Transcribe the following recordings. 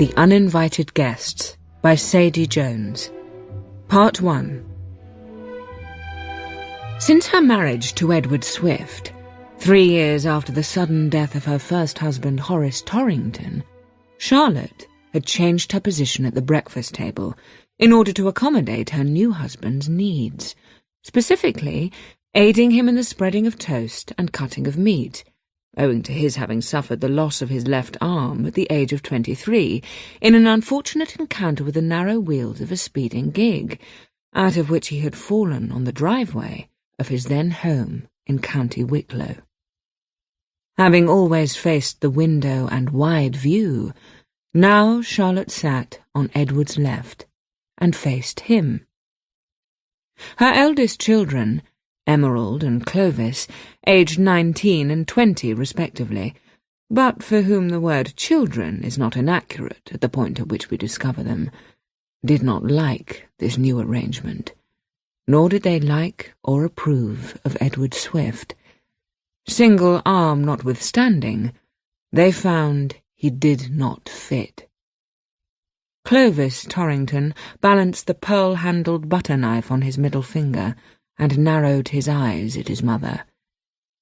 The Uninvited Guests by Sadie Jones. Part 1. Since her marriage to Edward Swift, 3 years after the sudden death of her first husband Horace Torrington, Charlotte had changed her position at the breakfast table in order to accommodate her new husband's needs, specifically aiding him in the spreading of toast and cutting of meat, owing to his having suffered the loss of his left arm at the age of 23 in an unfortunate encounter with the narrow wheels of a speeding gig, out of which he had fallen on the driveway of his then home in County Wicklow. Having always faced the window and wide view, now Charlotte sat on Edward's left and faced him. Her eldest children, Emerald and Clovis, aged 19 and 20 respectively, but for whom the word children is not inaccurate at the point at which we discover them, did not like this new arrangement, nor did they like or approve of Edward Swift. Single arm notwithstanding, they found he did not fit. Clovis Torrington balanced the pearl-handled butter knife on his middle finger and narrowed his eyes at his mother.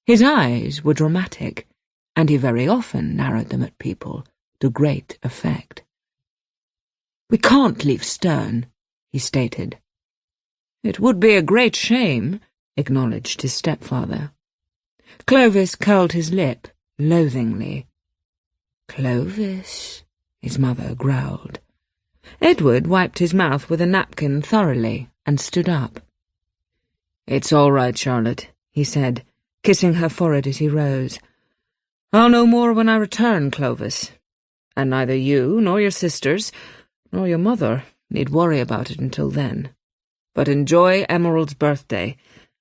His eyes were dramatic, and he very often narrowed them at people, to great effect. "We can't leave Stern," he stated. "It would be a great shame," acknowledged his stepfather. Clovis curled his lip loathingly. "Clovis," his mother growled. Edward wiped his mouth with a napkin thoroughly and stood up. "It's all right, Charlotte," he said, kissing her forehead as he rose. "I'll know more when I return, Clovis, and neither you nor your sisters nor your mother need worry about it until then. But enjoy Emerald's birthday,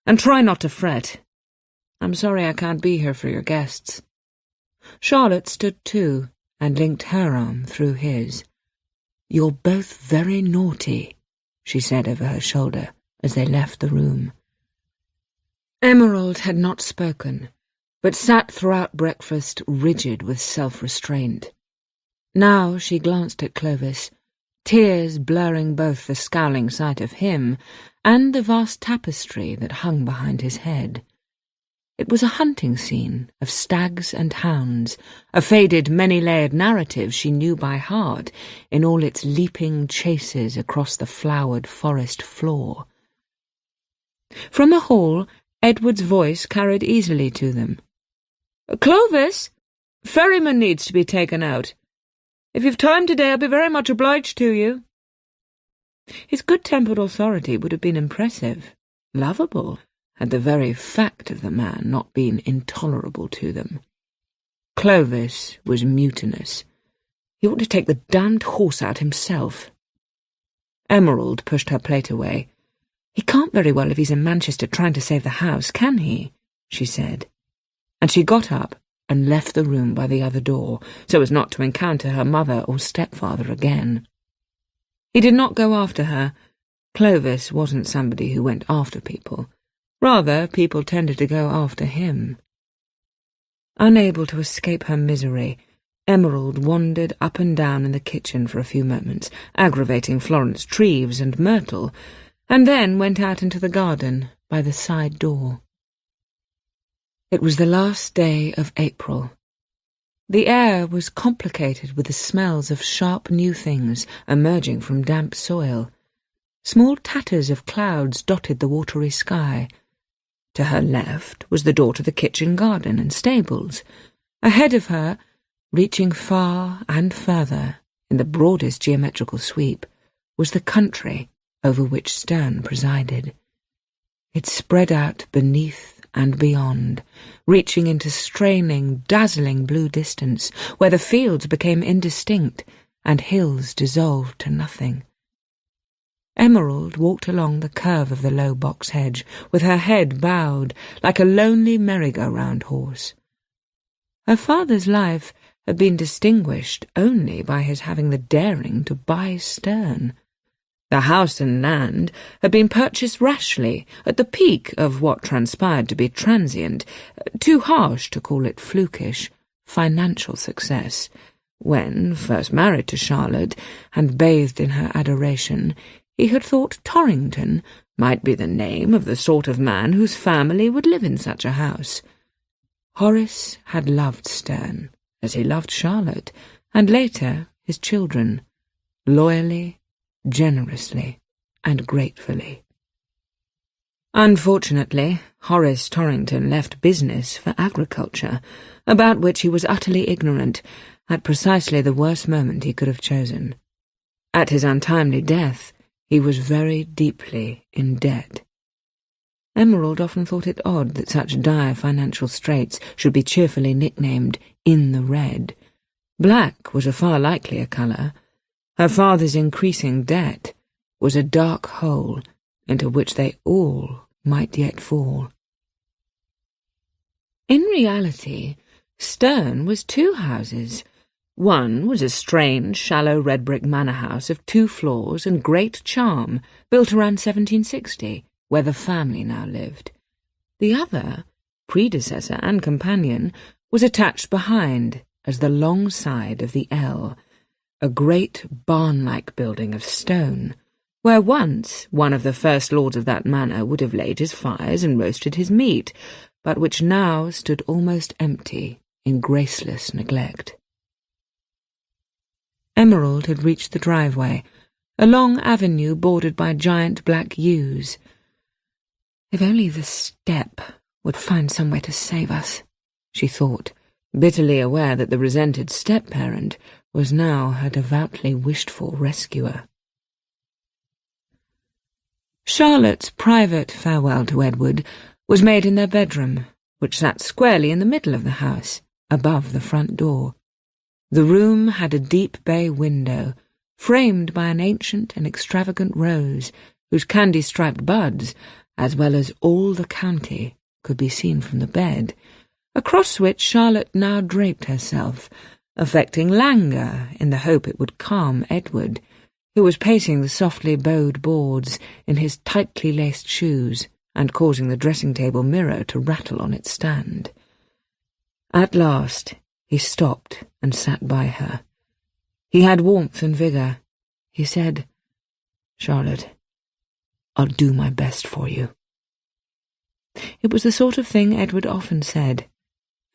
and try not to fret. I'm sorry I can't be here for your guests." Charlotte stood too and linked her arm through his. "You're both very naughty," she said over her shoulder as they left the room. Emerald had not spoken, but sat throughout breakfast rigid with self-restraint. Now she glanced at Clovis, tears blurring both the scowling sight of him and the vast tapestry that hung behind his head. It was a hunting scene of stags and hounds, a faded, many-layered narrative she knew by heart in all its leaping chases across the flowered forest floor. From the hall, Edward's voice carried easily to them. "Clovis, ferryman needs to be taken out. If you've time today, I'll be very much obliged to you." His good-tempered authority would have been impressive, lovable, had the very fact of the man not been intolerable to them. Clovis was mutinous. He ought to take the damned horse out himself. Emerald pushed her plate away. "He can't very well if he's in Manchester trying to save the house, can he?" she said. And she got up and left the room by the other door, so as not to encounter her mother or stepfather again. He did not go after her. Clovis wasn't somebody who went after people. Rather, people tended to go after him. Unable to escape her misery, Emerald wandered up and down in the kitchen for a few moments, aggravating Florence Treves and Myrtle, and then went out into the garden by the side door. It was the last day of April. The air was complicated with the smells of sharp new things emerging from damp soil. Small tatters of clouds dotted the watery sky. To her left was the door to the kitchen garden and stables. Ahead of her, reaching far and further in the broadest geometrical sweep, was the country over which Stern presided. It spread out beneath and beyond, reaching into straining, dazzling blue distance, where the fields became indistinct and hills dissolved to nothing. Emerald walked along the curve of the low box hedge, with her head bowed, like a lonely merry-go-round horse. Her father's life had been distinguished only by his having the daring to buy Stern. The house and land had been purchased rashly, at the peak of what transpired to be transient, too harsh to call it flukish, financial success, When, first married to Charlotte, and bathed in her adoration, he had thought Torrington might be the name of the sort of man whose family would live in such a house. Horace had loved Sterne, as he loved Charlotte, and later his children, loyally, generously, and gratefully. Unfortunately, Horace Torrington left business for agriculture, about which he was utterly ignorant, at precisely the worst moment he could have chosen. At his untimely death, he was very deeply in debt. Emerald often thought it odd that such dire financial straits should be cheerfully nicknamed "in the red." Black was a far likelier colour. Her father's increasing debt was a dark hole into which they all might yet fall. In reality, Sterne was two houses. One was a strange, shallow red-brick manor house of 2 floors and great charm, built around 1760, where the family now lived. The other, predecessor and companion, was attached behind as the long side of the L, a great barn-like building of stone, where once one of the first lords of that manor would have laid his fires and roasted his meat, but which now stood almost empty in graceless neglect. Emerald had reached the driveway, a long avenue bordered by giant black yews. If only the step would find somewhere to save us, she thought, bitterly aware that the resented step-parent was now her devoutly wished-for rescuer. Charlotte's private farewell to Edward was made in their bedroom, which sat squarely in the middle of the house, above the front door. The room had a deep bay window, framed by an ancient and extravagant rose, whose candy-striped buds, as well as all the county, could be seen from the bed, across which Charlotte now draped herself, affecting languor in the hope it would calm Edward, who was pacing the softly bowed boards in his tightly laced shoes and causing the dressing-table mirror to rattle on its stand. At last he stopped and sat by her. He had warmth and vigour. He said, "Charlotte, I'll do my best for you." It was the sort of thing Edward often said,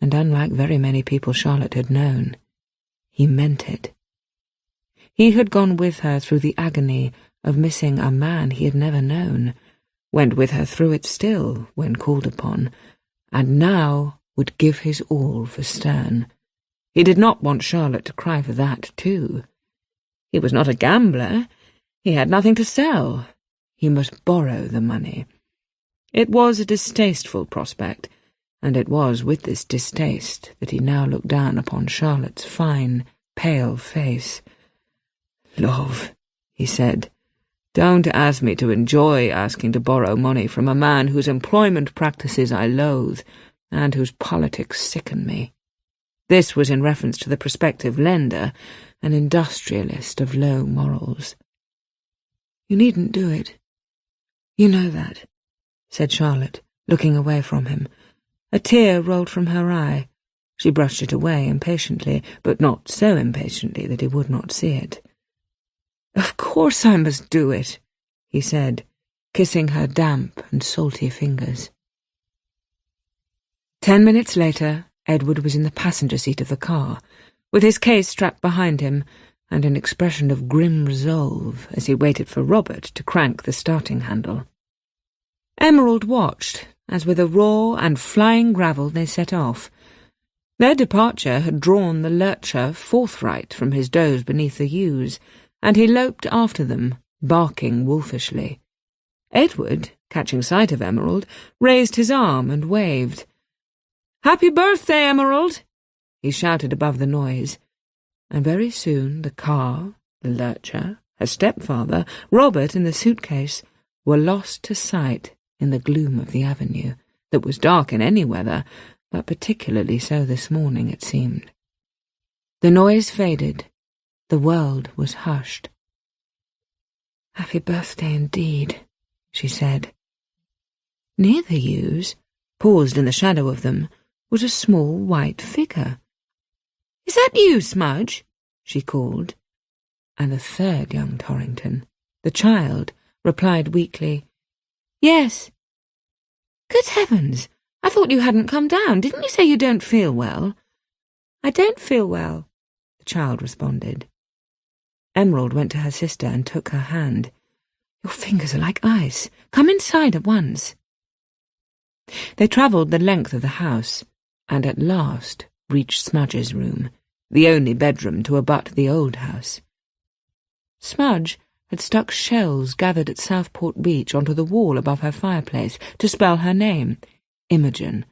and unlike very many people Charlotte had known, he meant it. He had gone with her through the agony of missing a man he had never known, went with her through it still when called upon, and now would give his all for Sterne. He did not want Charlotte to cry for that, too. He was not a gambler. He had nothing to sell. He must borrow the money. It was a distasteful prospect, and it was with this distaste that he now looked down upon Charlotte's fine, pale face. "Love," he said, "don't ask me to enjoy asking to borrow money from a man whose employment practices I loathe, and whose politics sicken me." This was in reference to the prospective lender, an industrialist of low morals. "You needn't do it. You know that," said Charlotte, looking away from him. A tear rolled from her eye. She brushed it away impatiently, but not so impatiently that he would not see it. "Of course I must do it," he said, kissing her damp and salty fingers. 10 minutes later, Edward was in the passenger seat of the car, with his case strapped behind him, and an expression of grim resolve as he waited for Robert to crank the starting handle. Emerald watched, as with a roar and flying gravel they set off. Their departure had drawn the lurcher forthright from his doze beneath the yews, and he loped after them, barking wolfishly. Edward, catching sight of Emerald, raised his arm and waved. "Happy birthday, Emerald!" he shouted above the noise, and very soon the car, the lurcher, her stepfather, Robert and the suitcase were lost to sight in the gloom of the avenue, that was dark in any weather, but particularly so this morning, it seemed. The noise faded. The world was hushed. "Happy birthday indeed," she said. Near the yews, paused in the shadow of them, was a small white figure. "Is that you, Smudge?" she called, and the third young Torrington, the child, replied weakly, "Yes." "Good heavens! I thought you hadn't come down. Didn't you say you don't feel well?" "I don't feel well," the child responded. Emerald went to her sister and took her hand. "Your fingers are like ice. Come inside at once." They travelled the length of the house, and at last reached Smudge's room, the only bedroom to abut the old house. Smudge had stuck shells gathered at Southport Beach onto the wall above her fireplace to spell her name, Imogen,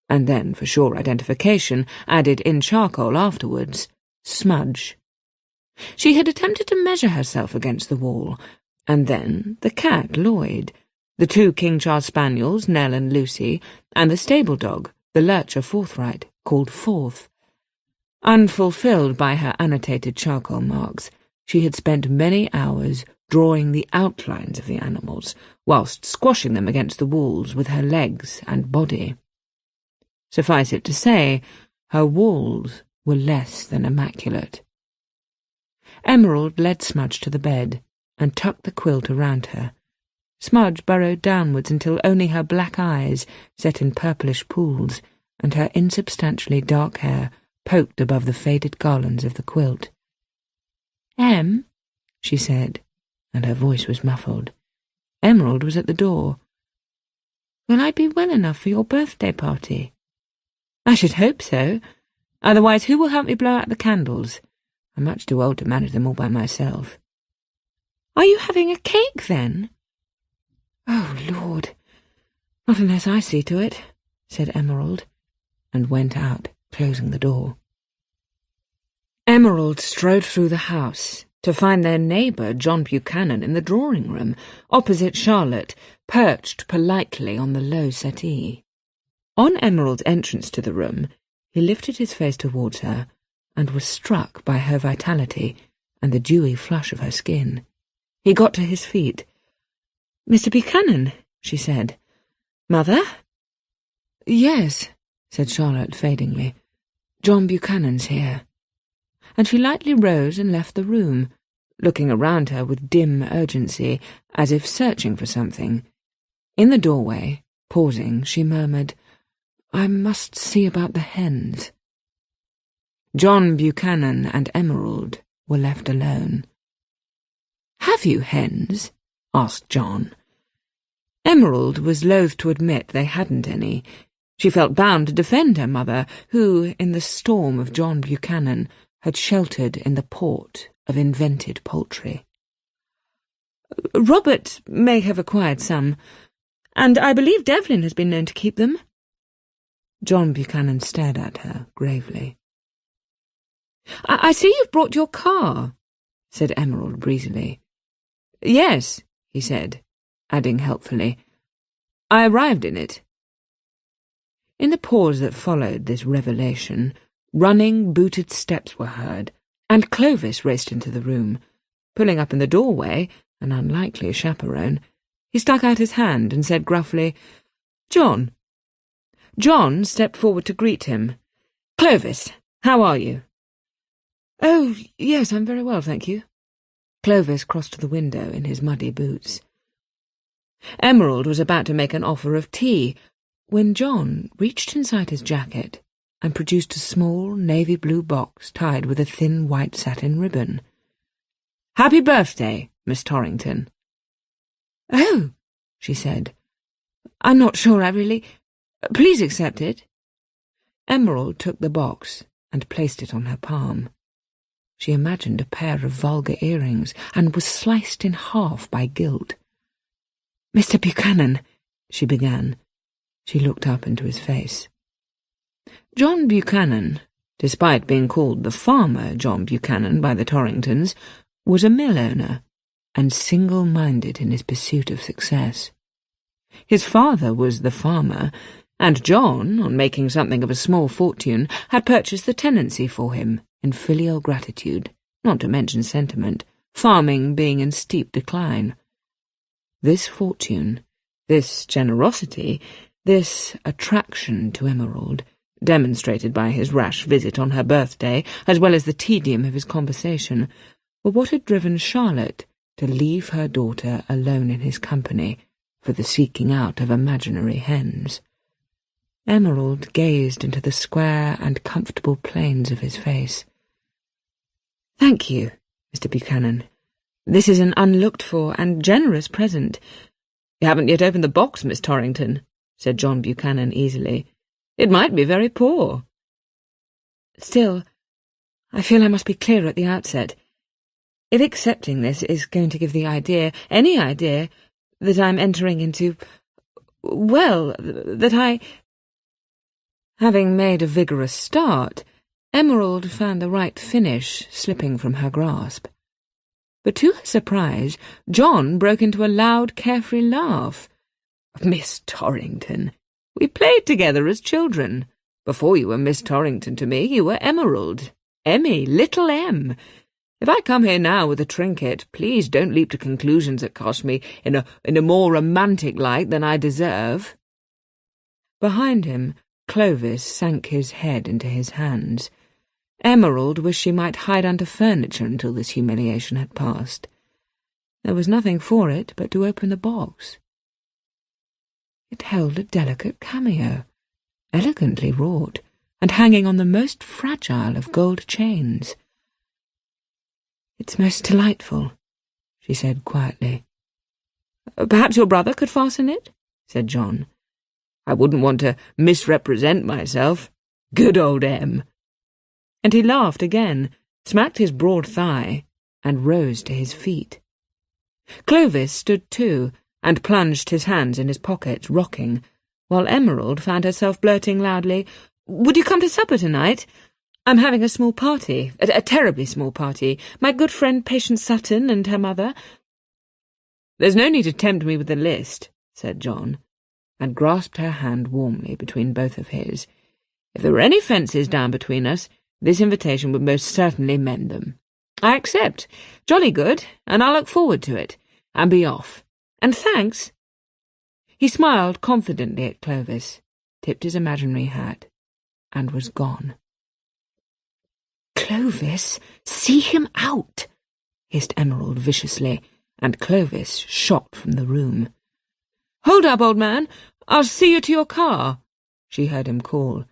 and then, for sure identification, added in charcoal afterwards, Smudge. She had attempted to measure herself against the wall, and then the cat, Lloyd, the 2 King Charles Spaniels, Nell and Lucy, and the stable dog, the lurcher Forthright, called Forth. Unfulfilled by her annotated charcoal marks, she had spent many hours drawing the outlines of the animals, whilst squashing them against the walls with her legs and body. Suffice it to say, her walls were less than immaculate. Emerald led Smudge to the bed and tucked the quilt around her. Smudge burrowed downwards until only her black eyes, set in purplish pools, and her insubstantially dark hair poked above the faded garlands of the quilt. "Em," she said, and her voice was muffled. Emerald was at the door. "Will I be well enough for your birthday party?" "I should hope so. Otherwise, who will help me blow out the candles? I'm much too old to manage them all by myself." "Are you having a cake, then?" "Oh, Lord, not unless I see to it," said Emerald, and went out, closing the door. Emerald strode through the house to find their neighbour, John Buchanan, in the drawing-room, opposite Charlotte, perched politely on the low settee. On Emerald's entrance to the room, he lifted his face towards her and was struck by her vitality and the dewy flush of her skin. He got to his feet. "Mr. Buchanan," she said. "Mother?" "Yes," said Charlotte fadingly. "John Buchanan's here." And she lightly rose and left the room, looking around her with dim urgency, as if searching for something. In the doorway, pausing, she murmured, "I must see about the hens." John Buchanan and Emerald were left alone. "Have you hens?" asked John. Emerald was loath to admit they hadn't any. She felt bound to defend her mother, who, in the storm of John Buchanan, had sheltered in the port of invented poultry. "Robert may have acquired some, and I believe Devlin has been known to keep them." John Buchanan stared at her gravely. I see you've brought your car," said Emerald breezily. "Yes," he said, adding helpfully, "I arrived in it." In the pause that followed this revelation, running, booted steps were heard, and Clovis raced into the room. Pulling up in the doorway, an unlikely chaperone, he stuck out his hand and said gruffly, "John." John stepped forward to greet him. "Clovis, how are you?" "Oh, yes, I'm very well, thank you." Clovis crossed to the window in his muddy boots. Emerald was about to make an offer of tea when John reached inside his jacket and produced a small navy-blue box tied with a thin white satin ribbon. "Happy birthday, Miss Torrington." "Oh," she said. "I'm not sure I really... Please accept it." Emerald took the box and placed it on her palm. She imagined a pair of vulgar earrings and was sliced in half by guilt. "Mr. Buchanan," she began. She looked up into his face. John Buchanan, despite being called the farmer John Buchanan by the Torringtons, was a mill owner and single-minded in his pursuit of success. His father was the farmer, and John, on making something of a small fortune, had purchased the tenancy for him in filial gratitude, not to mention sentiment, farming being in steep decline. This fortune, this generosity, this attraction to Emerald demonstrated by his rash visit on her birthday, as well as the tedium of his conversation, were what had driven Charlotte to leave her daughter alone in his company for the seeking out of imaginary hens. Emerald gazed into the square and comfortable planes of his face. "Thank you, Mr. Buchanan. This is an unlooked-for and generous present." "You haven't yet opened the box, Miss Torrington," said John Buchanan easily. "It might be very poor." "Still, I feel I must be clear at the outset. If accepting this is going to give the idea, any idea, that I'm entering into, well, that I—" Having made a vigorous start, Emerald found the right finish slipping from her grasp. But to her surprise, John broke into a loud, carefree laugh. "Miss Torrington, we played together as children. Before you were Miss Torrington to me, you were Emerald. Emmy, little Em. If I come here now with a trinket, please don't leap to conclusions that cast me in a more romantic light than I deserve." Behind him, Clovis sank his head into his hands. Emerald wished she might hide under furniture until this humiliation had passed. There was nothing for it but to open the box. It held a delicate cameo, elegantly wrought, and hanging on the most fragile of gold chains. "It's most delightful," she said quietly. "Perhaps your brother could fasten it?" said John. "I wouldn't want to misrepresent myself. Good old Em." And he laughed again, smacked his broad thigh, and rose to his feet. Clovis stood too, and plunged his hands in his pockets, rocking, while Emerald found herself blurting loudly, "Would you come to supper tonight? I'm having a small party, a terribly small party. My good friend Patience Sutton and her mother." "There's no need to tempt me with the list," said John, and grasped her hand warmly between both of his. "If there were any fences down between us, this invitation would most certainly mend them. I accept. Jolly good, and I'll look forward to it. And be off. And thanks." He smiled confidently at Clovis, tipped his imaginary hat, and was gone. "Clovis, see him out!" hissed Emerald viciously, and Clovis shot from the room. "Hold up, old man! I'll see you to your car," she heard him call,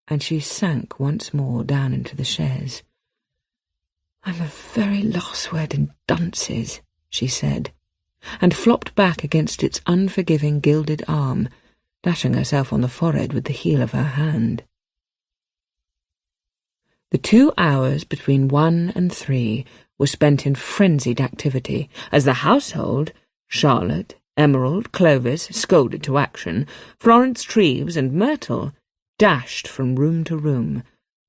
and she sank once more down into the chaise. "I'm a very lost word in dunces," she said, and flopped back against its unforgiving gilded arm, dashing herself on the forehead with the heel of her hand. The 2 hours between 1 and 3 were spent in frenzied activity, as the household, Charlotte, Emerald, Clovis, scolded to action, Florence Treves and Myrtle, dashed from room to room,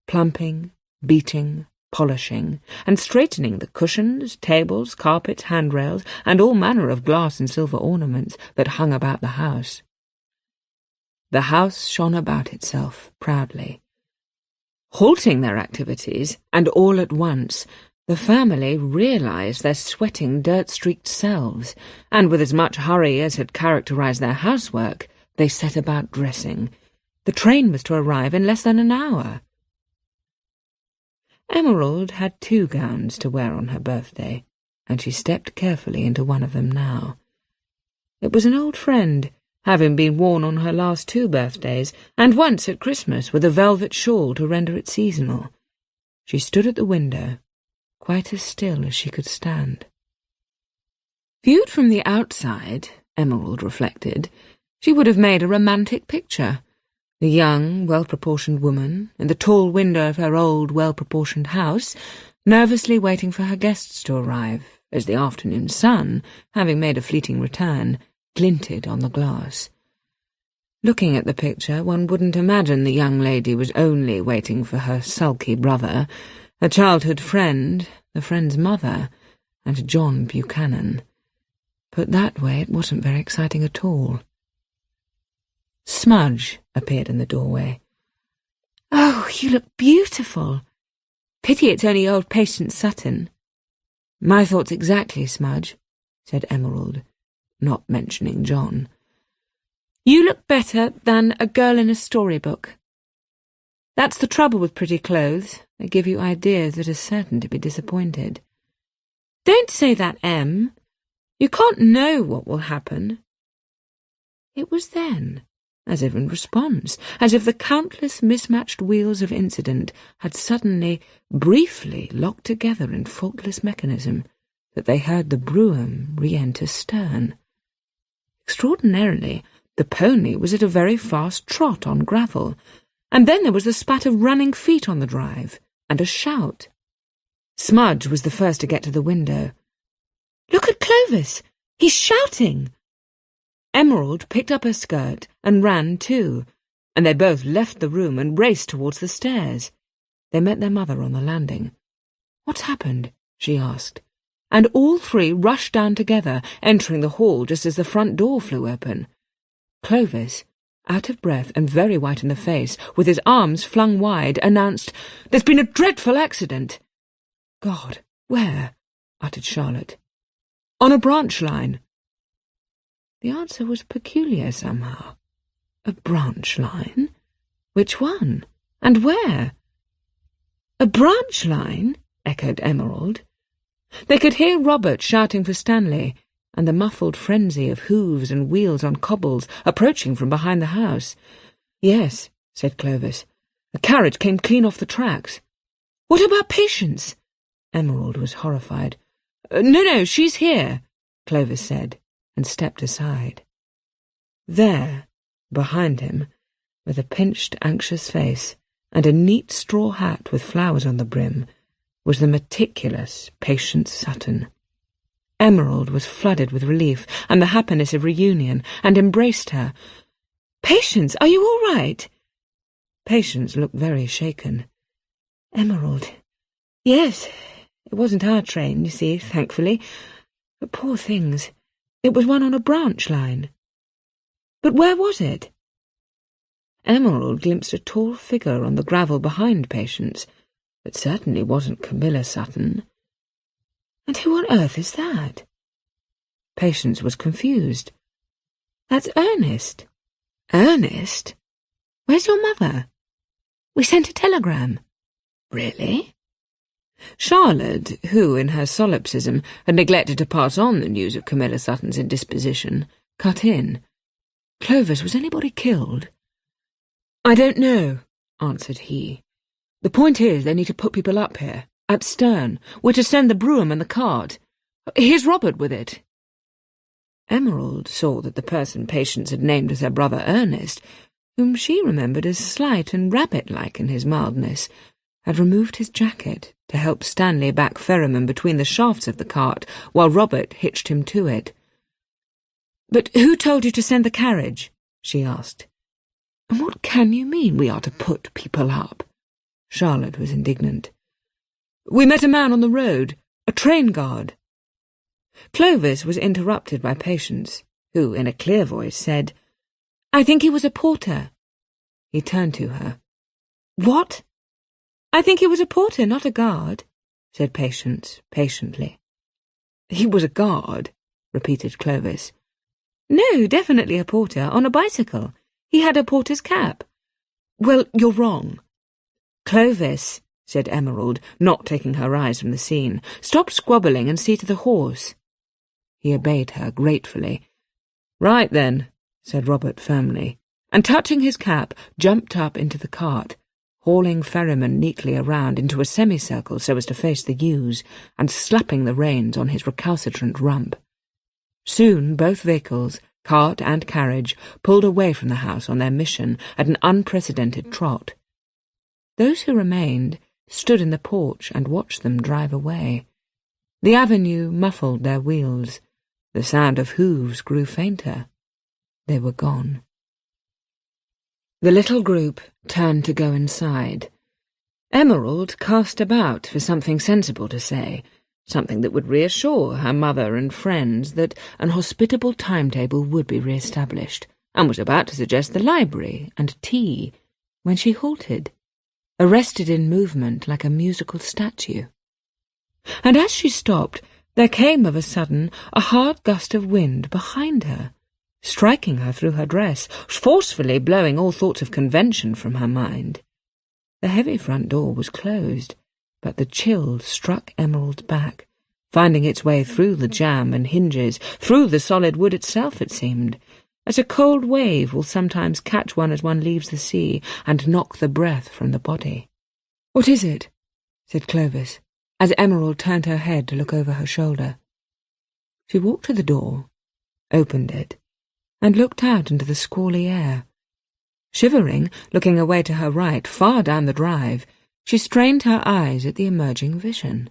plumping, beating, polishing, and straightening the cushions, tables, carpets, handrails, and all manner of glass and silver ornaments that hung about the house. The house shone about itself proudly. Halting their activities, and all at once, the family realized their sweating, dirt-streaked selves, and with as much hurry as had characterized their housework, they set about dressing. The train was to arrive in less than an hour. Emerald had 2 gowns to wear on her birthday, and she stepped carefully into one of them now. It was an old friend, having been worn on her last 2 birthdays, and once at Christmas with a velvet shawl to render it seasonal. She stood at the window, quite as still as she could stand. Viewed from the outside, Emerald reflected, she would have made a romantic picture. The young, well-proportioned woman, in the tall window of her old, well-proportioned house, nervously waiting for her guests to arrive, as the afternoon sun, having made a fleeting return, glinted on the glass. Looking at the picture, one wouldn't imagine the young lady was only waiting for her sulky brother, a childhood friend, the friend's mother, and John Buchanan. Put that way, it wasn't very exciting at all. Smudge appeared in the doorway. "Oh, you look beautiful. Pity it's only old Patience Sutton." "My thoughts exactly, Smudge," said Emerald, not mentioning John. "You look better than a girl in a storybook." That's the trouble with pretty clothes. They give you ideas that are certain to be disappointed. Don't say that, Em. You can't know what will happen. It was then, as if in response, as if the countless mismatched wheels of incident had suddenly, briefly locked together in faultless mechanism, that they heard the brougham re-enter stern. Extraordinarily, the pony was at a very fast trot on gravel, and then there was the spat of running feet on the drive, and a shout. Smudge was the first to get to the window. "Look at Clovis! He's shouting!" Emerald picked up her skirt and ran too, and they both left the room and raced towards the stairs. They met their mother on the landing. "What's happened?" she asked, and all three rushed down together, entering the hall just as the front door flew open. Clovis, out of breath and very white in the face, with his arms flung wide, announced, "There's been a dreadful accident." "God, where?" uttered Charlotte. "On a branch line." The answer was peculiar somehow. A branch line? Which one? And where? "A branch line?" echoed Emerald. They could hear Robert shouting for Stanley, and the muffled frenzy of hooves and wheels on cobbles approaching from behind the house. "Yes," said Clovis. "A carriage came clean off the tracks." "What about Patience?" Emerald was horrified. No, she's here," Clovis said, and stepped aside. There, behind him, with a pinched, anxious face and a neat straw hat with flowers on the brim, was the meticulous Patience Sutton. Emerald was flooded with relief and the happiness of reunion, and embraced her. "Patience, are you all right?" Patience looked very shaken. "Emerald, yes, it wasn't our train, you see, thankfully. But poor things, it was one on a branch line." "But where was it?" Emerald glimpsed a tall figure on the gravel behind Patience. It certainly wasn't Camilla Sutton. "And who on earth is that?" Patience was confused. "That's Ernest." "Ernest? Where's your mother?" "We sent a telegram." "Really?" Charlotte, who, in her solipsism, had neglected to pass on the news of Camilla Sutton's indisposition, cut in. "Clovis, was anybody killed?" "I don't know," answered he. "The point is, they need to put people up here, at stern. We're to send the brougham and the cart. Here's Robert with it." Emerald saw that the person Patience had named as her brother Ernest, whom she remembered as slight and rabbit-like in his mildness, had removed his jacket to help Stanley back Ferryman between the shafts of the cart, while Robert hitched him to it. "But who told you to send the carriage?" she asked. "And what can you mean we are to put people up?" Charlotte was indignant. "We met a man on the road, a train guard." Clovis was interrupted by Patience, who, in a clear voice, said, "I think he was a porter." He turned to her. "What?" "I think he was a porter, not a guard," said Patience, patiently. "He was a guard," repeated Clovis. "No, definitely a porter, on a bicycle. He had a porter's cap." "Well, you're wrong." "Clovis," said Emerald, not taking her eyes from the scene, "stop squabbling and see to the horse." He obeyed her gratefully. "Right, then," said Robert firmly, and touching his cap, jumped up into the cart, hauling Ferryman neatly around into a semicircle so as to face the yews, and slapping the reins on his recalcitrant rump. Soon both vehicles, cart and carriage, pulled away from the house on their mission at an unprecedented trot. Those who remained stood in the porch and watched them drive away. The avenue muffled their wheels. The sound of hooves grew fainter. They were gone. The little group turned to go inside. Emerald cast about for something sensible to say, something that would reassure her mother and friends that an hospitable timetable would be re-established, and was about to suggest the library and tea, when she halted, arrested in movement like a musical statue. And as she stopped, there came of a sudden a hard gust of wind behind her, striking her through her dress, forcefully blowing all thoughts of convention from her mind. The heavy front door was closed, but the chill struck Emerald's back, finding its way through the jamb and hinges, through the solid wood itself, it seemed, as a cold wave will sometimes catch one as one leaves the sea and knock the breath from the body. "What is it?" said Clovis, as Emerald turned her head to look over her shoulder. She walked to the door, opened it, and looked out into the squally air. Shivering, looking away to her right, far down the drive, she strained her eyes at the emerging vision.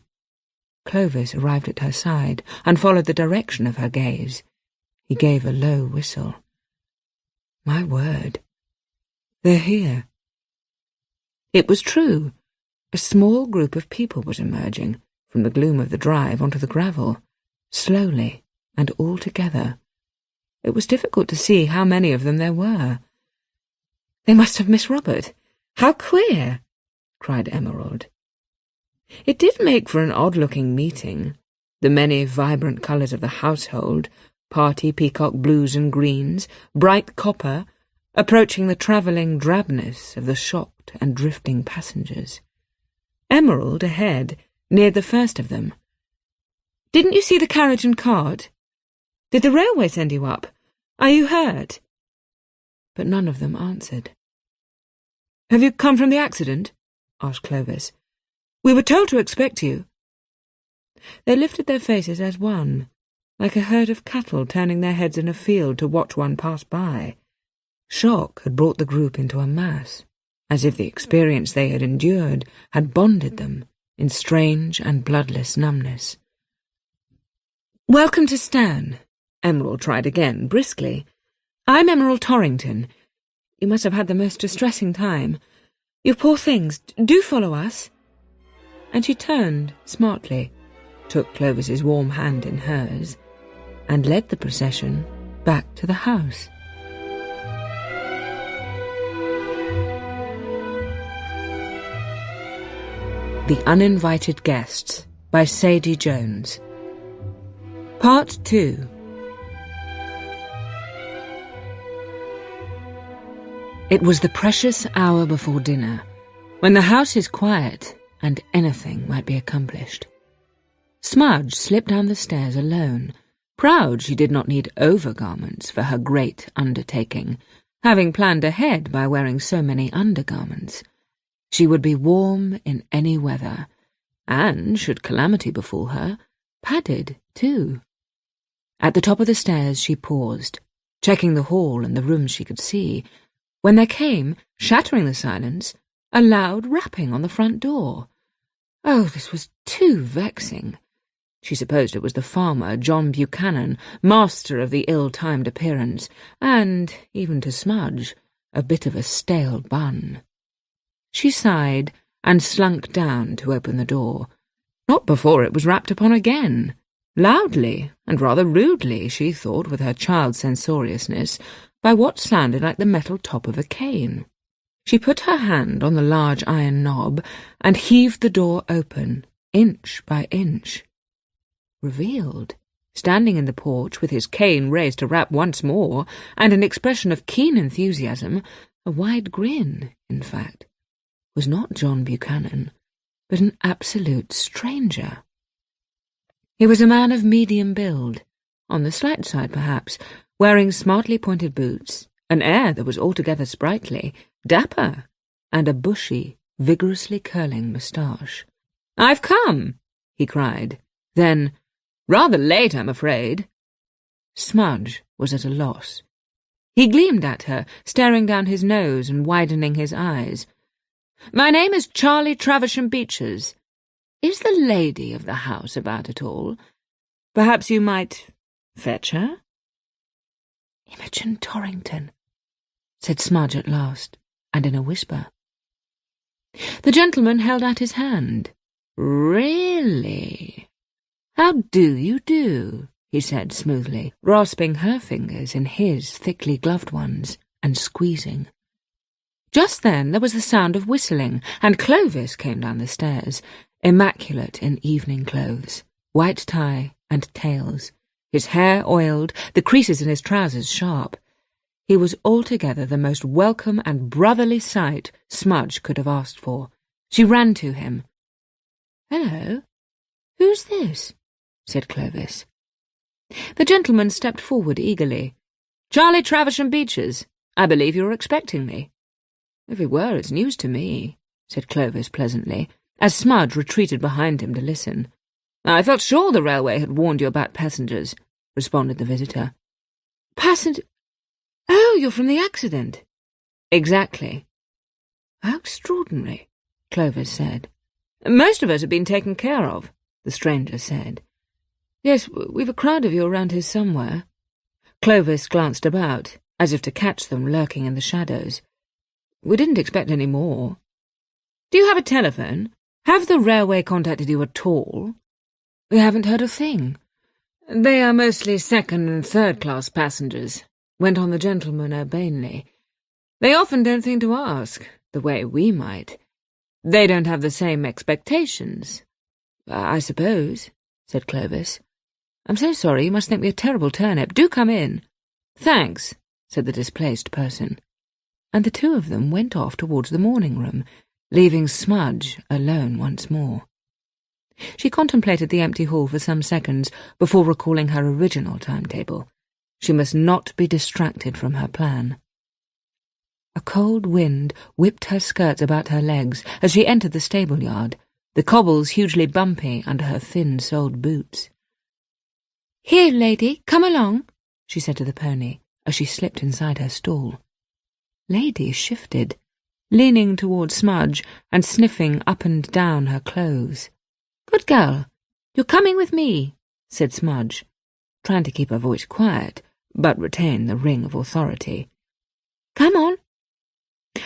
Clovis arrived at her side and followed the direction of her gaze. He gave a low whistle. "My word, they're here." It was true. A small group of people was emerging from the gloom of the drive onto the gravel, slowly and all together. It was difficult to see how many of them there were. "They must have Miss Robert. How queer!" cried Emerald. It did make for an odd-looking meeting. The many vibrant colours of the household, party peacock blues and greens, bright copper, approaching the travelling drabness of the shocked and drifting passengers. Emerald, ahead, neared the first of them. "Didn't you see the carriage and cart? Did the railway send you up? Are you hurt?" But none of them answered. "Have you come from the accident?" asked Clovis. "We were told to expect you." They lifted their faces as one, like a herd of cattle turning their heads in a field to watch one pass by. Shock had brought the group into a mass, as if the experience they had endured had bonded them in strange and bloodless numbness. "Welcome to Stan," Emerald tried again, briskly. "I'm Emerald Torrington. You must have had the most distressing time. You poor things, do follow us." And she turned smartly, took Clovis's warm hand in hers, and led the procession back to the house. The Uninvited Guests by Sadie Jones. Part 2. It was the precious hour before dinner, when the house is quiet and anything might be accomplished. Smudge slipped down the stairs alone, proud she did not need overgarments for her great undertaking, having planned ahead by wearing so many undergarments. She would be warm in any weather, and, should calamity befall her, padded too. At the top of the stairs she paused, checking the hall and the rooms she could see, when there came, shattering the silence, a loud rapping on the front door. Oh, this was too vexing. She supposed it was the farmer, John Buchanan, master of the ill-timed appearance, and, even to Smudge, a bit of a stale bun. She sighed and slunk down to open the door, not before it was rapped upon again, loudly and rather rudely, she thought with her child's censoriousness, by what sounded like the metal top of a cane. She put her hand on the large iron knob and heaved the door open, inch by inch. Revealed, standing in the porch with his cane raised to rap once more, and an expression of keen enthusiasm, a wide grin, in fact, was not John Buchanan, but an absolute stranger. He was a man of medium build, on the slight side perhaps, wearing smartly pointed boots, an air that was altogether sprightly, dapper, and a bushy, vigorously curling moustache. "I've come," he cried. Then, "Rather late, I'm afraid." Smudge was at a loss. He gleamed at her, staring down his nose and widening his eyes. "My name is Charlie Traversham Beeches. Is the lady of the house about at all? Perhaps you might fetch her?" "Imogen Torrington," said Smudge at last, and in a whisper. The gentleman held out his hand. "Really? How do you do?" he said smoothly, rasping her fingers in his thickly gloved ones and squeezing. Just then there was the sound of whistling, and Clovis came down the stairs, immaculate in evening clothes, white tie and tails, his hair oiled, the creases in his trousers sharp. He was altogether the most welcome and brotherly sight Smudge could have asked for. She ran to him. "Hello, who's this?" said Clovis. The gentleman stepped forward eagerly. "Charlie Traversham Beeches. I believe you were expecting me." "If it were, it's news to me," said Clovis pleasantly, as Smudge retreated behind him to listen. "I felt sure the railway had warned you about passengers," responded the visitor. Oh, you're from the accident." "Exactly." "How extraordinary," Clovis said. "Most of us have been taken care of," the stranger said. "Yes, we've a crowd of you around here somewhere." Clovis glanced about, as if to catch them lurking in the shadows. "We didn't expect any more." "Do you have a telephone? Have the railway contacted you at all?" "We haven't heard a thing." "They are mostly second- and third-class passengers," went on the gentleman urbanely. "They often don't think to ask, the way we might. They don't have the same expectations." "I suppose," said Clovis. "I'm so sorry, you must think me a terrible turnip. Do come in." "Thanks," said the displaced person. And the two of them went off towards the morning room, leaving Smudge alone once more. She contemplated the empty hall for some seconds before recalling her original timetable. She must not be distracted from her plan. A cold wind whipped her skirts about her legs as she entered the stable-yard, the cobbles hugely bumpy under her thin-soled boots. "Here, lady, come along," she said to the pony, as she slipped inside her stall. Lady shifted, leaning towards Smudge and sniffing up and down her clothes. "Good girl, you're coming with me," said Smudge, trying to keep her voice quiet, but retain the ring of authority. "Come on."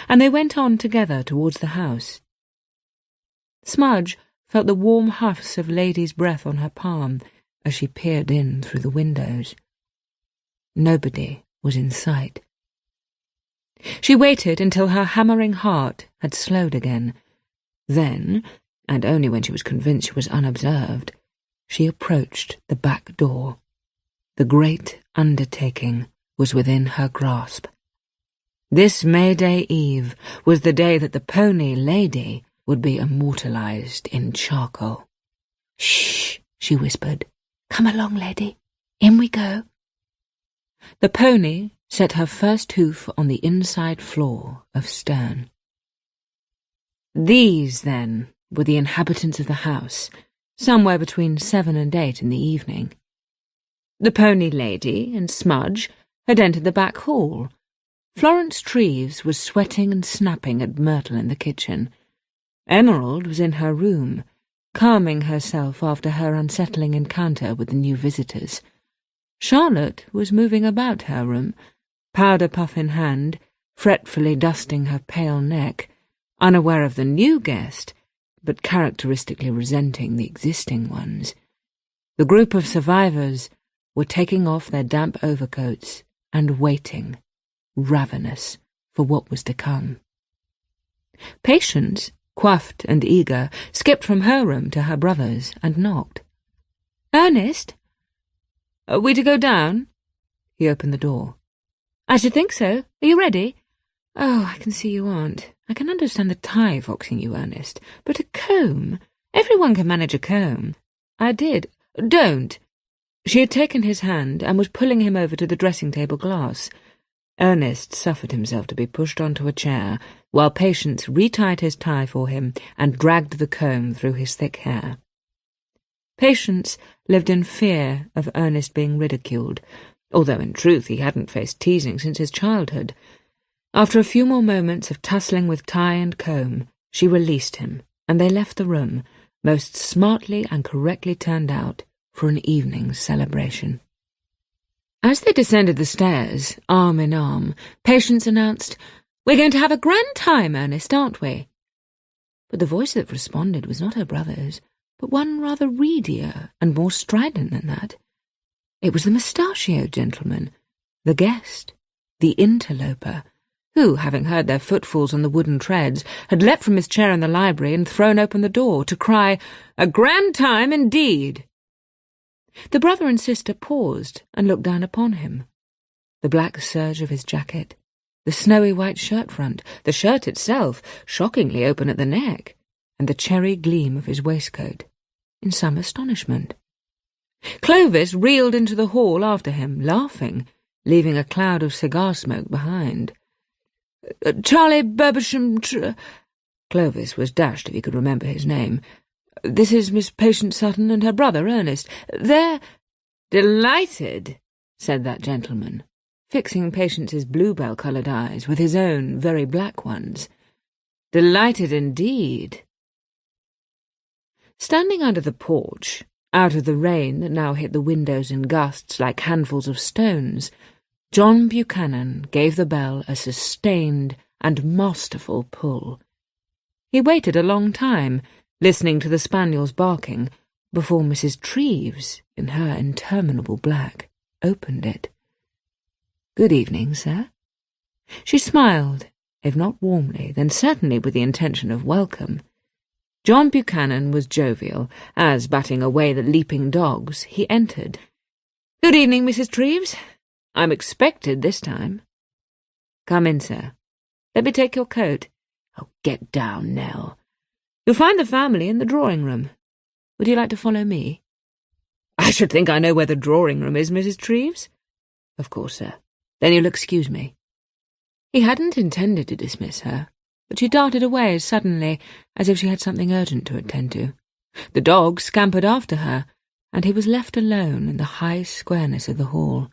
And they went on together towards the house. Smudge felt the warm huffs of Lady's breath on her palm as she peered in through the windows. Nobody was in sight. She waited until her hammering heart had slowed again. Then, and only when she was convinced she was unobserved, she approached the back door. The great undertaking was within her grasp. This May Day Eve was the day that the pony Lady would be immortalized in charcoal. "Shh," she whispered. "Come along, Lady. In we go." The pony set her first hoof on the inside floor of stern. These, then, were the inhabitants of the house, somewhere between 7 and 8 in the evening. The pony Lady and Smudge had entered the back hall. Florence Treves was sweating and snapping at Myrtle in the kitchen. Emerald was in her room, calming herself after her unsettling encounter with the new visitors. Charlotte was moving about her room, powder puff in hand, fretfully dusting her pale neck, unaware of the new guest, but characteristically resenting the existing ones. The group of survivors were taking off their damp overcoats and waiting, ravenous, for what was to come. Patience, coiffed and eager, skipped from her room to her brother's and knocked. "Ernest?" "Are we to go down?" He opened the door. "I should think so. Are you ready?" "Oh, I can see you aren't. I can understand the tie foxing you, Ernest, but a comb? Everyone can manage a comb." "I did." "Don't." She had taken his hand and was pulling him over to the dressing-table glass. Ernest suffered himself to be pushed onto a chair, while Patience retied his tie for him and dragged the comb through his thick hair. Patience lived in fear of Ernest being ridiculed, although in truth he hadn't faced teasing since his childhood. After a few more moments of tussling with tie and comb, she released him, and they left the room, most smartly and correctly turned out, for an evening's celebration. As they descended the stairs, arm in arm, Patience announced, "We're going to have a grand time, Ernest, aren't we?" But the voice that responded was not her brother's, but one rather reedier and more strident than that. It was the mustachioed gentleman, the guest, the interloper, who, having heard their footfalls on the wooden treads, had leapt from his chair in the library and thrown open the door to cry, "A grand time indeed!" The brother and sister paused and looked down upon him. the black serge of his jacket, the snowy white shirt front, the shirt itself, shockingly open at the neck, and the cherry gleam of his waistcoat, in some astonishment. Clovis reeled into the hall after him, laughing, leaving a cloud of cigar smoke behind. "Charlie Berbersham Clovis was dashed if he could remember his name. "This is Miss Patience Sutton and her brother Ernest. They're—" "Delighted," said that gentleman, fixing Patience's bluebell-coloured eyes with his own very black ones. "Delighted indeed." Standing under the porch, out of the rain that now hit the windows in gusts like handfuls of stones, John Buchanan gave the bell a sustained and masterful pull. He waited a long time, listening to the spaniel's barking, before Mrs. Treves, in her interminable black, opened it. "Good evening, sir." She smiled, if not warmly, then certainly with the intention of welcome. John Buchanan was jovial, as, batting away the leaping dogs, he entered. "Good evening, Mrs. Treves. I'm expected this time." "Come in, sir. Let me take your coat." "Oh, get down, Nell." "You'll find the family in the drawing-room. Would you like to follow me?" "I should think I know where the drawing-room is, Mrs. Treves." "Of course, sir. Then you'll excuse me." He hadn't intended to dismiss her, but she darted away as suddenly as if she had something urgent to attend to. The dog scampered after her, and he was left alone in the high squareness of the hall.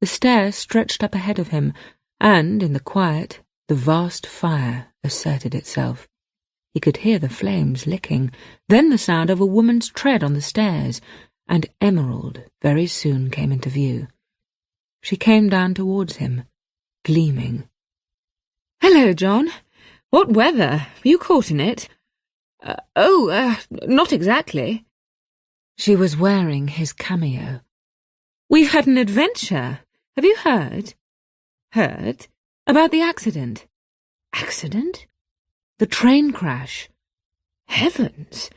The stairs stretched up ahead of him, and, in the quiet, the vast fire asserted itself. He could hear the flames licking, then the sound of a woman's tread on the stairs, and Emerald very soon came into view. She came down towards him, gleaming. "Hello, John. What weather? Were you caught in it?" Not exactly." She was wearing his cameo. "We've had an adventure. Have you heard?" "Heard? About the accident." "Accident?" "The train crash." "Heavens!"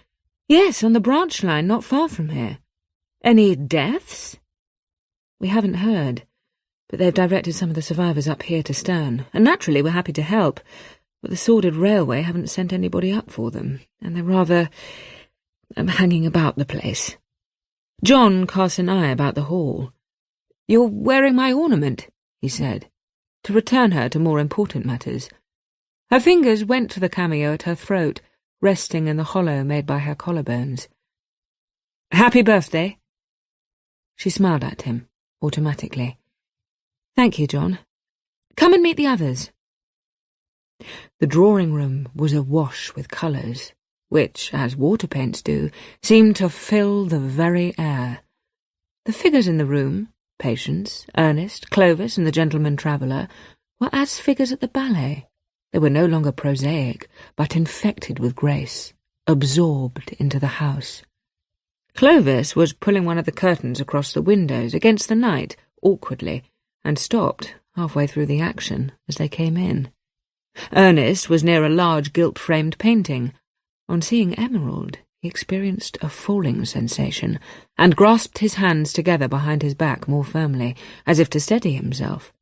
"Yes, on the branch line not far from here." "Any deaths?" "We haven't heard, but they've directed some of the survivors up here to Stern, and naturally we're happy to help, but the sordid railway haven't sent anybody up for them, and they're rather hanging about the place." John cast an eye about the hall. "You're wearing my ornament," he said, to return her to more important matters. Her fingers went to the cameo at her throat, resting in the hollow made by her collarbones. "Happy birthday." She smiled at him, automatically. "Thank you, John. Come and meet the others." The drawing-room was awash with colours, which, as water paints do, seemed to fill the very air. The figures in the room, Patience, Ernest, Clovis, and the gentleman traveller, were as figures at the ballet. They were no longer prosaic, but infected with grace, absorbed into the house. Clovis was pulling one of the curtains across the windows against the night, awkwardly, and stopped halfway through the action as they came in. Ernest was near a large gilt-framed painting. On seeing Emerald, he experienced a falling sensation, and grasped his hands together behind his back more firmly, as if to steady himself.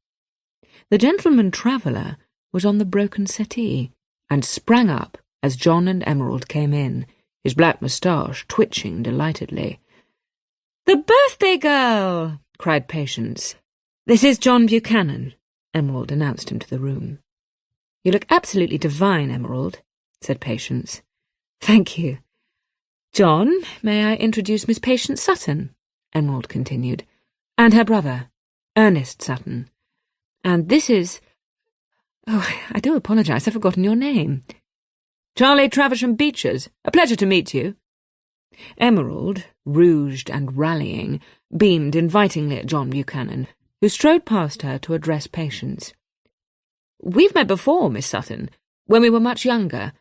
The gentleman traveller was on the broken settee, and sprang up as John and Emerald came in, his black moustache twitching delightedly. "The birthday girl!" cried Patience. "This is John Buchanan," Emerald announced him to the room. "You look absolutely divine, Emerald," said Patience. "Thank you." "John, may I introduce Miss Patience Sutton?" Emerald continued, "and her brother, Ernest Sutton. And this is— Oh, I do apologise, I've forgotten your name." "Charlie Traversham Beeches. A pleasure to meet you." Emerald, rouged and rallying, beamed invitingly at John Buchanan, who strode past her to address Patience. "We've met before, Miss Sutton, when we were much younger.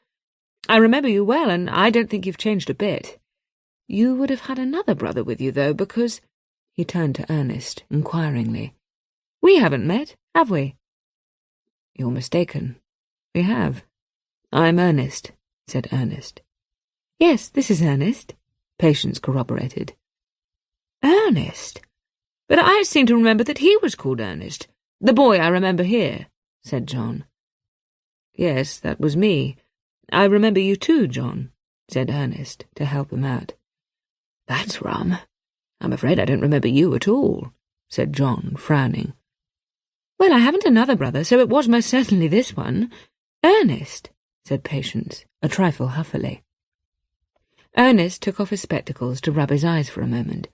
I remember you well, and I don't think you've changed a bit. You would have had another brother with you, though, because—" He turned to Ernest, inquiringly. "We haven't met, have we?" "You're mistaken. We have. I'm Ernest," said Ernest. "Yes, this is Ernest," Patience corroborated. "Ernest? But I seem to remember that he was called Ernest. The boy I remember here, said John. Yes, that was me. I remember you too, John, said Ernest, to help him out. That's rum. I'm afraid I don't remember you at all, said John, frowning. Well, I haven't another brother, so it was most certainly this one. Ernest, said Patience, a trifle huffily. Ernest took off his spectacles to rub his eyes for a moment,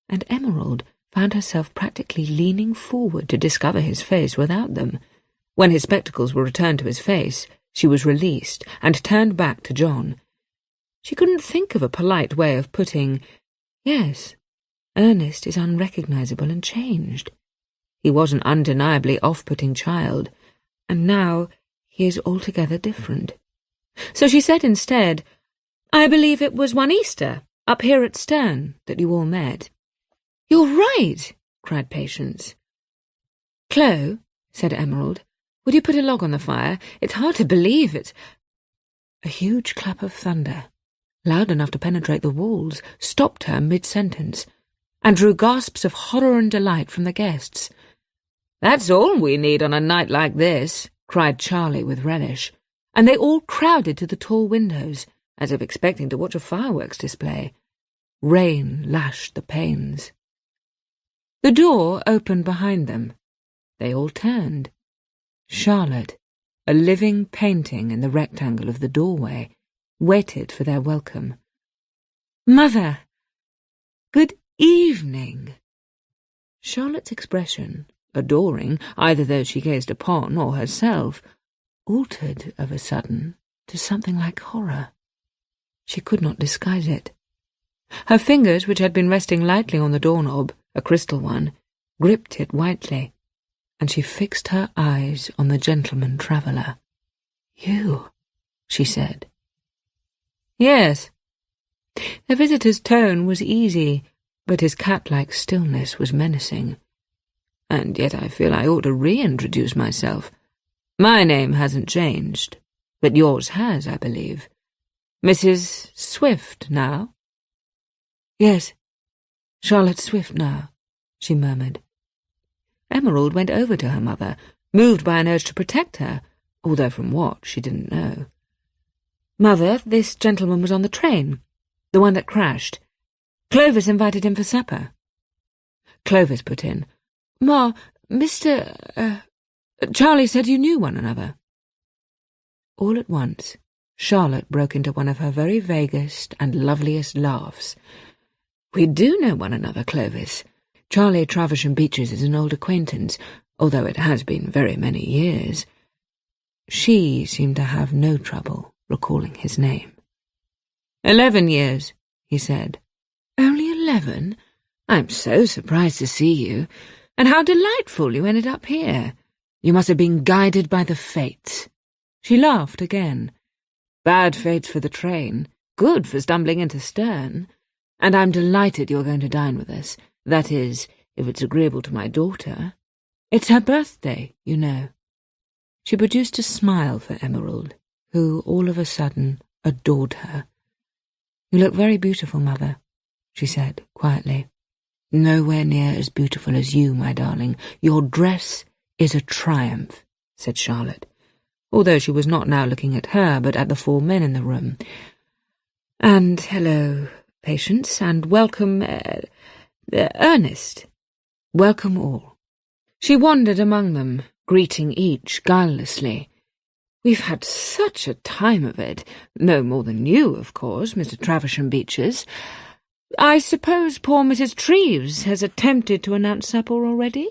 and Emerald found herself practically leaning forward to discover his face without them. When his spectacles were returned to his face, she was released and turned back to John. She couldn't think of a polite way of putting, "Yes, Ernest is unrecognizable and changed. He was an undeniably off-putting child, and now he is altogether different." So she said instead, "I believe it was one Easter, up here at Stern, that you all met." "You're right," cried Patience. "Chloe," said Emerald, "would you put a log on the fire? It's hard to believe it's—" A huge clap of thunder, loud enough to penetrate the walls, stopped her mid-sentence, and drew gasps of horror and delight from the guests. "That's all we need on a night like this," cried Charlie with relish, and they all crowded to the tall windows, as if expecting to watch a fireworks display. Rain lashed the panes. The door opened behind them. They all turned. Charlotte, a living painting in the rectangle of the doorway, waited for their welcome. "Mother! Good evening!" Charlotte's expression, adoring either those she gazed upon or herself, altered of a sudden to something like horror. She could not disguise it. Her fingers, which had been resting lightly on the doorknob, a crystal one, gripped it whitely, and she fixed her eyes on the gentleman traveller. "You," she said. "Yes." The visitor's tone was easy, but his cat-like stillness was menacing. "And yet I feel I ought to reintroduce myself. My name hasn't changed, but yours has, I believe. Mrs. Swift now?" "Yes, Charlotte Swift now," she murmured. Emerald went over to her mother, moved by an urge to protect her, although from what she didn't know. "Mother, this gentleman was on the train, the one that crashed. Clovis invited him for supper." Clovis put in, "Ma, Charlie said you knew one another." All at once, Charlotte broke into one of her very vaguest and loveliest laughs. "We do know one another, Clovis. Charlie Travisham Beeches is an old acquaintance, although it has been very many years." She seemed to have no trouble recalling his name. 11 years, he said. "Only 11? I'm so surprised to see you. And how delightful you ended up here. You must have been guided by the fates." She laughed again. "Bad fates for the train, good for stumbling into Stern. And I'm delighted you're going to dine with us. That is, if it's agreeable to my daughter. It's her birthday, you know." She produced a smile for Emerald, who all of a sudden adored her. "You look very beautiful, Mother," she said quietly. "Nowhere near as beautiful as you, my darling. Your dress is a triumph," said Charlotte, although she was not now looking at her, but at the 4 men in the room. "And hello, Patience, and welcome, Ernest. Welcome all." She wandered among them, greeting each guilelessly. "We've had such a time of it. No more than you, of course, Mr. Travisham Beeches. I suppose poor Mrs. Treves has attempted to announce supper already?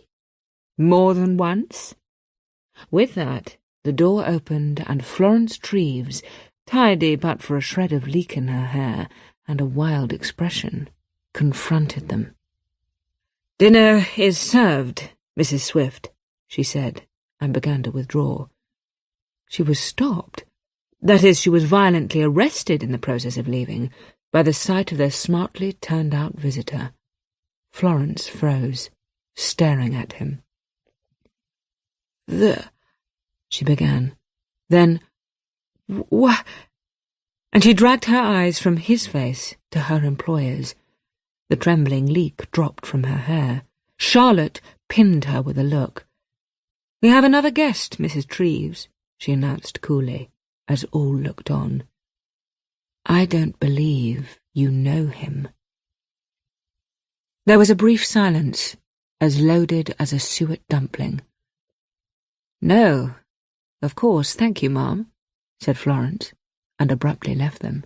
More than once?" With that, the door opened, and Florence Treves, tidy but for a shred of leek in her hair and a wild expression, confronted them. "Dinner is served, Mrs. Swift," she said, and began to withdraw. She was stopped. That is, she was violently arrested in the process of leaving by the sight of their smartly turned-out visitor. Florence froze, staring at him. She began. Then, "What?" And she dragged her eyes from his face to her employer's. The trembling leek dropped from her hair. Charlotte pinned her with a look. "We have another guest, Mrs. Treves," she announced coolly, as all looked on. "I don't believe you know him." There was a brief silence, as loaded as a suet dumpling. "No, of course, thank you, ma'am," said Florence, and abruptly left them.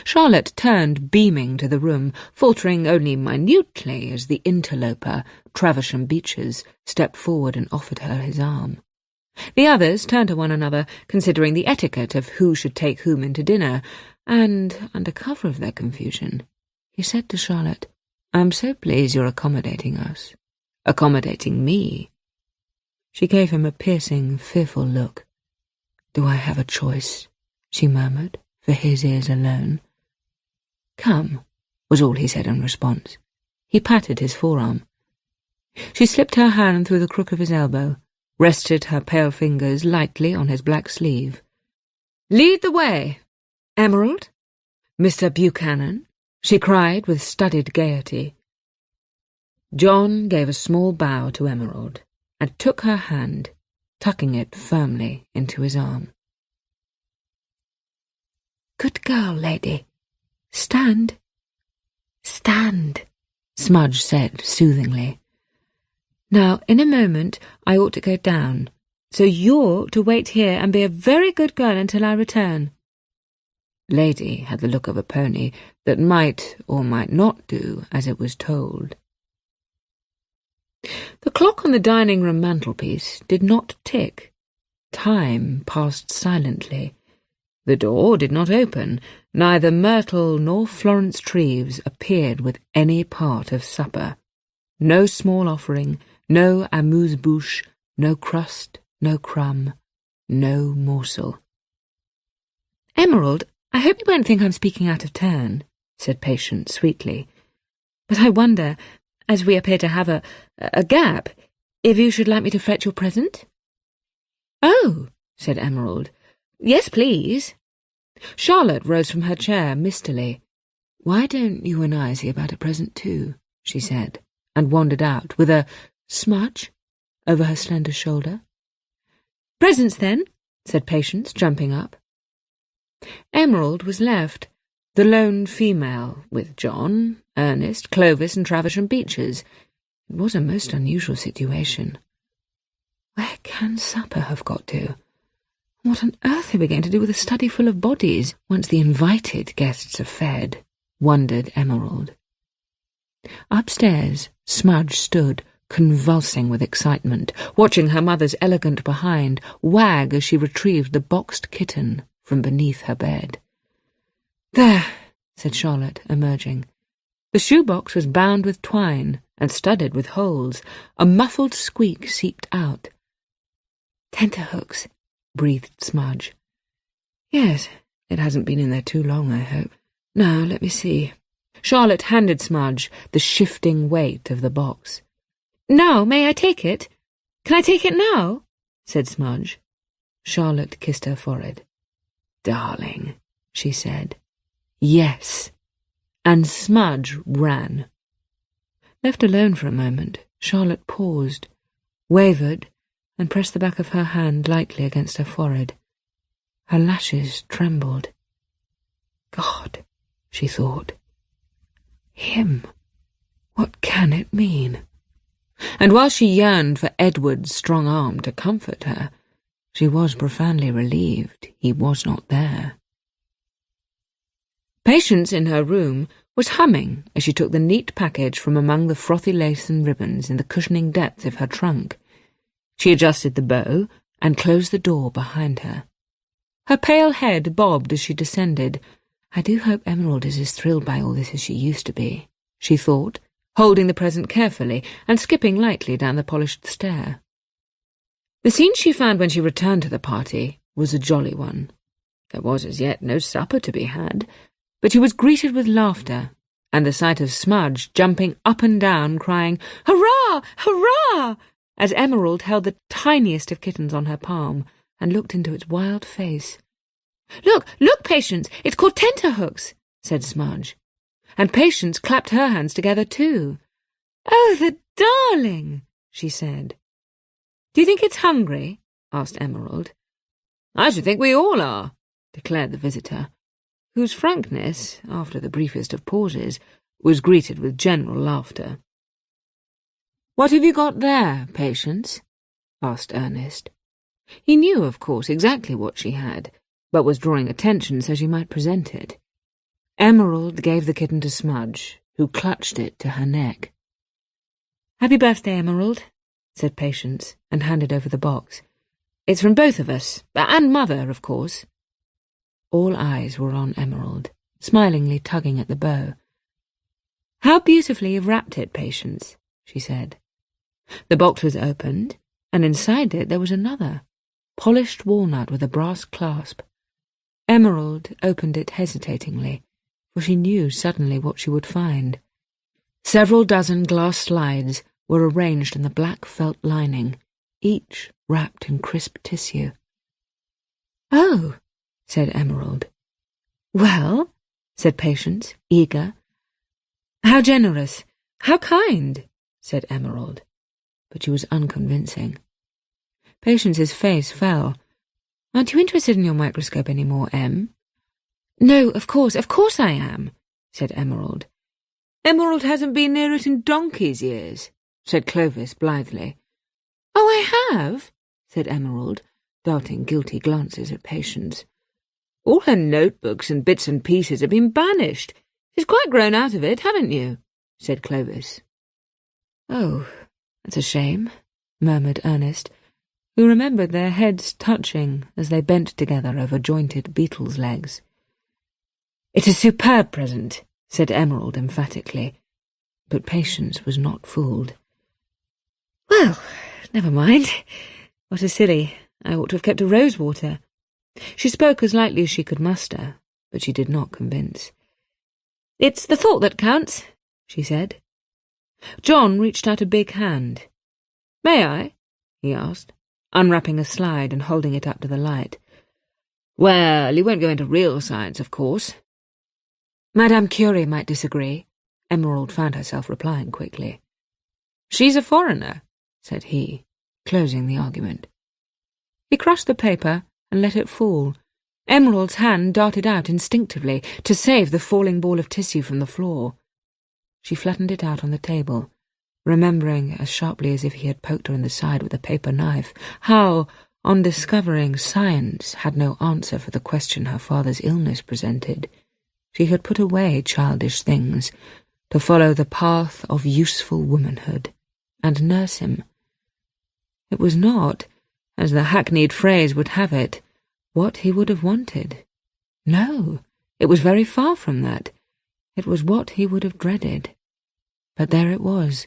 Charlotte turned beaming to the room, faltering only minutely as the interloper, Traversham Beeches, stepped forward and offered her his arm. The others turned to one another, considering the etiquette of who should take whom into dinner, and, under cover of their confusion, he said to Charlotte, "I'm so pleased you're accommodating us. Accommodating me." She gave him a piercing, fearful look. "Do I have a choice?" she murmured, for his ears alone. "Come," was all he said in response. He patted his forearm. She slipped her hand through the crook of his elbow, rested her pale fingers lightly on his black sleeve. "Lead the way, Emerald. Mr. Buchanan," she cried with studied gaiety. John gave a small bow to Emerald and took her hand, tucking it firmly into his arm. "Good girl, lady. Stand." "Stand," Smudge said soothingly. "Now, in a moment, I ought to go down, so you're to wait here and be a very good girl until I return." Lady had the look of a pony that might or might not do as it was told. The clock on the dining-room mantelpiece did not tick. Time passed silently. The door did not open. Neither Myrtle nor Florence Treves appeared with any part of supper. No small offering, no amuse-bouche, no crust, no crumb, no morsel. "Emerald, I hope you won't think I'm speaking out of turn," said Patience sweetly. "But I wonder, as we appear to have a gap, if you should like me to fetch your present?" "Oh," said Emerald. "Yes, please." Charlotte rose from her chair mistily. "Why don't you and I see about a present too?" she said, and wandered out with a smudge over her slender shoulder. "Presents, then," said Patience, jumping up. Emerald was left, the lone female, with John, Ernest, Clovis, and Traversham Beeches. It was a most unusual situation. Where can supper have got to? What on earth are we going to do with a study full of bodies once the invited guests are fed? Wondered Emerald. Upstairs, Smudge stood, convulsing with excitement, watching her mother's elegant behind wag as she retrieved the boxed kitten from beneath her bed. "There," said Charlotte, emerging. The shoebox was bound with twine and studded with holes. A muffled squeak seeped out. "Tenterhooks," breathed Smudge. "Yes, it hasn't been in there too long, I hope. Now, let me see." Charlotte handed Smudge the shifting weight of the box. "Now, may I take it? Can I take it now?" said Smudge. Charlotte kissed her forehead. "Darling," she said. "Yes." And Smudge ran. Left alone for a moment, Charlotte paused, wavered, and pressed the back of her hand lightly against her forehead. Her lashes trembled. "God," she thought. "Him. What can it mean?" And while she yearned for Edward's strong arm to comfort her, she was profoundly relieved he was not there. Patience in her room was humming as she took the neat package from among the frothy lace and ribbons in the cushioning depth of her trunk. She adjusted the bow and closed the door behind her. Her pale head bobbed as she descended. "I do hope Emerald is as thrilled by all this as she used to be," she thought, holding the present carefully and skipping lightly down the polished stair. The scene she found when she returned to the party was a jolly one. There was as yet no supper to be had, but she was greeted with laughter, and the sight of Smudge jumping up and down, crying, "Hurrah! Hurrah!" as Emerald held the tiniest of kittens on her palm and looked into its wild face. "Look, look, Patience, it's called Tenterhooks," said Smudge, and Patience clapped her hands together too. "Oh, the darling, she said. Do you think it's hungry? Asked Emerald. I should think we all are, declared the visitor, whose frankness, after the briefest of pauses, was greeted with general laughter. What have you got there, Patience? Asked Ernest. He knew, of course, exactly what she had, but was drawing attention so she might present it. Emerald gave the kitten to Smudge, who clutched it to her neck. Happy birthday, Emerald, said Patience, and handed over the box. It's from both of us, and Mother, of course. All eyes were on Emerald, smilingly tugging at the bow. How beautifully you've wrapped it, Patience, she said. The box was opened, and inside it there was another, polished walnut with a brass clasp. Emerald opened it hesitatingly, for she knew suddenly what she would find. Several dozen glass slides were arranged in the black felt lining, each wrapped in crisp tissue. Oh, said Emerald. Well, said Patience, eager. How generous, how kind, said Emerald, but she was unconvincing. Patience's face fell. Aren't you interested in your microscope any more, Em? No, of course I am, said Emerald. Emerald hasn't been near it in donkey's years, said Clovis blithely. Oh, I have, said Emerald, darting guilty glances at Patience. All her notebooks and bits and pieces have been banished. She's quite grown out of it, haven't you? Said Clovis. Oh, that's a shame, murmured Ernest, who remembered their heads touching as they bent together over jointed beetles' legs. It's a superb present, said Emerald emphatically, but Patience was not fooled. Well, never mind. What a silly. I ought to have kept a rosewater. She spoke as lightly as she could muster, but she did not convince. It's the thought that counts, she said. John reached out a big hand. May I? He asked, unwrapping a slide and holding it up to the light. Well, you won't go into real science, of course. Madame Curie might disagree, Emerald found herself replying quickly. She's a foreigner, said he, closing the argument. He crushed the paper and let it fall. Emerald's hand darted out instinctively to save the falling ball of tissue from the floor. She flattened it out on the table, remembering as sharply as if he had poked her in the side with a paper knife how, on discovering science had no answer for the question her father's illness presented, she had put away childish things to follow the path of useful womanhood and nurse him. It was not, as the hackneyed phrase would have it, what he would have wanted. No, it was very far from that. It was what he would have dreaded. But there it was.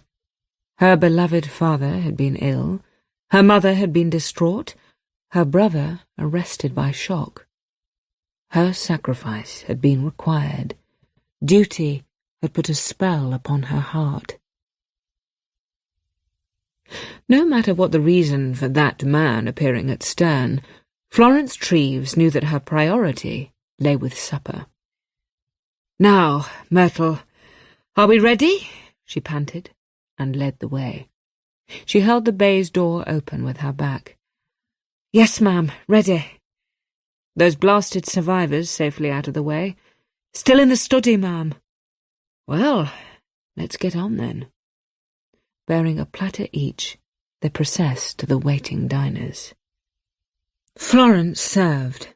Her beloved father had been ill, her mother had been distraught, her brother arrested by shock. Her sacrifice had been required. Duty had put a spell upon her heart. No matter what the reason for that man appearing at stern, Florence Treves knew that her priority lay with supper. Now, Myrtle, are we ready? She panted, and led the way. She held the baize door open with her back. Yes, ma'am, ready. Those blasted survivors safely out of the way. Still in the study, ma'am. Well, let's get on then. Bearing a platter each, they processed to the waiting diners. Florence served,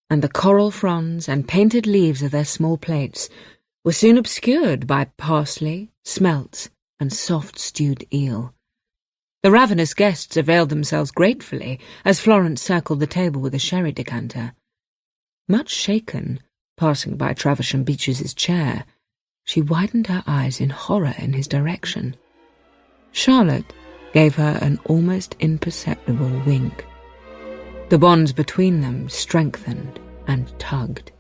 and the coral fronds and painted leaves of their small plates were soon obscured by parsley, smelts, and soft stewed eel. The ravenous guests availed themselves gratefully as Florence circled the table with a sherry decanter. Much shaken, passing by Traversham Beeches's chair, she widened her eyes in horror in his direction. Charlotte gave her an almost imperceptible wink. The bonds between them strengthened and tugged.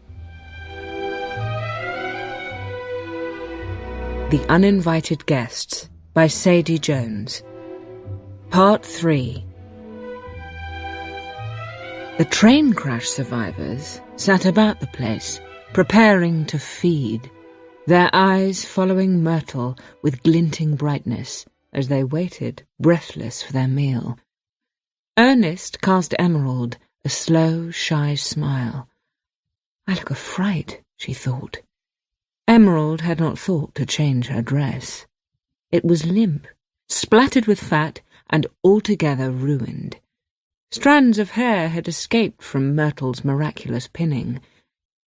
The Uninvited Guests by Sadie Jones. Part 3. The train crash survivors sat about the place, preparing to feed, their eyes following Myrtle with glinting brightness as they waited, breathless, for their meal. Ernest cast Emerald a slow, shy smile. "I look a fright," she thought. Emerald had not thought to change her dress. It was limp, splattered with fat, and altogether ruined. Strands of hair had escaped from Myrtle's miraculous pinning.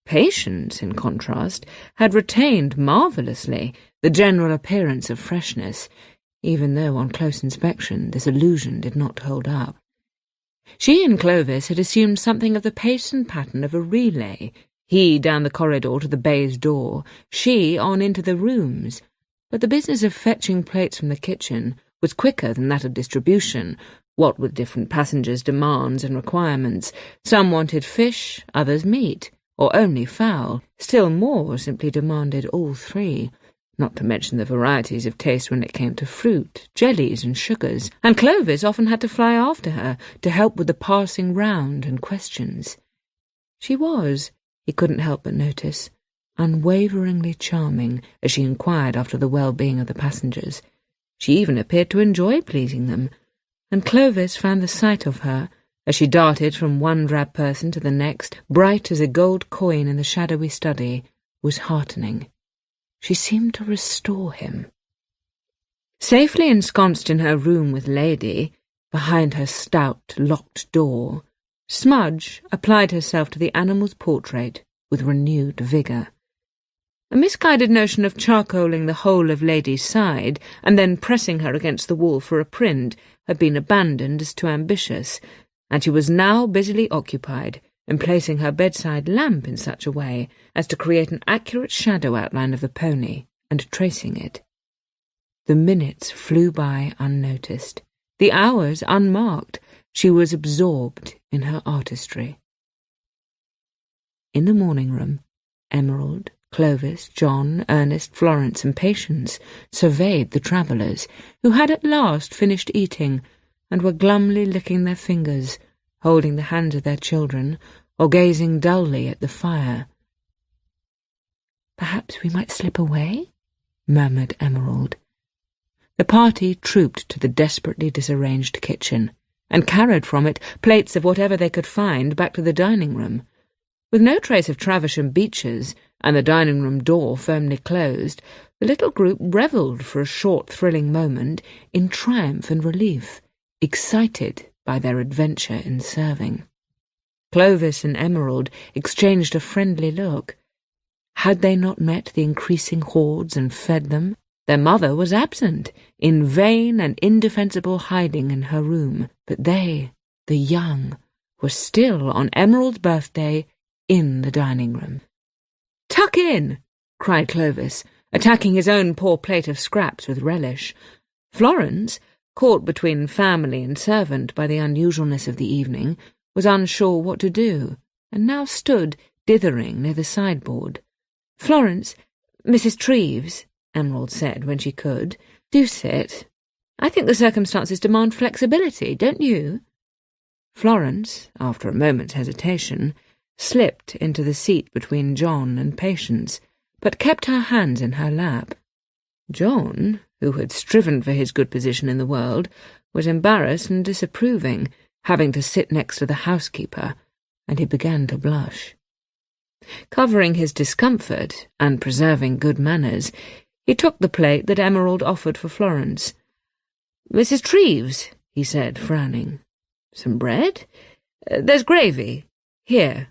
Patience, in contrast, had retained marvellously the general appearance of freshness, even though on close inspection this illusion did not hold up. She and Clovis had assumed something of the pace and pattern of a relay, he down the corridor to the baize door, she on into the rooms, but the business of fetching plates from the kitchen was quicker than that of distribution, what with different passengers' demands and requirements. Some wanted fish, others meat, or only fowl. Still more simply demanded all three, not to mention the varieties of taste when it came to fruit, jellies and sugars, and Clovis often had to fly after her to help with the passing round and questions. She was, he couldn't help but notice, unwaveringly charming as she inquired after the well-being of the passengers. She even appeared to enjoy pleasing them, and Clovis found the sight of her, as she darted from one drab person to the next, bright as a gold coin in the shadowy study, was heartening. She seemed to restore him. Safely ensconced in her room with Lady, behind her stout, locked door, Smudge applied herself to the animal's portrait with renewed vigour. A misguided notion of charcoaling the whole of Lady's side and then pressing her against the wall for a print had been abandoned as too ambitious, and she was now busily occupied in placing her bedside lamp in such a way as to create an accurate shadow outline of the pony and tracing it. The minutes flew by unnoticed, the hours unmarked. She was absorbed in her artistry. In the morning room, Emerald, Clovis, John, Ernest, Florence, and Patience surveyed the travellers, who had at last finished eating and were glumly licking their fingers, holding the hands of their children, or gazing dully at the fire. "Perhaps we might slip away?" murmured Emerald. The party trooped to the desperately disarranged kitchen, and carried from it plates of whatever they could find back to the dining room. With no trace of Traversham Beeches, and the dining-room door firmly closed, the little group revelled for a short, thrilling moment in triumph and relief, excited by their adventure in serving. Clovis and Emerald exchanged a friendly look. Had they not met the increasing hordes and fed them? Their mother was absent, in vain and indefensible hiding in her room, but they, the young, were still on Emerald's birthday in the dining-room. "Tuck in!" cried Clovis, attacking his own poor plate of scraps with relish. Florence, caught between family and servant by the unusualness of the evening, was unsure what to do, and now stood dithering near the sideboard. "Florence, Mrs. Treves," Emerald said when she could, "do sit. I think the circumstances demand flexibility, don't you?" Florence, after a moment's hesitation, slipped into the seat between John and Patience, but kept her hands in her lap. John, who had striven for his good position in the world, was embarrassed and disapproving, having to sit next to the housekeeper, and he began to blush. Covering his discomfort and preserving good manners, he took the plate that Emerald offered for Florence. "Mrs. Treves," he said, frowning. "Some bread? There's gravy. Here."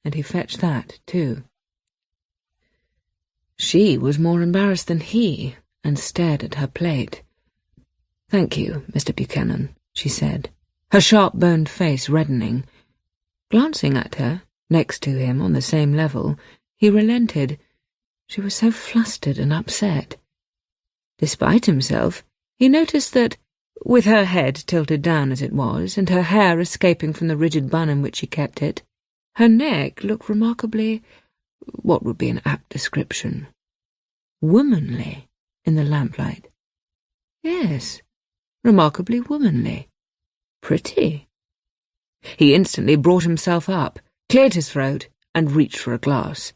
And he fetched that, too. She was more embarrassed than he, and stared at her plate. "Thank you, Mr. Buchanan," she said, her sharp-boned face reddening. Glancing at her, next to him on the same level, he relented. She was so flustered and upset. Despite himself, he noticed that, with her head tilted down as it was, and her hair escaping from the rigid bun in which she kept it, her neck looked remarkably, what would be an apt description, womanly in the lamplight. Yes, remarkably womanly. Pretty. He instantly brought himself up, cleared his throat, and reached for a glass.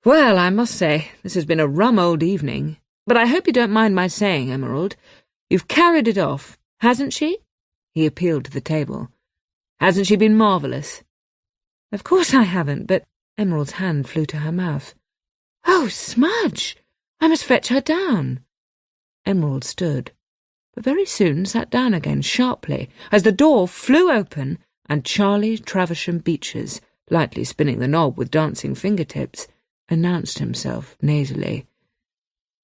"Well, I must say, this has been a rum old evening, but I hope you don't mind my saying, Emerald, You've carried it off, hasn't she?" He appealed to the table. "Hasn't she been marvellous?" "Of course I haven't, but—" Emerald's hand flew to her mouth. "Oh, Smudge! I must fetch her down." Emerald stood, but very soon sat down again sharply as the door flew open and Charlie Traversham Beeches, lightly spinning the knob with dancing fingertips, announced himself nasally.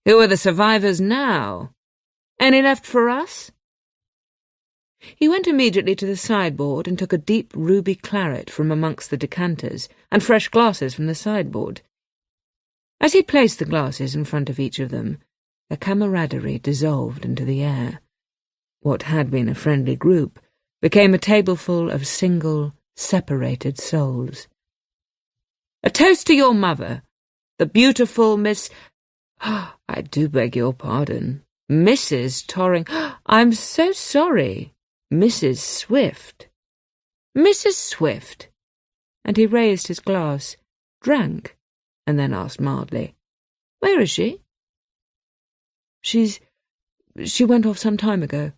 "Who are the survivors now? Any left for us?" He went immediately to the sideboard and took a deep ruby claret from amongst the decanters and fresh glasses from the sideboard. As he placed the glasses in front of each of them, their camaraderie dissolved into the air. What had been a friendly group became a tableful of single, separated souls. "A toast to your mother, the beautiful Miss— I do beg your pardon, Mrs. Torring— I'm so sorry, Mrs. Swift. Mrs. Swift." And he raised his glass, drank, and then asked mildly, "Where is she?" She went off some time ago,"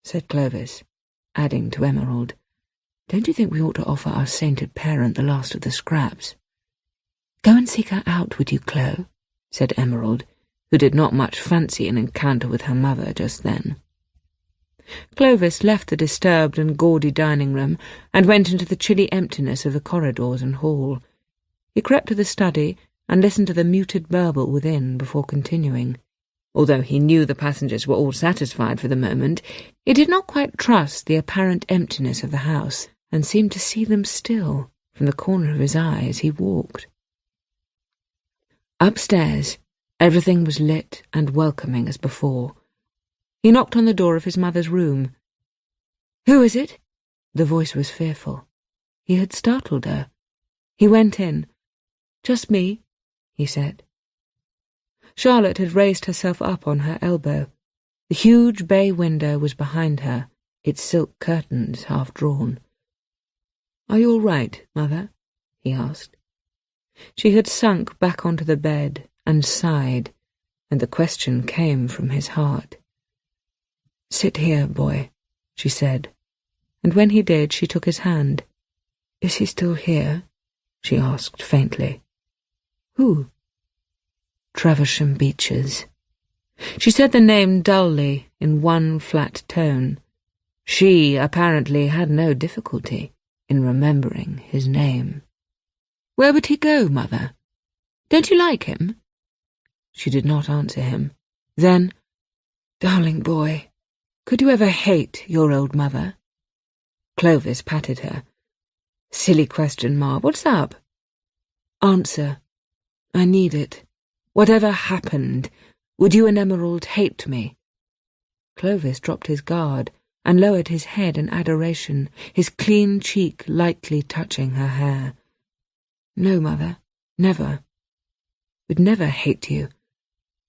said Clovis, adding to Emerald, "Don't you think we ought to offer our sainted parent the last of the scraps?" "Go and seek her out, would you, Chloe?" said Emerald, who did not much fancy an encounter with her mother just then. Clovis left the disturbed and gaudy dining-room and went into the chilly emptiness of the corridors and hall. He crept to the study and listened to the muted burble within before continuing. Although he knew the passengers were all satisfied for the moment, he did not quite trust the apparent emptiness of the house, and seemed to see them still from the corner of his eye as he walked. Upstairs, everything was lit and welcoming as before. He knocked on the door of his mother's room. "Who is it?" The voice was fearful. He had startled her. He went in. "Just me," he said. Charlotte had raised herself up on her elbow. The huge bay window was behind her, its silk curtains half drawn. "Are you all right, Mother?" he asked. She had sunk back onto the bed and sighed, and the question came from his heart. "Sit here, boy," she said, and when he did, she took his hand. "Is he still here?" she asked faintly. "Who?" "Traversham Beeches." She said the name dully, in one flat tone. She, apparently, had no difficulty in remembering his name. "Where would he go, Mother? Don't you like him?" She did not answer him. Then, "Darling boy, could you ever hate your old mother?" Clovis patted her. "Silly question, Ma. What's up?" "Answer. I need it. Whatever happened, would you and Emerald hate me?" Clovis dropped his guard and lowered his head in adoration, his clean cheek lightly touching her hair. "No, Mother, never. We'd never hate you.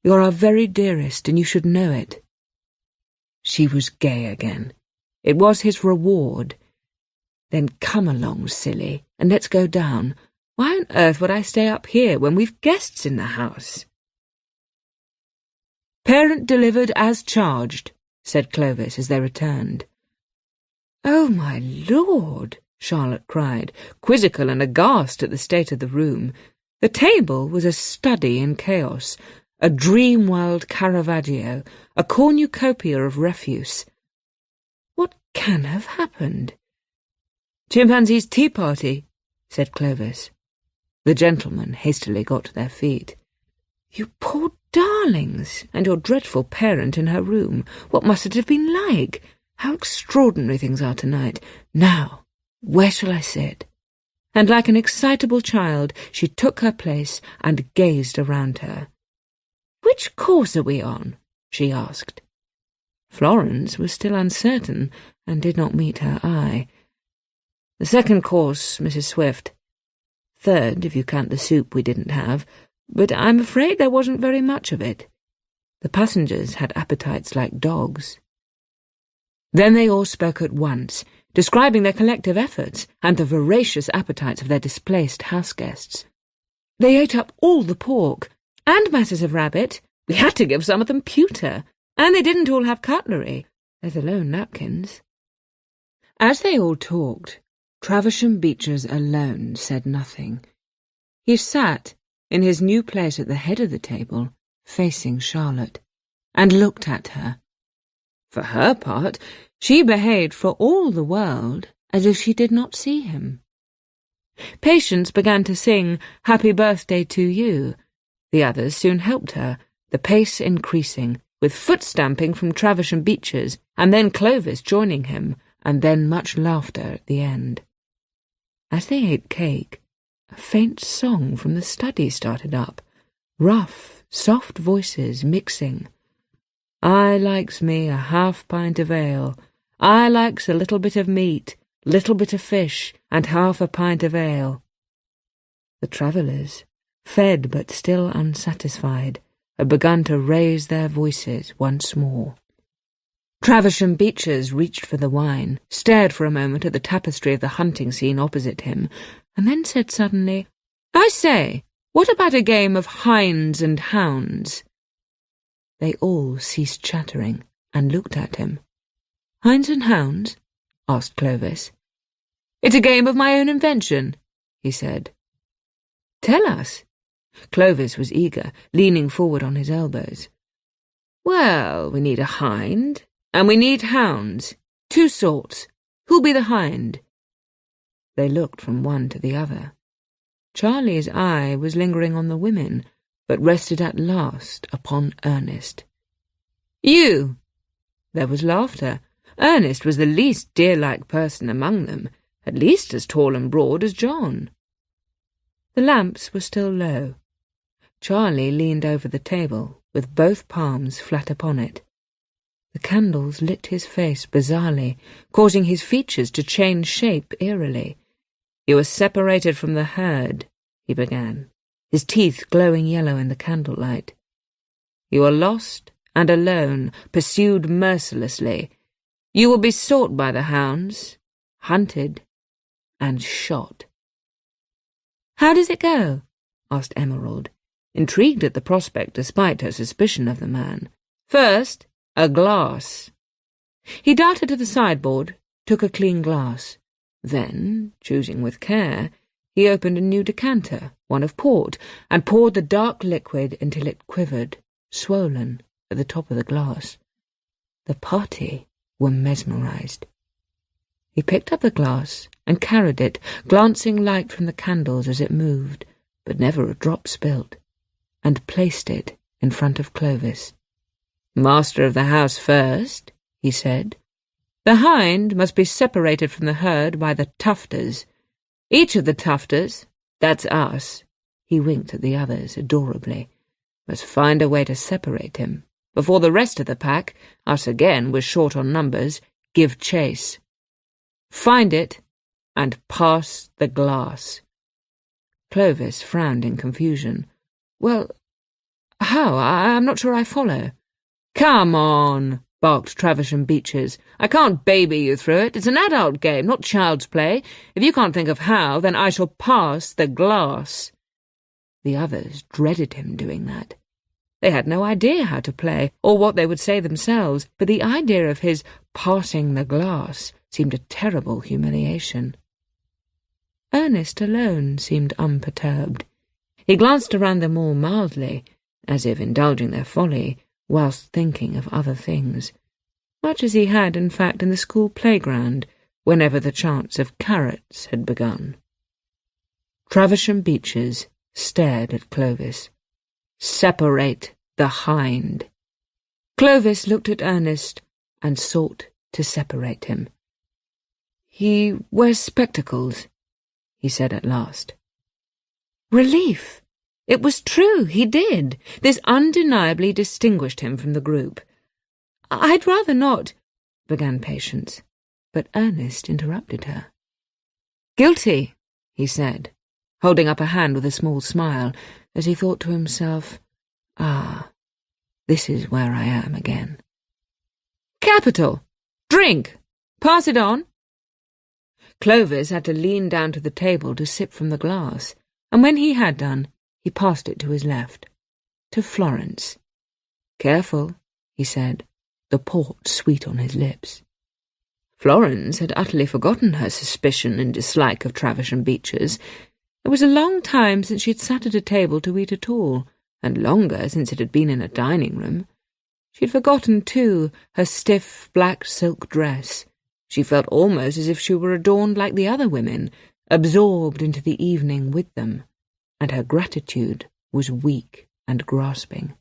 You're our very dearest, and you should know it." She was gay again. It was his reward. "Then come along, silly, and let's go down. Why on earth would I stay up here when we've guests in the house?" "Parent delivered as charged," said Clovis as they returned. "Oh, my Lord!" Charlotte cried, quizzical and aghast at the state of the room. The table was a study in chaos, a dream-world Caravaggio, a cornucopia of refuse. What can have happened? "Chimpanzee's tea party," said Clovis. The gentlemen hastily got to their feet. "You poor darlings, and your dreadful parent in her room. What must it have been like? How extraordinary things are tonight. Now, where shall I sit?" And like an excitable child, she took her place and gazed around her. "Which course are we on?" she asked. Florence was still uncertain and did not meet her eye. "The second course, Mrs. Swift. Third, if you count the soup we didn't have, but I'm afraid there wasn't very much of it. The passengers had appetites like dogs." Then they all spoke at once, describing their collective efforts and the voracious appetites of their displaced house-guests. "They ate up all the pork, and masses of rabbit. We had to give some of them pewter, And they didn't all have cutlery, let alone napkins. As they all talked, Traversham Beeches alone said nothing. He sat in his new place at the head of the table, facing Charlotte, and looked at her. For her part, she behaved for all the world as if she did not see him. Patience began to sing "Happy Birthday to You." The others soon helped her, the pace increasing, with foot-stamping from Traversham Beeches, and then Clovis joining him, and then much laughter at the end. As they ate cake, a faint song from the study started up, rough, soft voices mixing. "I likes me a half-pint of ale, I likes a little bit of meat, little bit of fish, and half a pint of ale." The travellers, fed but still unsatisfied, had begun to raise their voices once more. Traversham Beeches reached for the wine, stared for a moment at the tapestry of the hunting scene opposite him, and then said suddenly, "I say, what about a game of hinds and hounds?" They all ceased chattering and looked at him. "Hinds and hounds?" asked Clovis. "It's a game of my own invention," he said. "Tell us." Clovis was eager, leaning forward on his elbows. "Well, we need a hind, and we need hounds. 2 sorts. Who'll be the hind?" They looked from one to the other. Charlie's eye was lingering on the women, but rested at last upon Ernest. "You!" There was laughter. Ernest was the least deer-like person among them, at least as tall and broad as John. The lamps were still low. Charlie leaned over the table, with both palms flat upon it. The candles lit his face bizarrely, causing his features to change shape eerily. "You were separated from the herd," he began, his teeth glowing yellow in the candlelight. "You are lost and alone, pursued mercilessly. You will be sought by the hounds, hunted, and shot." "How does it go?" asked Emerald, intrigued at the prospect despite her suspicion of the man. "First, a glass." He darted to the sideboard, took a clean glass. Then, choosing with care, he opened a new decanter, one of port, and poured the dark liquid until it quivered, swollen, at the top of the glass. The party were mesmerized. He picked up the glass and carried it, glancing light from the candles as it moved, but never a drop spilt, and placed it in front of Clovis. "Master of the house first," he said. "The hind must be separated from the herd by the tufters. Each of the tufters, that's us," he winked at the others adorably, "must find a way to separate him, before the rest of the pack, us again, we're short on numbers, give chase. Find it, and pass the glass." Clovis frowned in confusion. "Well, how? I'm not sure I follow." "Come on," barked Traversham Beeches. "I can't baby you through it. It's an adult game, not child's play. If you can't think of how, then I shall pass the glass." The others dreaded him doing that. They had no idea how to play, or what they would say themselves, but the idea of his passing the glass seemed a terrible humiliation. Ernest alone seemed unperturbed. He glanced around them all mildly, as if indulging their folly, whilst thinking of other things, much as he had, in fact, in the school playground, whenever the chance of carrots had begun. Traversham Beeches stared at Clovis. "Separate the hind." Clovis looked at Ernest and sought to separate him. "He wears spectacles," he said at last. Relief! It was true, he did. This undeniably distinguished him from the group. "I'd rather not," began Patience, but Ernest interrupted her. "Guilty," he said, holding up a hand with a small smile, as he thought to himself, "Ah, this is where I am again." "Capital! Drink! Pass it on." Clovis had to lean down to the table to sip from the glass, and when he had done, he passed it to his left, to Florence. "Careful," he said, the port sweet on his lips. Florence had utterly forgotten her suspicion and dislike of Travisham Beeches. It was a long time since she had sat at a table to eat at all, and longer since it had been in a dining-room. She had forgotten, too, her stiff black silk dress. She felt almost as if she were adorned like the other women, absorbed into the evening with them, and her gratitude was weak and grasping.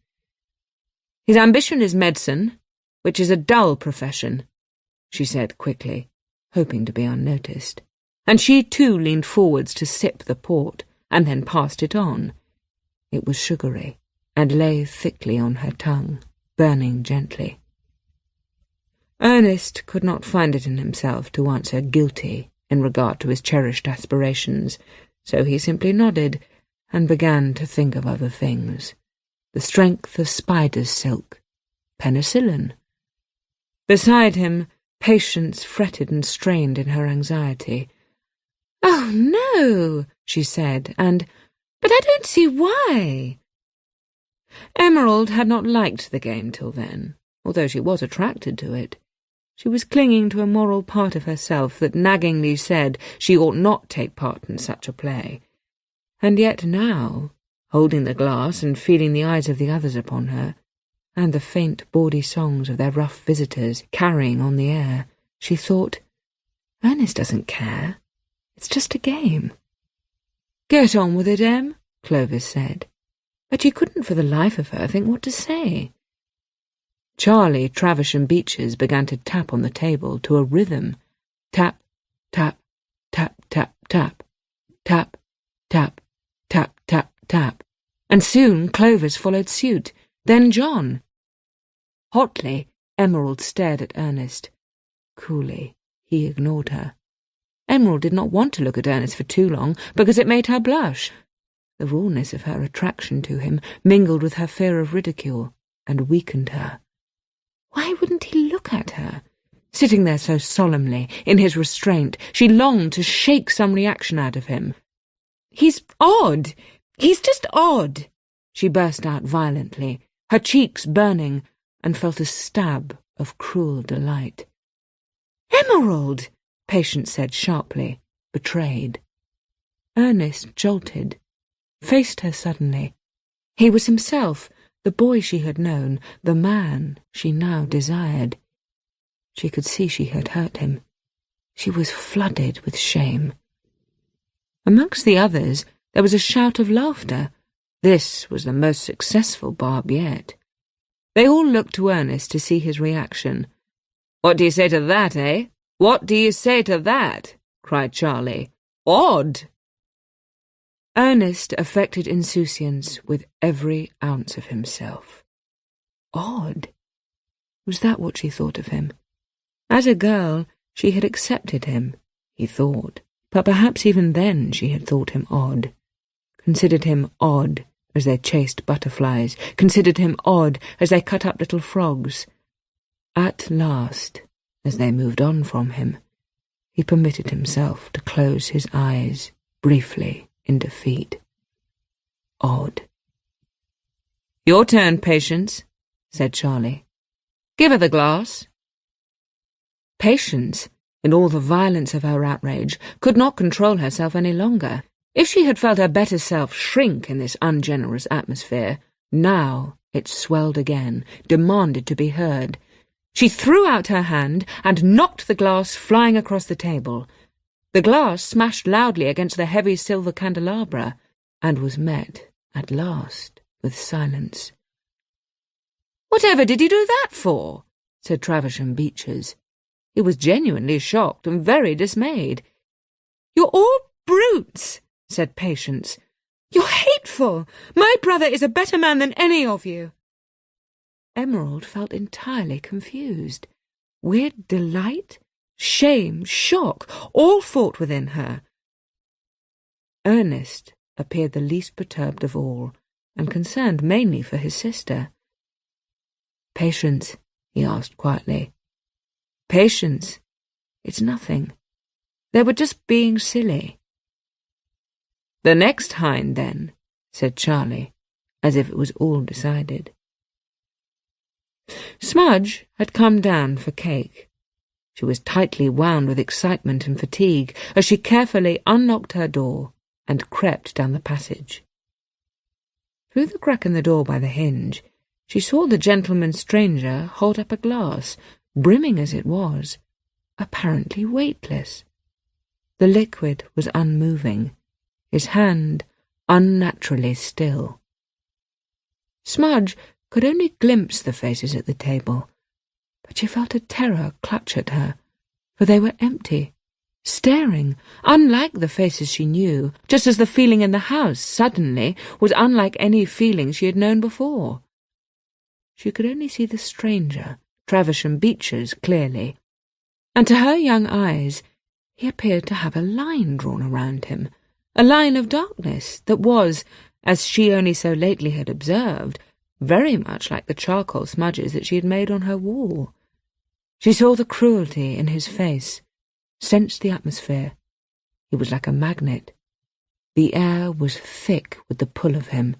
"His ambition is medicine, which is a dull profession," she said quickly, hoping to be unnoticed, and she too leaned forwards to sip the port, and then passed it on. It was sugary, and lay thickly on her tongue, burning gently. Ernest could not find it in himself to answer guilty in regard to his cherished aspirations, so he simply nodded and began to think of other things. The strength of spider's silk, penicillin. Beside him, Patience fretted and strained in her anxiety. "Oh, no," she said, but I don't see why." Emerald had not liked the game till then, although she was attracted to it. She was clinging to a moral part of herself that naggingly said she ought not take part in such a play. And yet now, holding the glass and feeling the eyes of the others upon her, and the faint, bawdy songs of their rough visitors carrying on the air, she thought, "Ernest doesn't care. It's just a game." "Get on with it, Em," Clovis said, but she couldn't for the life of her think what to say. Charlie Travisham Beeches began to tap on the table to a rhythm. Tap, tap, tap, tap, tap, tap, tap, tap, tap, tap, and soon Clovis followed suit, then John. Hotly, Emerald stared at Ernest. Coolly, he ignored her. Emerald did not want to look at Ernest for too long, because it made her blush. The rawness of her attraction to him mingled with her fear of ridicule, and weakened her. Why wouldn't he look at her? Sitting there so solemnly, in his restraint, she longed to shake some reaction out of him. "He's odd! He's just odd!" she burst out violently, her cheeks burning, and felt a stab of cruel delight. "Emerald!" Patience said sharply, betrayed. Ernest jolted, faced her suddenly. He was himself, the boy she had known, the man she now desired. She could see she had hurt him. She was flooded with shame. Amongst the others, there was a shout of laughter. This was the most successful barb yet. They all looked to Ernest to see his reaction. "What do you say to that, eh? What do you say to that?" cried Charlie. "Odd!" Ernest affected insouciance with every ounce of himself. Odd? Was that what she thought of him? As a girl, she had accepted him, he thought, but perhaps even then she had thought him odd. Considered him odd as they chased butterflies, considered him odd as they cut up little frogs. At last, as they moved on from him, he permitted himself to close his eyes briefly in defeat. Odd. "Your turn, Patience," said Charlie. "Give her the glass." Patience, in all the violence of her outrage, could not control herself any longer. If she had felt her better self shrink in this ungenerous atmosphere, now it swelled again, demanded to be heard. She threw out her hand and knocked the glass flying across the table. The glass smashed loudly against the heavy silver candelabra, and was met, at last, with silence. "Whatever did you do that for?" said Travisham Beeches. He was genuinely shocked and very dismayed. "You're all brutes," said Patience. "You're hateful. My brother is a better man than any of you." Emerald felt entirely confused. Weird delight, shame, shock, all fought within her. Ernest appeared the least perturbed of all, and concerned mainly for his sister. "Patience," he asked quietly. "Patience. It's nothing. They were just being silly." "The next hind, then," said Charlie, as if it was all decided. Smudge had come down for cake. She was tightly wound with excitement and fatigue as she carefully unlocked her door and crept down the passage. Through the crack in the door by the hinge, she saw the gentleman stranger hold up a glass, brimming as it was, apparently weightless. The liquid was unmoving, his hand unnaturally still. Smudge could only glimpse the faces at the table, but she felt a terror clutch at her, for they were empty, staring, unlike the faces she knew, just as the feeling in the house, suddenly, was unlike any feeling she had known before. She could only see the stranger, Travisham Beecher's, clearly, and to her young eyes he appeared to have a line drawn around him, a line of darkness that was, as she only so lately had observed, very much like the charcoal smudges that she had made on her wall. She saw the cruelty in his face, sensed the atmosphere. He was like a magnet. The air was thick with the pull of him.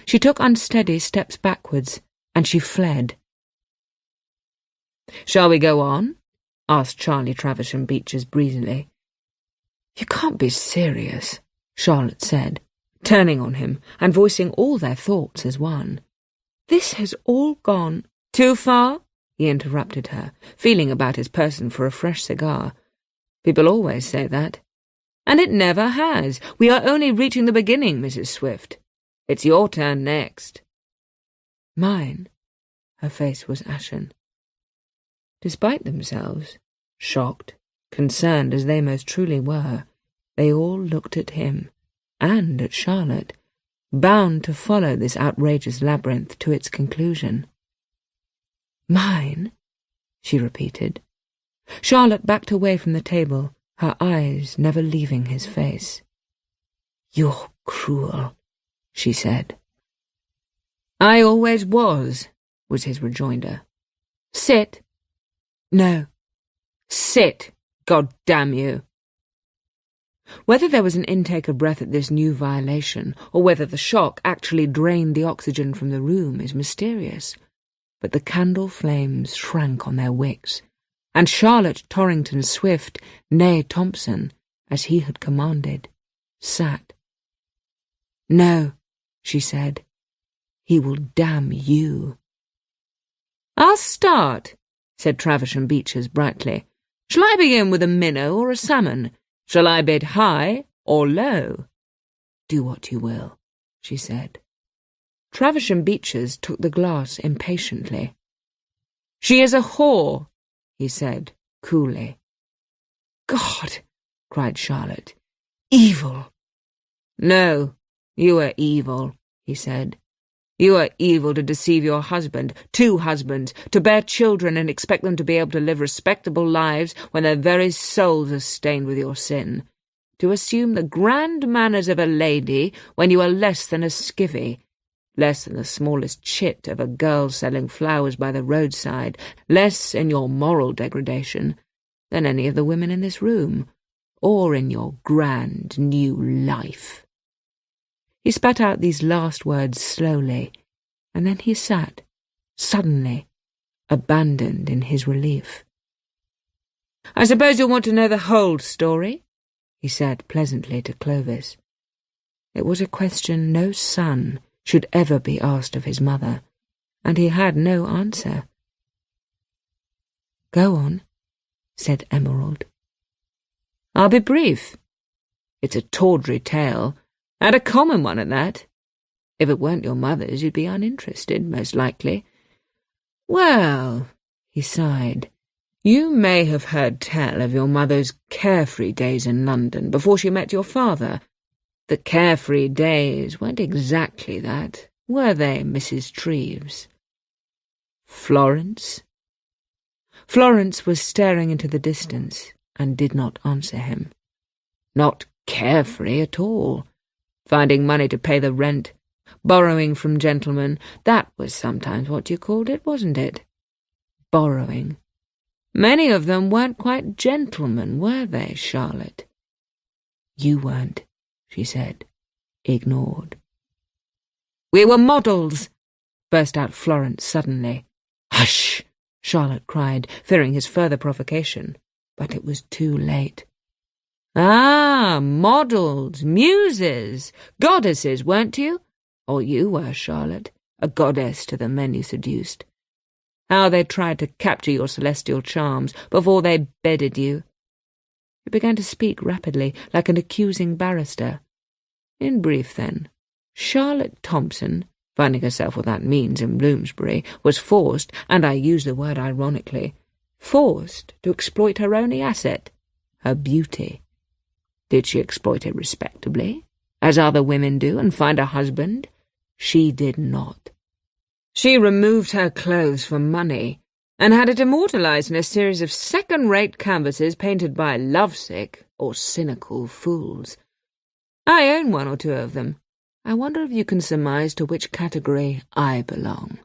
She took unsteady steps backwards, and she fled. "Shall we go on?" asked Charlie Travisham Beeches breezily. "You can't be serious," Charlotte said, turning on him and voicing all their thoughts as one. "This has all gone—" "Too far?" he interrupted her, feeling about his person for a fresh cigar. "People always say that. And it never has. We are only reaching the beginning, Mrs. Swift. It's your turn next." "Mine?" Her face was ashen. Despite themselves, shocked, concerned as they most truly were, they all looked at him, and at Charlotte, bound to follow this outrageous labyrinth to its conclusion. "Mine?" she repeated. Charlotte backed away from the table, her eyes never leaving his face. "You're cruel," she said. "I always was," was his rejoinder. "Sit." "No." "Sit, God damn you." Whether there was an intake of breath at this new violation, or whether the shock actually drained the oxygen from the room, is mysterious, but the candle flames shrank on their wicks, and Charlotte Torrington Swift, née Thompson, as he had commanded, sat. "No," she said, "he will damn you." "I'll start," said Travisham Beeches brightly. "Shall I begin with a minnow or a salmon? Shall I bid high or low?" "Do what you will," she said. Travisham Beeches took the glass impatiently. "She is a whore," he said coolly. "God!" cried Charlotte. "Evil!" "No, you are evil," he said. "You are evil to deceive your husband, 2 husbands, to bear children and expect them to be able to live respectable lives when their very souls are stained with your sin, to assume the grand manners of a lady when you are less than a skivvy, less than the smallest chit of a girl selling flowers by the roadside, less in your moral degradation than any of the women in this room, or in your grand new life." He spat out these last words slowly, and then he sat, suddenly, abandoned in his relief. "I suppose you'll want to know the whole story?" he said pleasantly to Clovis. It was a question no son should ever be asked of his mother, and he had no answer. "Go on," said Emerald. "I'll be brief. It's a tawdry tale, and a common one at that. If it weren't your mother's, you'd be uninterested, most likely. Well," he sighed, "you may have heard tell of your mother's carefree days in London before she met your father. The carefree days weren't exactly that, were they, Mrs. Treves?" "Florence?" Florence was staring into the distance and did not answer him. "Not carefree at all. Finding money to pay the rent, borrowing from gentlemen, that was sometimes what you called it, wasn't it? Borrowing. Many of them weren't quite gentlemen, were they, Charlotte?" "You weren't," she said, ignored. "We were models," burst out Florence suddenly. "Hush!" Charlotte cried, fearing his further provocation, but it was too late. "Ah, models, muses, goddesses, weren't you? Or you were, Charlotte, a goddess to the men you seduced. How they tried to capture your celestial charms before they bedded you." He began to speak rapidly, like an accusing barrister. In brief, then, Charlotte Thompson, finding herself without means in Bloomsbury, was forced, and I use the word ironically, forced to exploit her only asset, her beauty. Did she exploit it respectably, as other women do, and find a husband? She did not. She removed her clothes for money, and had it immortalized in a series of second-rate canvases painted by lovesick or cynical fools. I own one or two of them. I wonder if you can surmise to which category I belong.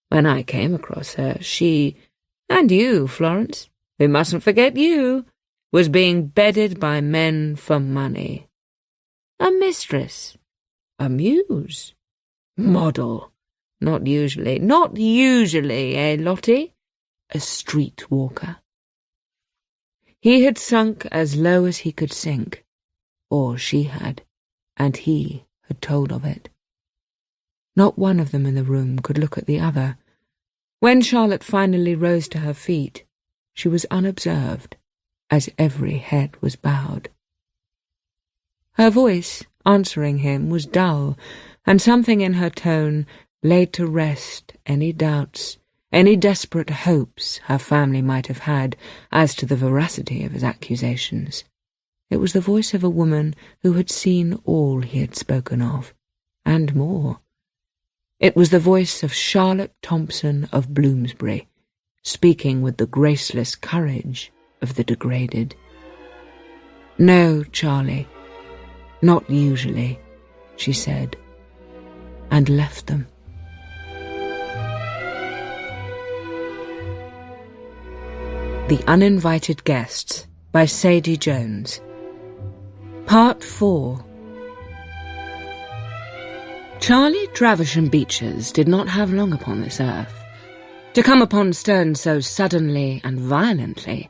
When I came across her, she, and you, Florence, we mustn't forget you, was being bedded by men for money. A mistress, a muse, model, not usually, eh, Lottie? A street walker. He had sunk as low as he could sink, or she had, and he had told of it. Not one of them in the room could look at the other. When Charlotte finally rose to her feet, she was unobserved, as every head was bowed. Her voice, answering him, was dull, and something in her tone laid to rest any doubts, any desperate hopes her family might have had as to the veracity of his accusations. It was the voice of a woman who had seen all he had spoken of, and more. It was the voice of Charlotte Thompson of Bloomsbury, speaking with the graceless courage of the degraded. "No, Charlie, not usually," she said, and left them. The Uninvited Guests by Sadie Jones. Part 4. Charlie Travisham Beeches did not have long upon this earth. To come upon Stern so suddenly and violently,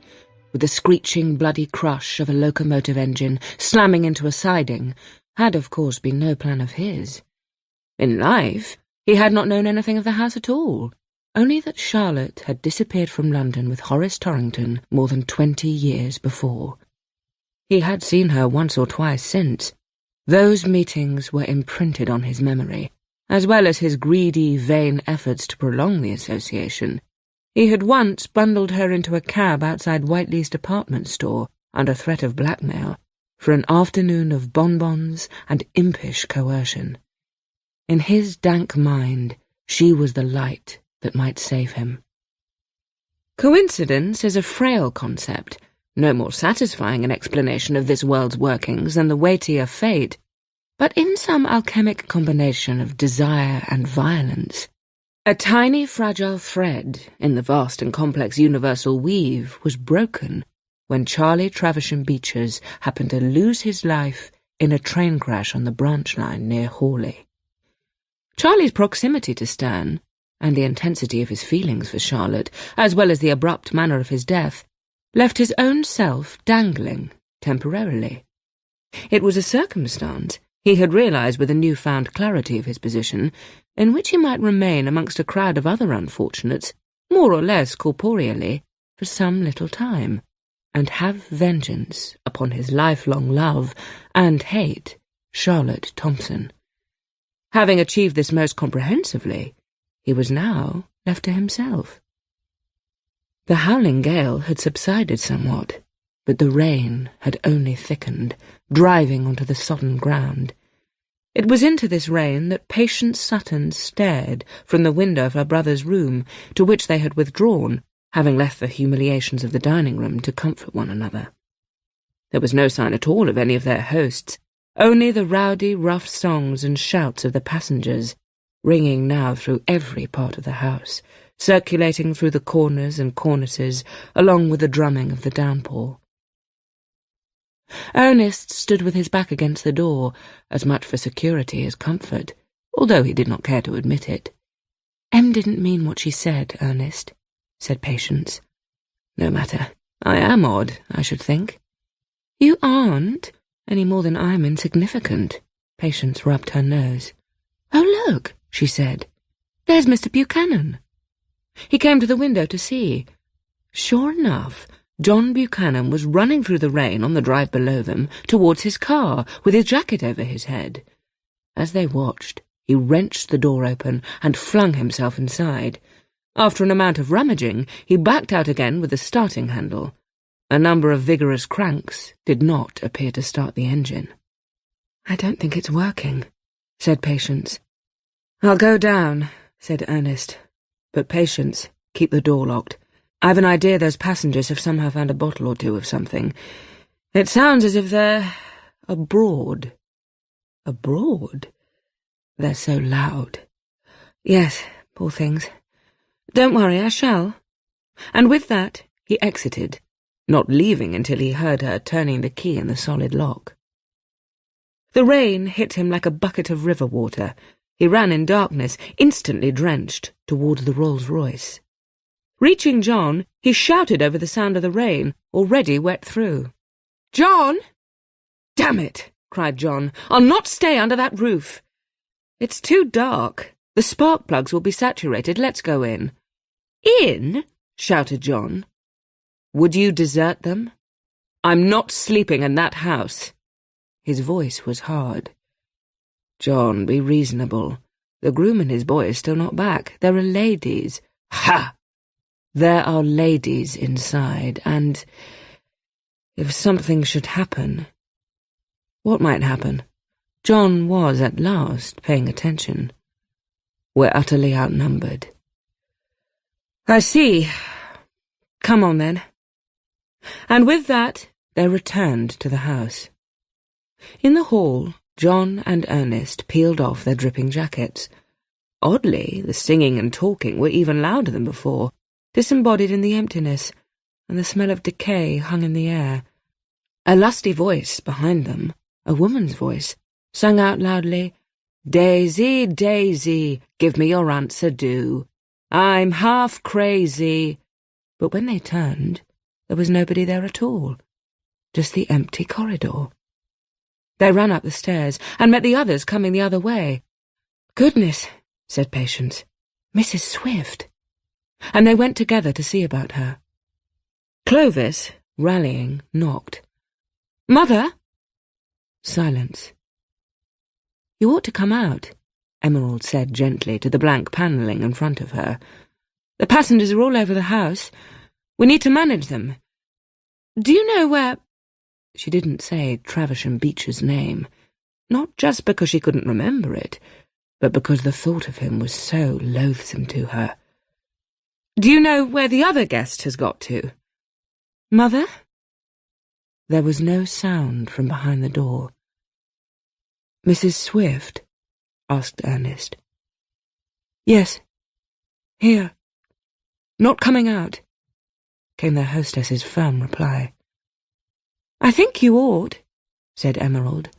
with the screeching bloody crush of a locomotive engine slamming into a siding, had of course been no plan of his. In life, he had not known anything of the house at all, only that Charlotte had disappeared from London with Horace Torrington more than 20 years before. He had seen her once or twice since. Those meetings were imprinted on his memory, as well as his greedy, vain efforts to prolong the association. He had once bundled her into a cab outside Whiteley's department store, under threat of blackmail, for an afternoon of bonbons and impish coercion. In his dank mind, she was the light that might save him. Coincidence is a frail concept, no more satisfying an explanation of this world's workings than the weightier fate, but in some alchemic combination of desire and violence, a tiny fragile thread in the vast and complex universal weave was broken when Charlie Travisham Beeches happened to lose his life in a train crash on the branch line near Hawley. Charlie's proximity to Stern, and the intensity of his feelings for Charlotte, as well as the abrupt manner of his death, left his own self dangling, temporarily. It was a circumstance, he had realized with a new-found clarity of his position, in which he might remain amongst a crowd of other unfortunates, more or less corporeally, for some little time, and have vengeance upon his lifelong love and hate, Charlotte Thompson. Having achieved this most comprehensively, he was now left to himself. The howling gale had subsided somewhat, but the rain had only thickened, driving onto the sodden ground. It was into this rain that Patience Sutton stared from the window of her brother's room, to which they had withdrawn, having left the humiliations of the dining-room to comfort one another. There was no sign at all of any of their hosts, only the rowdy, rough songs and shouts of the passengers, ringing now through every part of the house, circulating through the corners and cornices, along with the drumming of the downpour. Ernest stood with his back against the door, as much for security as comfort, although he did not care to admit it. Em didn't mean what she said, Ernest, said Patience. No matter. I am odd, I should think. You aren't, any more than I'm insignificant. Patience rubbed her nose. Oh, look, she said. There's Mr. Buchanan. He came to the window to see. Sure enough, John Buchanan was running through the rain on the drive below them towards his car, with his jacket over his head. As they watched, he wrenched the door open and flung himself inside. After an amount of rummaging, he backed out again with the starting handle. A number of vigorous cranks did not appear to start the engine. I don't think it's working, said Patience. I'll go down, said Ernest. But Patience, keep the door locked. I've an idea those passengers have somehow found a bottle or two of something. It sounds as if they're abroad. Abroad? They're so loud. Yes, poor things. Don't worry, I shall. And with that, he exited, not leaving until he heard her turning the key in the solid lock. The rain hit him like a bucket of river water. He ran in darkness, instantly drenched, towards the Rolls-Royce. Reaching John, he shouted over the sound of the rain, already wet through. "John!" "Damn it!" cried John. "I'll not stay under that roof." "It's too dark. The spark plugs will be saturated. Let's go in." "In?" shouted John. "Would you desert them? I'm not sleeping in that house." His voice was hard. "John, be reasonable. The groom and his boy are still not back. There are ladies." "Ha! There are ladies inside, and if something should happen—" What might happen? John was at last paying attention. "We're utterly outnumbered." "I see. Come on, then." And with that, they returned to the house. In the hall, John and Ernest peeled off their dripping jackets. Oddly, the singing and talking were even louder than before, disembodied in the emptiness, and the smell of decay hung in the air. A lusty voice behind them, a woman's voice, sang out loudly, "Daisy, Daisy, give me your answer, do. I'm half crazy." But when they turned, there was nobody there at all, just the empty corridor. They ran up the stairs and met the others coming the other way. "Goodness," said Patience, "Mrs. Swift." And they went together to see about her. Clovis, rallying, knocked. "Mother!" Silence. "You ought to come out," Emerald said gently to the blank panelling in front of her. "The passengers are all over the house. We need to manage them. Do you know where—" She didn't say Traversham Beecher's name, not just because she couldn't remember it, but because the thought of him was so loathsome to her. "Do you know where the other guest has got to?" "Mother?" There was no sound from behind the door. "Mrs. Swift?" asked Ernest. "Yes. Here. Not coming out," came their hostess's firm reply. "I think you ought," said Emerald.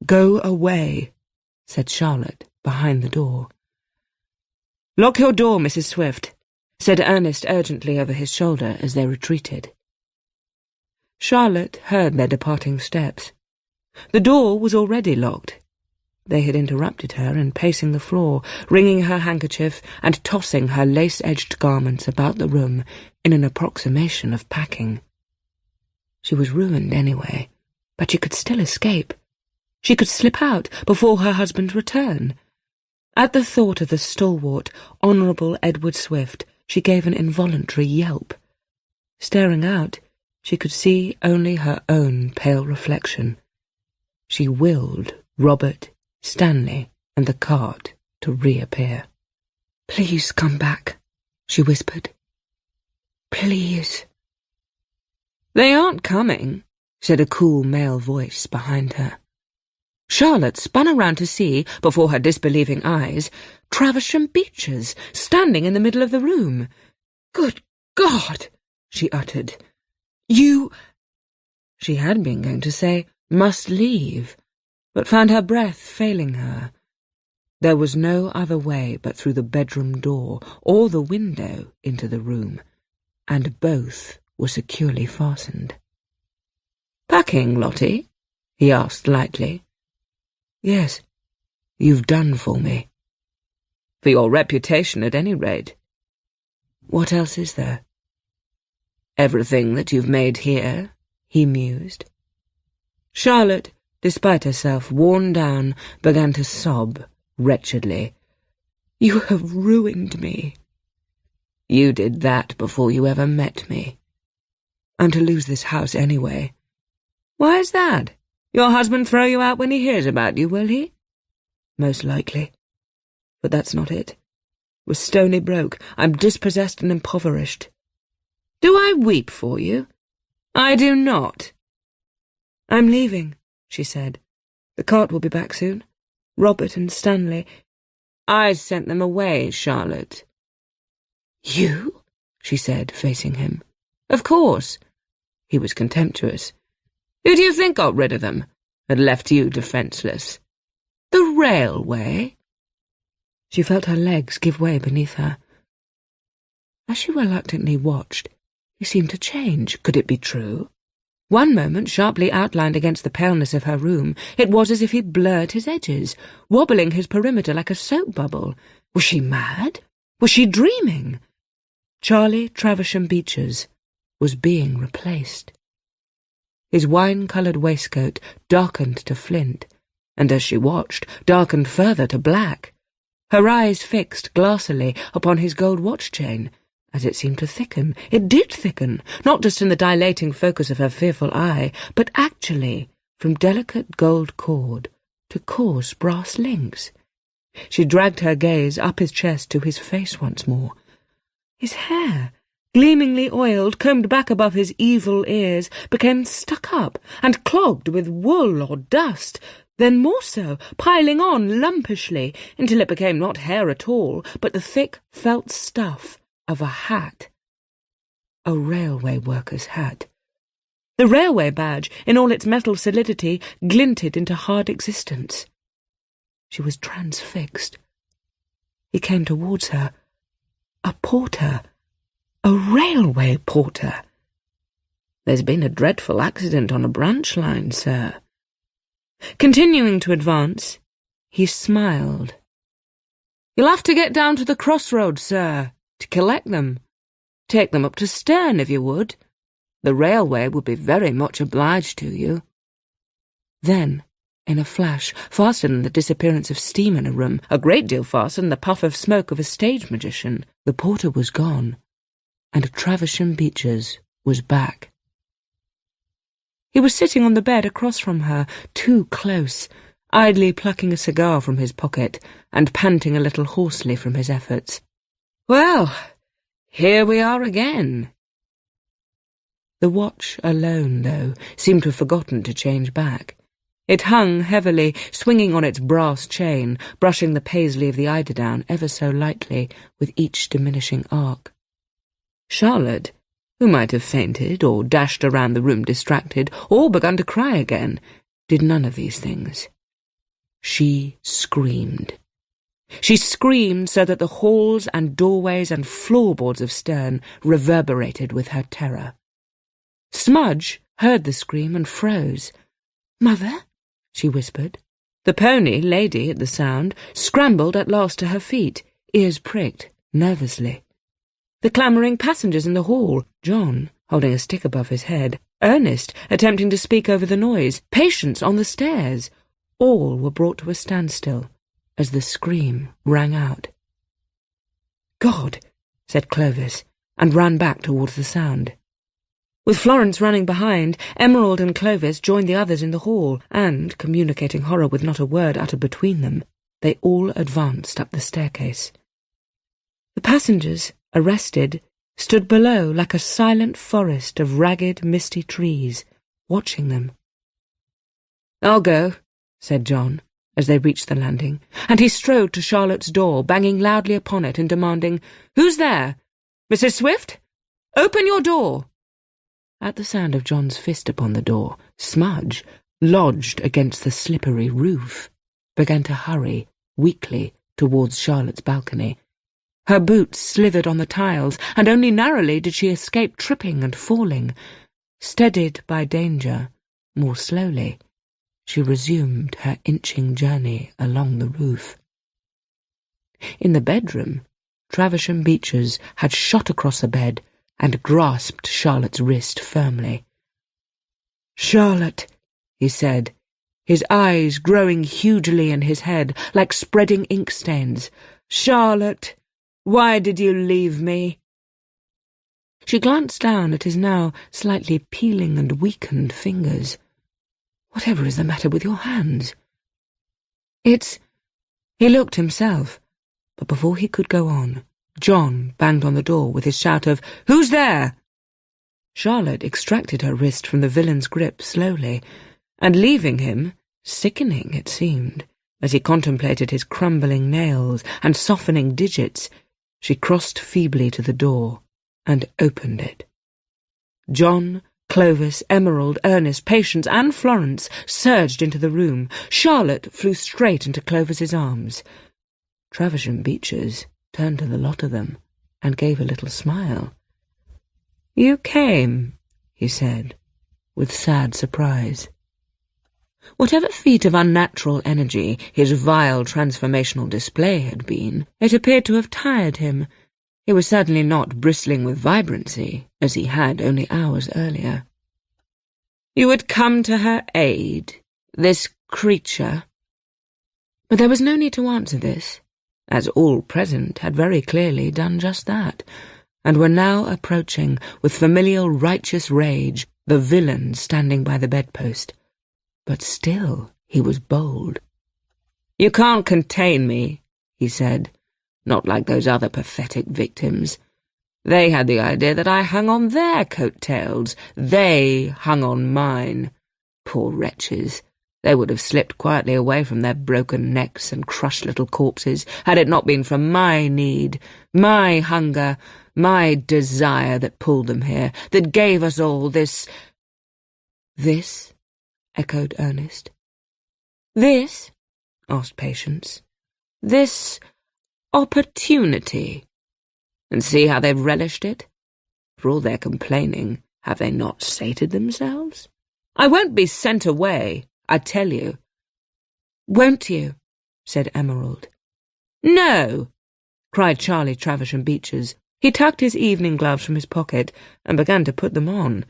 "Go away," said Charlotte behind the door. "Lock your door, Mrs. Swift," said Ernest urgently over his shoulder as they retreated. Charlotte heard their departing steps. The door was already locked. They had interrupted her in pacing the floor, wringing her handkerchief and tossing her lace-edged garments about the room in an approximation of packing. She was ruined anyway, but she could still escape. She could slip out before her husband's return. At the thought of the stalwart, honourable Edward Swift, she gave an involuntary yelp. Staring out, she could see only her own pale reflection. She willed Robert, Stanley, and the cart to reappear. "Please come back," she whispered. "Please." "They aren't coming," said a cool male voice behind her. Charlotte spun around to see, before her disbelieving eyes, Traversham Beecher's standing in the middle of the room. "Good God!" she uttered. "You—" She had been going to say, "must leave," but found her breath failing her. There was no other way but through the bedroom door or the window into the room, and both were securely fastened. "Packing, Lottie?" he asked lightly. "Yes. You've done for me." "For your reputation, at any rate." "What else is there?" "Everything that you've made here," he mused. Charlotte, despite herself, worn down, began to sob wretchedly. "You have ruined me." "You did that before you ever met me." "I'm to lose this house anyway." "Why is that? Your husband throw you out when he hears about you, will he?" "Most likely. But that's not it. We're stony broke. I'm dispossessed and impoverished." "Do I weep for you?" "I do not." "I'm leaving," she said. "The cart will be back soon. Robert and Stanley." "I sent them away, Charlotte." "You?" she said, facing him. "Of course." He was contemptuous. "Who do you think got rid of them? Had left you defenceless?" "The railway?" She felt her legs give way beneath her. As she reluctantly watched, he seemed to change. Could it be true? One moment, sharply outlined against the paleness of her room, it was as if he'd blurred his edges, wobbling his perimeter like a soap bubble. Was she mad? Was she dreaming? Charlie Traversham Beecher's was being replaced. His wine-coloured waistcoat darkened to flint, and as she watched, darkened further to black. Her eyes fixed glassily upon his gold watch-chain. As it seemed to thicken, it did thicken, not just in the dilating focus of her fearful eye, but actually from delicate gold cord to coarse brass links. She dragged her gaze up his chest to his face once more. His hair, gleamingly oiled, combed back above his evil ears, became stuck up and clogged with wool or dust, then more so, piling on lumpishly, until it became not hair at all, but the thick felt stuff of a hat. A railway worker's hat. The railway badge, in all its metal solidity, glinted into hard existence. She was transfixed. He came towards her. A porter. A railway porter. "There's been a dreadful accident on a branch line, sir." Continuing to advance, he smiled. "You'll have to get down to the crossroads, sir, to collect them. Take them up to Stern, if you would. The railway would be very much obliged to you." Then, in a flash, faster than the disappearance of steam in a room, a great deal faster than the puff of smoke of a stage magician, the porter was gone, and Traversham Beecher's was back. He was sitting on the bed across from her, too close, idly plucking a cigar from his pocket and panting a little hoarsely from his efforts. "Well, here we are again." The watch alone, though, seemed to have forgotten to change back. It hung heavily, swinging on its brass chain, brushing the paisley of the eiderdown ever so lightly with each diminishing arc. Charlotte, who might have fainted or dashed around the room distracted or begun to cry again, did none of these things. She screamed. She screamed so that the halls and doorways and floorboards of Stern reverberated with her terror. Smudge heard the scream and froze. "Mother?" she whispered. The pony, Lady, at the sound, scrambled at last to her feet, ears pricked, nervously. The clamouring passengers in the hall, John, holding a stick above his head, Ernest, attempting to speak over the noise, patients on the stairs, all were brought to a standstill as the scream rang out. "God," said Clovis, and ran back towards the sound. With Florence running behind, Emerald and Clovis joined the others in the hall, and, communicating horror with not a word uttered between them, they all advanced up the staircase. The passengers, arrested, stood below like a silent forest of ragged, misty trees, watching them. "I'll go," said John, as they reached the landing, and he strode to Charlotte's door, banging loudly upon it and demanding, "Who's there? Mrs. Swift? Open your door!" At the sound of John's fist upon the door, Smudge, lodged against the slippery roof, began to hurry weakly towards Charlotte's balcony. Her boots slithered on the tiles, and only narrowly did she escape tripping and falling. Steadied by danger, more slowly, she resumed her inching journey along the roof. In the bedroom, Traversham Beeches had shot across the bed and grasped Charlotte's wrist firmly. "Charlotte," he said, his eyes growing hugely in his head like spreading inkstains. "Charlotte, why did you leave me?" She glanced down at his now slightly peeling and weakened fingers. "Whatever is the matter with your hands?" "It's—" He looked himself, but before he could go on, John banged on the door with his shout of, "Who's there?" Charlotte extracted her wrist from the villain's grip slowly, and leaving him, sickening it seemed, as he contemplated his crumbling nails and softening digits, she crossed feebly to the door and opened it. John, Clovis, Emerald, Ernest, Patience, and Florence surged into the room. Charlotte flew straight into Clovis's arms. Traversham Beeches turned to the lot of them and gave a little smile. "You came," he said, with sad surprise. Whatever feat of unnatural energy his vile transformational display had been, it appeared to have tired him. He was certainly not bristling with vibrancy, as he had only hours earlier. "You had come to her aid, this creature?" But there was no need to answer this, as all present had very clearly done just that, and were now approaching, with familial righteous rage, the villain standing by the bedpost. But still he was bold. "You can't contain me," he said, "not like those other pathetic victims. They had the idea that I hung on their coat-tails. They hung on mine. Poor wretches. They would have slipped quietly away from their broken necks and crushed little corpses had it not been for my need, my hunger, my desire that pulled them here, that gave us all this—" "This?" echoed Ernest. "This?" asked Patience. "This opportunity. And see how they've relished it? For all their complaining, have they not sated themselves? I won't be sent away, I tell you." "Won't you?" said Emerald. "No!" cried Charlie Traversham Beeches. He tucked his evening gloves from his pocket and began to put them on.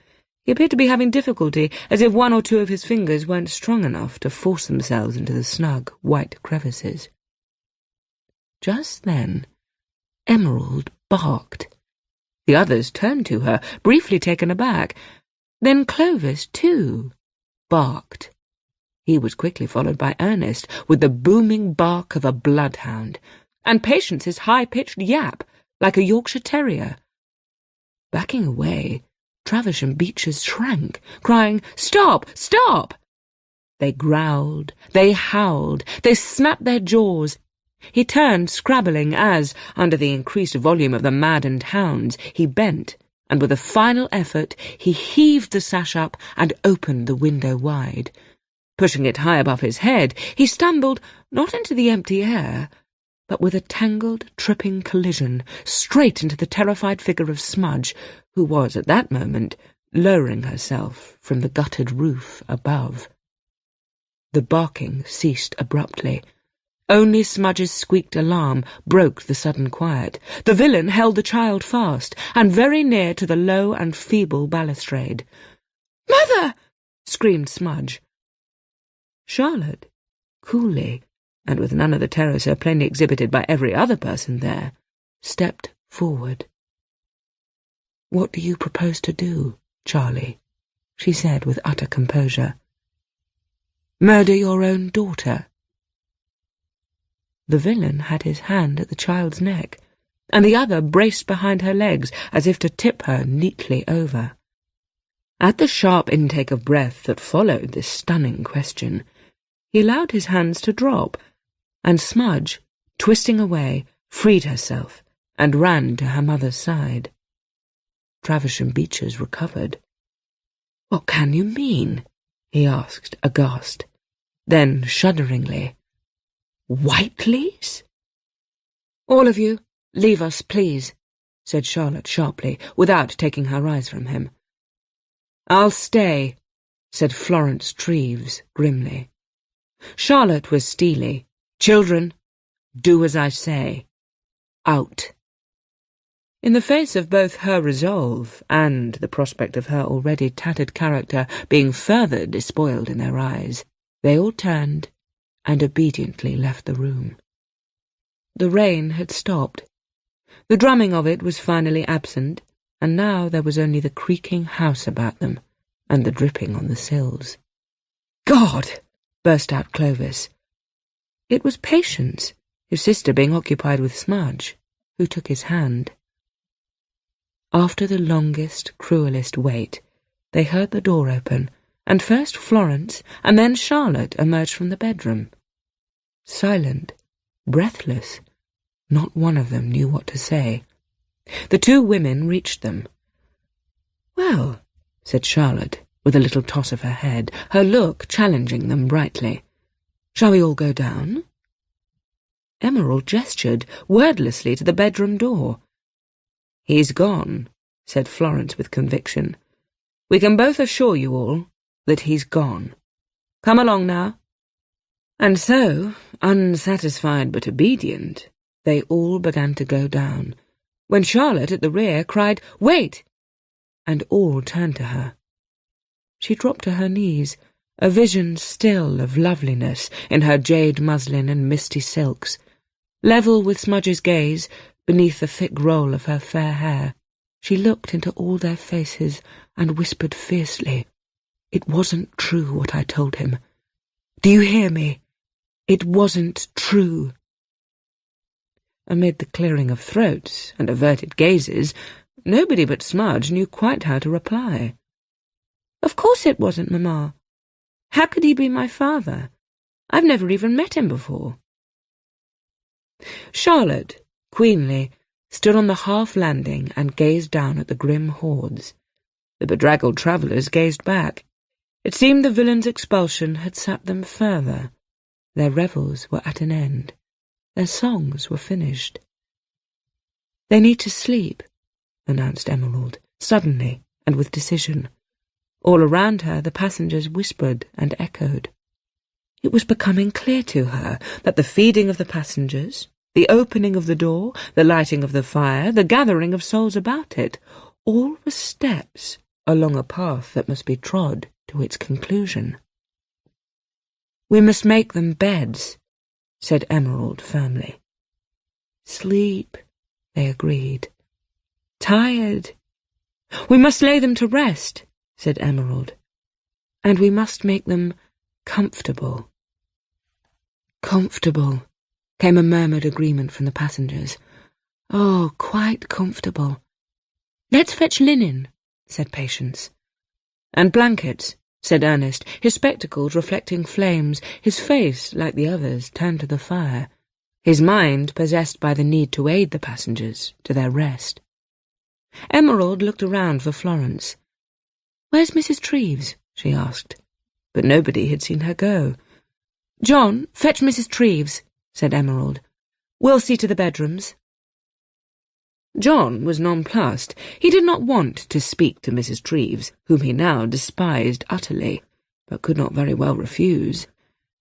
He appeared to be having difficulty, as if one or two of his fingers weren't strong enough to force themselves into the snug, white crevices. Just then, Emerald barked. The others turned to her, briefly taken aback. Then Clovis, too, barked. He was quickly followed by Ernest, with the booming bark of a bloodhound, and Patience's high-pitched yap, like a Yorkshire terrier. Backing away, Traversham Beeches shrank, crying, "Stop! Stop!" They growled, they howled, they snapped their jaws. He turned, scrabbling, as, under the increased volume of the maddened hounds, he bent, and with a final effort he heaved the sash up and opened the window wide. Pushing it high above his head, he stumbled, not into the empty air, but with a tangled, tripping collision, straight into the terrified figure of Smudge, who was, at that moment, lowering herself from the guttered roof above. The barking ceased abruptly. Only Smudge's squeaked alarm broke the sudden quiet. The villain held the child fast, and very near to the low and feeble balustrade. "Mother!" screamed Smudge. Charlotte, coolly, and with none of the terror so plainly exhibited by every other person there, stepped forward. "What do you propose to do, Charlie?" she said with utter composure. "Murder your own daughter?" The villain had his hand at the child's neck, and the other braced behind her legs as if to tip her neatly over. At the sharp intake of breath that followed this stunning question, he allowed his hands to drop, and Smudge, twisting away, freed herself and ran to her mother's side. Traversham Beeches recovered. "What can you mean?" he asked, aghast. Then, shudderingly, Whiteleys? "All of you, leave us, please," said Charlotte sharply, without taking her eyes from him. "I'll stay," said Florence Treves grimly. Charlotte was steely. "Children, do as I say. Out." In the face of both her resolve and the prospect of her already tattered character being further despoiled in their eyes, they all turned and obediently left the room. The rain had stopped. The drumming of it was finally absent, and now there was only the creaking house about them and the dripping on the sills. "God!" burst out Clovis. It was Patience, his sister being occupied with Smudge, who took his hand. After the longest, cruelest wait, they heard the door open, and first Florence and then Charlotte emerged from the bedroom. Silent, breathless, not one of them knew what to say. The two women reached them. "Well," said Charlotte, with a little toss of her head, her look challenging them brightly. "Shall we all go down?" Emerald gestured wordlessly to the bedroom door. "He's gone," said Florence with conviction. "We can both assure you all that he's gone. Come along now." And so, unsatisfied but obedient, they all began to go down, when Charlotte at the rear cried, "Wait!" and all turned to her. She dropped to her knees, a vision still of loveliness in her jade muslin and misty silks. Level with Smudge's gaze, beneath the thick roll of her fair hair, she looked into all their faces and whispered fiercely, "It wasn't true what I told him. Do you hear me? It wasn't true." Amid the clearing of throats and averted gazes, nobody but Smudge knew quite how to reply. "Of course it wasn't, Mamma. How could he be my father? I've never even met him before." Charlotte, queenly, stood on the half-landing and gazed down at the grim hordes. The bedraggled travellers gazed back. It seemed the villain's expulsion had sapped them further. Their revels were at an end. Their songs were finished. "They need to sleep," announced Emerald, suddenly and with decision. All around her the passengers whispered and echoed. It was becoming clear to her that the feeding of the passengers, the opening of the door, the lighting of the fire, the gathering of souls about it, all were steps along a path that must be trod to its conclusion. "We must make them beds," said Emerald firmly. "Sleep," they agreed. "Tired." "We must lay them to rest," said Emerald. "And we must make them comfortable." "Comfortable," came a murmured agreement from the passengers. "Oh, quite comfortable." "Let's fetch linen," said Patience. "And blankets," said Ernest, his spectacles reflecting flames, his face, like the others, turned to the fire, his mind possessed by the need to aid the passengers to their rest. Emerald looked around for Florence. "Where's Mrs. Treves?" she asked, but nobody had seen her go. "John, fetch Mrs. Treves," said Emerald. "We'll see to the bedrooms." John was nonplussed. He did not want to speak to Mrs. Treves, whom he now despised utterly, but could not very well refuse.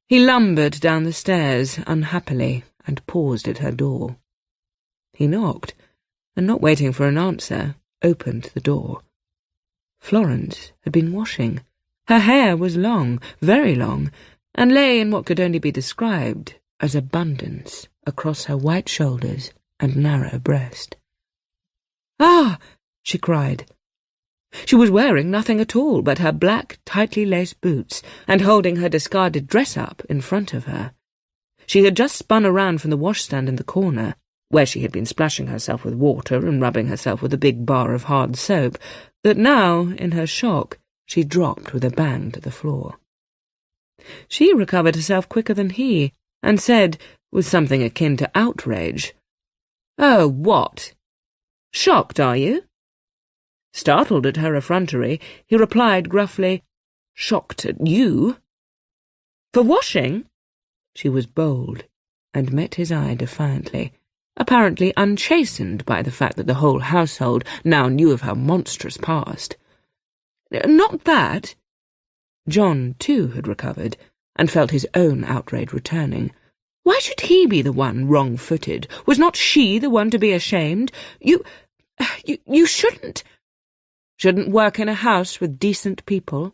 He lumbered down the stairs unhappily and paused at her door. He knocked, and not waiting for an answer, opened the door. Florence had been washing. Her hair was long, very long, and lay in what could only be described as abundance across her white shoulders and narrow breast. "Ah!" she cried. She was wearing nothing at all but her black, tightly laced boots and holding her discarded dress up in front of her. She had just spun around from the washstand in the corner, where she had been splashing herself with water and rubbing herself with a big bar of hard soap, that now, in her shock, she dropped with a bang to the floor. She recovered herself quicker than he, and said, with something akin to outrage, "Oh, what? Shocked, are you?" Startled at her effrontery, he replied gruffly, "Shocked at you?" "For washing?" She was bold. and met his eye defiantly, apparently unchastened by the fact that the whole household now knew of her monstrous past. "Not that." John, too, had recovered, and felt his own outrage returning. Why should he be the one wrong-footed? Was not she the one to be ashamed? You shouldn't. Shouldn't work in a house with decent people.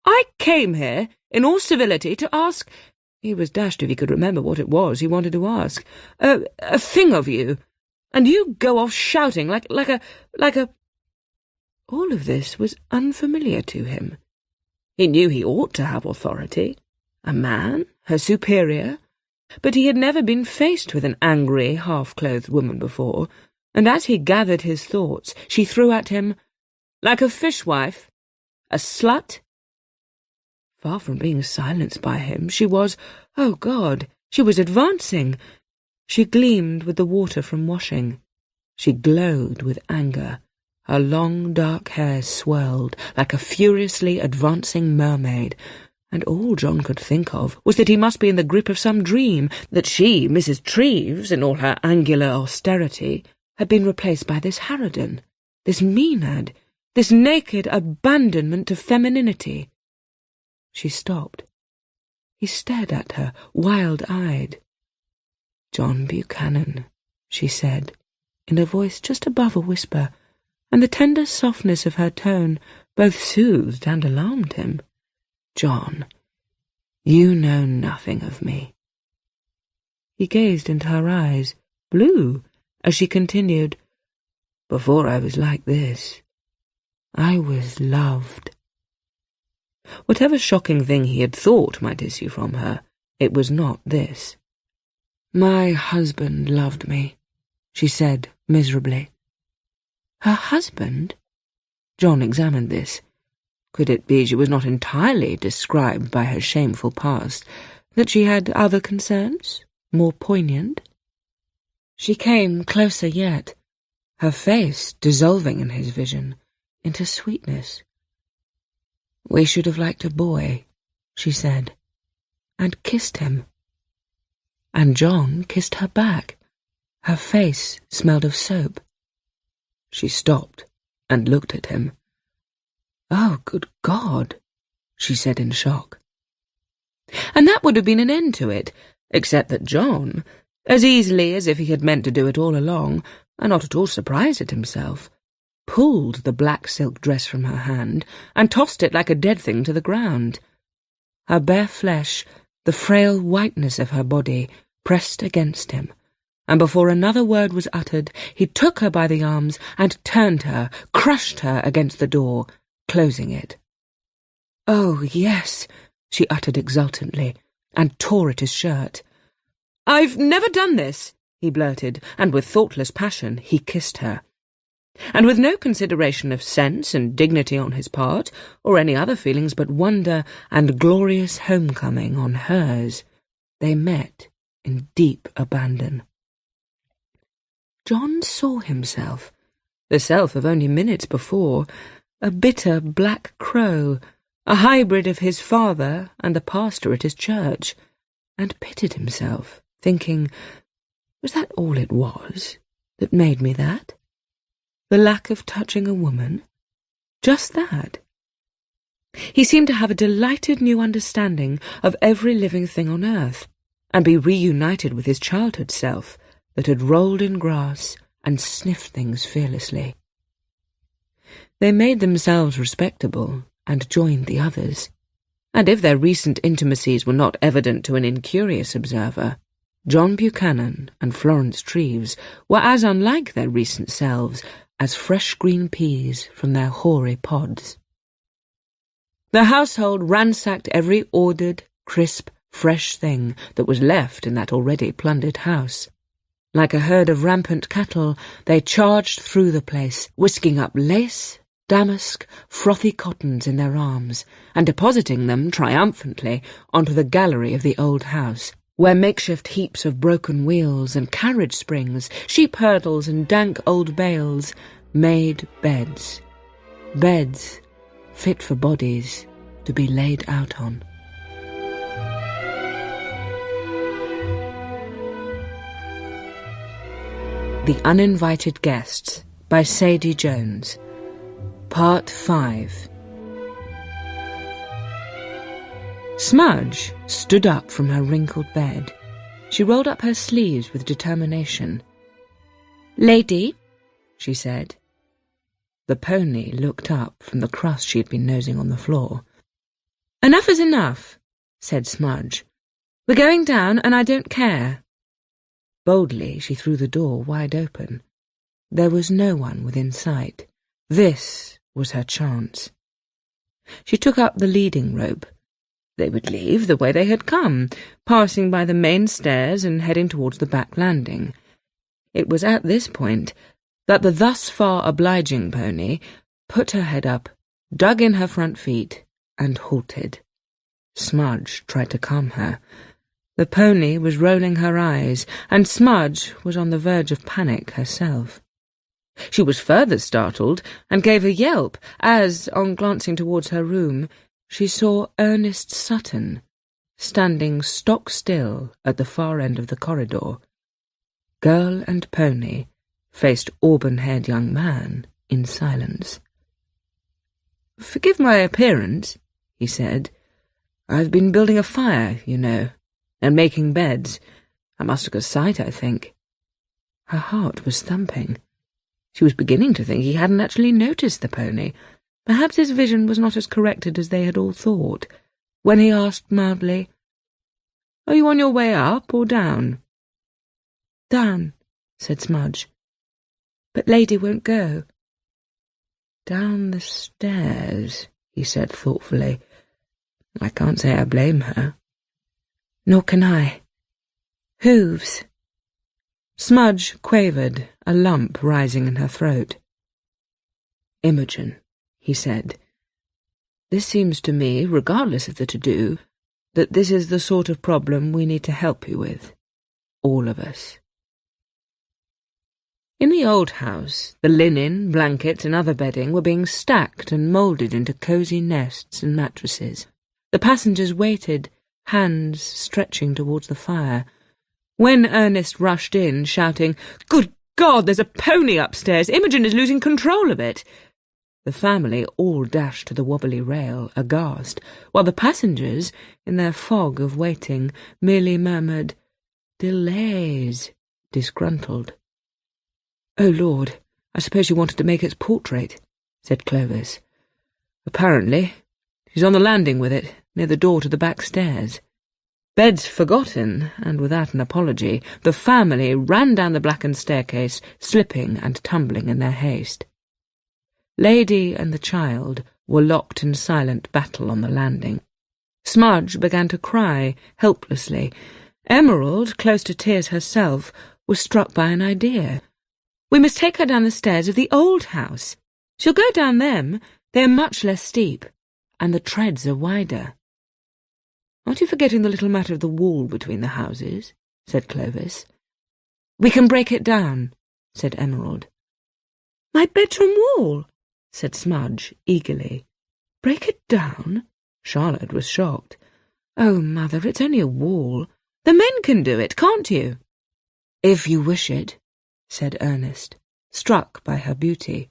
I came here, in all civility, to ask— He was dashed if he could remember what it was he wanted to ask. A thing of you. And you go off shouting like a— All of this was unfamiliar to him. He knew he ought to have authority. A man, her superior. But he had never been faced with an angry, half-clothed woman before, and as he gathered his thoughts, she threw at him, "Like a fishwife? A slut?" Far from being silenced by him, she was, oh God, she was advancing. She gleamed with the water from washing. She glowed with anger. Her long, dark hair swirled like a furiously advancing mermaid, and all John could think of was that he must be in the grip of some dream, that she, Mrs. Treves, in all her angular austerity, had been replaced by this harridan, this Maenad, this naked abandonment to femininity. She stopped. He stared at her, wild-eyed. "John Buchanan," she said, in a voice just above a whisper, and the tender softness of her tone both soothed and alarmed him. "John, you know nothing of me." He gazed into her eyes, blue, as she continued, "Before I was like this, I was loved." Whatever shocking thing he had thought might issue from her, it was not this. "My husband loved me," she said miserably. Her husband? John examined this. Could it be she was not entirely described by her shameful past, that she had other concerns, more poignant? She came closer yet, her face dissolving in his vision into sweetness. "We should have liked a boy," she said, and kissed him. And John kissed her back. Her face smelled of soap. She stopped and looked at him. "Oh, good God," she said in shock. And that would have been an end to it, except that John, as easily as if he had meant to do it all along, and not at all surprised at himself, pulled the black silk dress from her hand and tossed it like a dead thing to the ground. Her bare flesh, the frail whiteness of her body, pressed against him, and before another word was uttered, he took her by the arms and turned her, crushed her against the door, closing it. "Oh, yes," she uttered exultantly, and tore at his shirt. "I've never done this," he blurted, and with thoughtless passion he kissed her. And with no consideration of sense and dignity on his part, or any other feelings but wonder and glorious homecoming on hers, they met in deep abandon. John saw himself, the self of only minutes before, a bitter black crow, a hybrid of his father and the pastor at his church, and pitied himself, thinking, was that all it was that made me that? The lack of touching a woman? Just that? He seemed to have a delighted new understanding of every living thing on earth, and be reunited with his childhood self that had rolled in grass and sniffed things fearlessly. They made themselves respectable and joined the others, and if their recent intimacies were not evident to an incurious observer, John Buchanan and Florence Treves were as unlike their recent selves as fresh green peas from their hoary pods. The household ransacked every ordered, crisp, fresh thing that was left in that already plundered house. Like a herd of rampant cattle, they charged through the place, whisking up lace, damask, frothy cottons in their arms, and depositing them triumphantly onto the gallery of the old house, where makeshift heaps of broken wheels and carriage springs, sheep hurdles and dank old bales made beds. Beds fit for bodies to be laid out on. The Uninvited Guests by Sadie Jones. Part 5. Smudge stood up from her wrinkled bed. She rolled up her sleeves with determination. "Lady," she said. The pony looked up from the crust she had been nosing on the floor. "Enough is enough," said Smudge. "We're going down, and I don't care." Boldly she threw the door wide open. There was no one within sight. This was her chance. She took up the leading rope. They would leave the way they had come, passing by the main stairs and heading towards the back landing. It was at this point that the thus far obliging pony put her head up, dug in her front feet, and halted. Smudge tried to calm her. The pony was rolling her eyes, and Smudge was on the verge of panic herself. She was further startled and gave a yelp as, on glancing towards her room, she saw Ernest Sutton, standing stock still at the far end of the corridor. Girl and pony faced auburn-haired young man in silence. "Forgive my appearance," he said. "I've been building a fire, you know, and making beds. I must look a sight, I think." Her heart was thumping. She was beginning to think he hadn't actually noticed the pony. Perhaps his vision was not as corrected as they had all thought, when he asked mildly, "Are you on your way up or down?" "Down," said Smudge. "But Lady won't go." "Down the stairs," he said thoughtfully. "I can't say I blame her." "Nor can I. Hooves." Smudge quavered, a lump rising in her throat. "Imogen," he said, "this seems to me, regardless of the to-do, that this is the sort of problem we need to help you with. All of us." In the old house, the linen, blankets, and other bedding were being stacked and moulded into cosy nests and mattresses. The passengers waited, hands stretching towards the fire. When Ernest rushed in, shouting, "Good God, there's a pony upstairs! Imogen is losing control of it!" the family all dashed to the wobbly rail, aghast, while the passengers, in their fog of waiting, merely murmured, "Delays," disgruntled. "Oh, Lord, I suppose you wanted to make its portrait," said Clovis. "Apparently. She's on the landing with it, near the door to the back stairs." Beds forgotten, and without an apology, the family ran down the blackened staircase, slipping and tumbling in their haste. Lady and the child were locked in silent battle on the landing. Smudge began to cry, helplessly. Emerald, close to tears herself, was struck by an idea. "We must take her down the stairs of the old house. She'll go down them. They are much less steep, and the treads are wider." "Aren't you forgetting the little matter of the wall between the houses?" said Clovis. "We can break it down," said Emerald. "My bedroom wall," said Smudge eagerly. "Break it down?" Charlotte was shocked. "Oh, Mother, it's only a wall. The men can do it, can't you?" "If you wish it," said Ernest, struck by her beauty.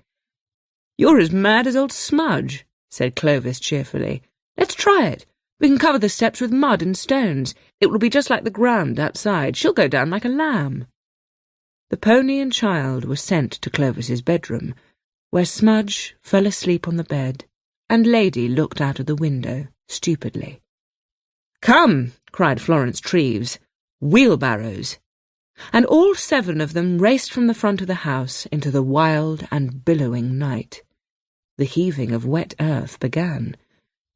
"You're as mad as old Smudge," said Clovis cheerfully. "Let's try it. We can cover the steps with mud and stones. It will be just like the ground outside. She'll go down like a lamb." The pony and child were sent to Clovis's bedroom, where Smudge fell asleep on the bed, and Lady looked out of the window, stupidly. "Come," cried Florence Treves, "wheelbarrows!" And all 7 of them raced from the front of the house into the wild and billowing night. The heaving of wet earth began.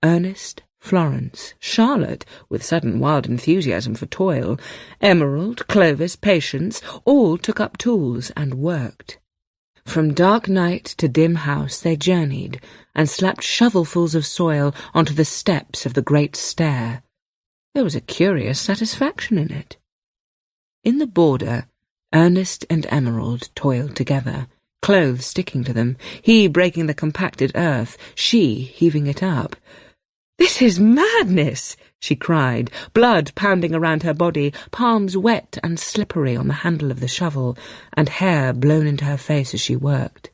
Ernest, Florence, Charlotte, with sudden wild enthusiasm for toil, Emerald, Clovis, Patience, all took up tools and worked. From dark night to dim house they journeyed, and slapped shovelfuls of soil onto the steps of the great stair. There was a curious satisfaction in it. In the border, Ernest and Emerald toiled together, clothes sticking to them, he breaking the compacted earth, she heaving it up. "This is madness," she cried, blood pounding around her body, palms wet and slippery on the handle of the shovel, and hair blown into her face as she worked.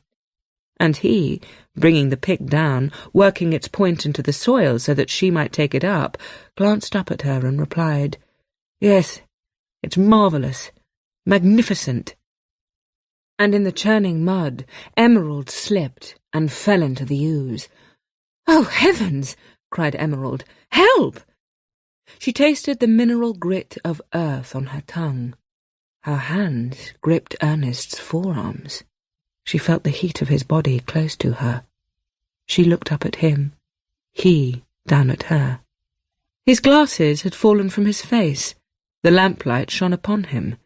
And he, bringing the pick down, working its point into the soil so that she might take it up, glanced up at her and replied, "Yes, it's marvellous, magnificent." And in the churning mud, Emerald slipped and fell into the ooze. "Oh, heavens!" cried Emerald. "Help!" She tasted the mineral grit of earth on her tongue. Her hands gripped Ernest's forearms. She felt the heat of his body close to her. She looked up at him, he down at her. His glasses had fallen from his face. The lamplight shone upon him.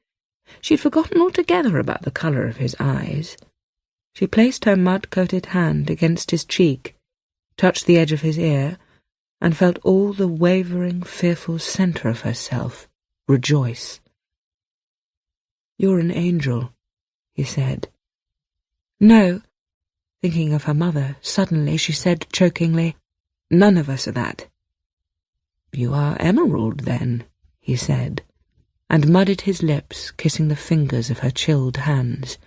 She had forgotten altogether about the colour of his eyes. She placed her mud-coated hand against his cheek, touched the edge of his ear, and felt all the wavering, fearful centre of herself rejoice. "You're an angel," he said. "No." Thinking of her mother, suddenly she said chokingly, "None of us are that." "You are Emerald, then," he said, and mudded his lips, kissing the fingers of her chilled hands.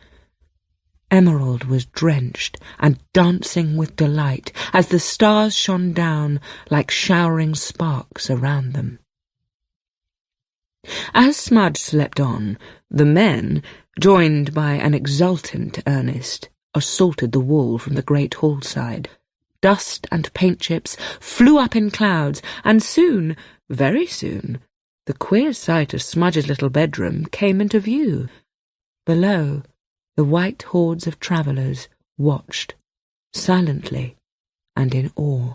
Emerald was drenched and dancing with delight as the stars shone down like showering sparks around them. As Smudge slept on, the men, joined by an exultant Ernest, assaulted the wall from the great hall side. Dust and paint chips flew up in clouds, and soon, very soon, the queer sight of Smudge's little bedroom came into view. Below, the white hordes of travellers watched, silently and in awe.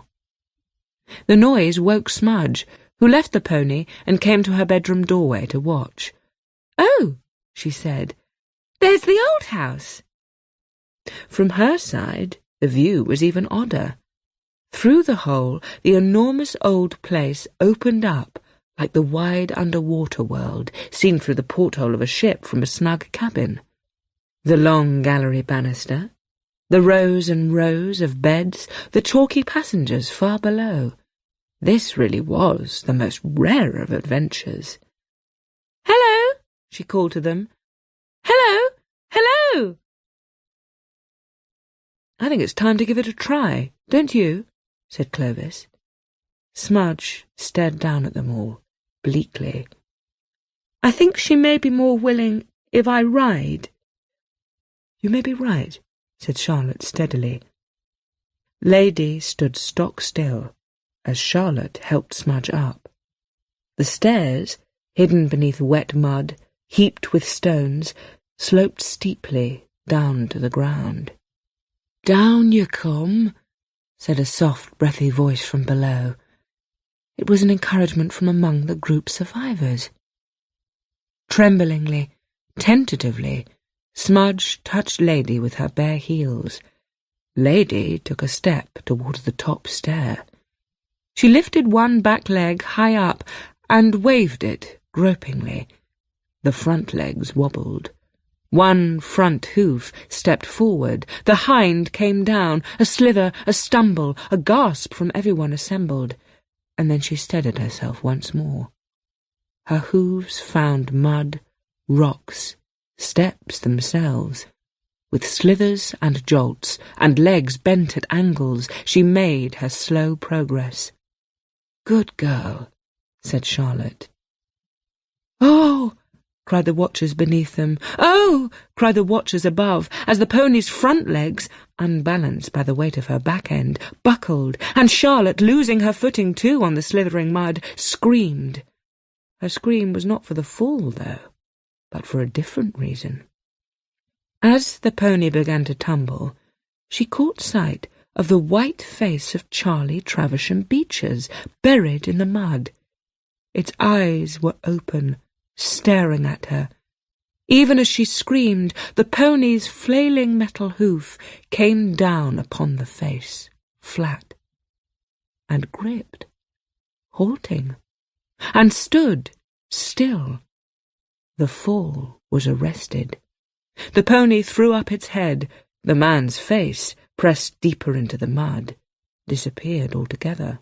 The noise woke Smudge, who left the pony and came to her bedroom doorway to watch. "Oh," she said, "there's the old house." From her side, the view was even odder. Through the hole, the enormous old place opened up like the wide underwater world seen through the porthole of a ship from a snug cabin. The long gallery banister, the rows and rows of beds, the chalky passengers far below. This really was the most rare of adventures. "Hello," she called to them. "Hello, hello." "I think it's time to give it a try, don't you?" said Clovis. Smudge stared down at them all, bleakly. "I think she may be more willing if I ride." "You may be right," said Charlotte steadily. Lady stood stock still as Charlotte helped Smudge up. The stairs, hidden beneath wet mud, heaped with stones, sloped steeply down to the ground. "Down you come," said a soft, breathy voice from below. It was an encouragement from among the group survivors. Tremblingly, tentatively, Smudge touched Lady with her bare heels. Lady took a step toward the top stair. She lifted one back leg high up and waved it gropingly. The front legs wobbled. One front hoof stepped forward, the hind came down, a slither, a stumble, a gasp from everyone assembled, and then she steadied herself once more. Her hooves found mud, rocks, steps themselves. With slithers and jolts, and legs bent at angles, she made her slow progress. "Good girl," said Charlotte. "Oh!" cried the watchers beneath them. "Oh!" cried the watchers above, as the pony's front legs, unbalanced by the weight of her back end, buckled, and Charlotte, losing her footing too on the slithering mud, screamed. Her scream was not for the fall, though, but for a different reason. As the pony began to tumble, she caught sight of the white face of Charlie Traversham Beecher's, buried in the mud. Its eyes were open, staring at her. Even as she screamed, the pony's flailing metal hoof came down upon the face, flat, and gripped, halting, and stood still. The fall was arrested. The pony threw up its head. The man's face, pressed deeper into the mud, disappeared altogether.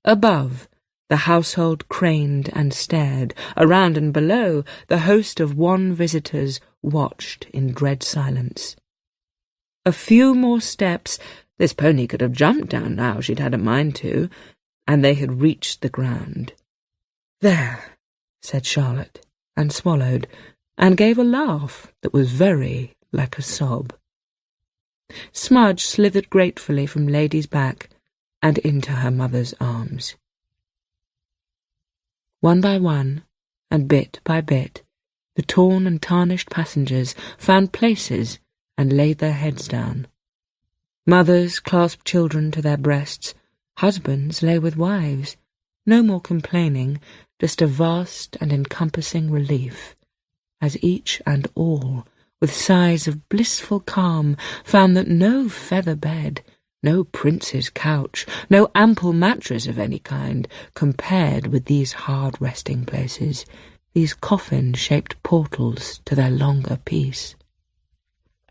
Above, the household craned and stared. Around and below, the host of wan visitors watched in dread silence. A few more steps, this pony could have jumped down now she'd had a mind to, and they had reached the ground. "There," said Charlotte, and swallowed, and gave a laugh that was very like a sob. Smudge slithered gratefully from Lady's back and into her mother's arms. One by one, and bit by bit, the torn and tarnished passengers found places and laid their heads down. Mothers clasped children to their breasts, husbands lay with wives, no more complaining, just a vast and encompassing relief, as each and all, with sighs of blissful calm, found that no feather bed, no prince's couch, no ample mattress of any kind, compared with these hard resting places, these coffin-shaped portals to their longer peace.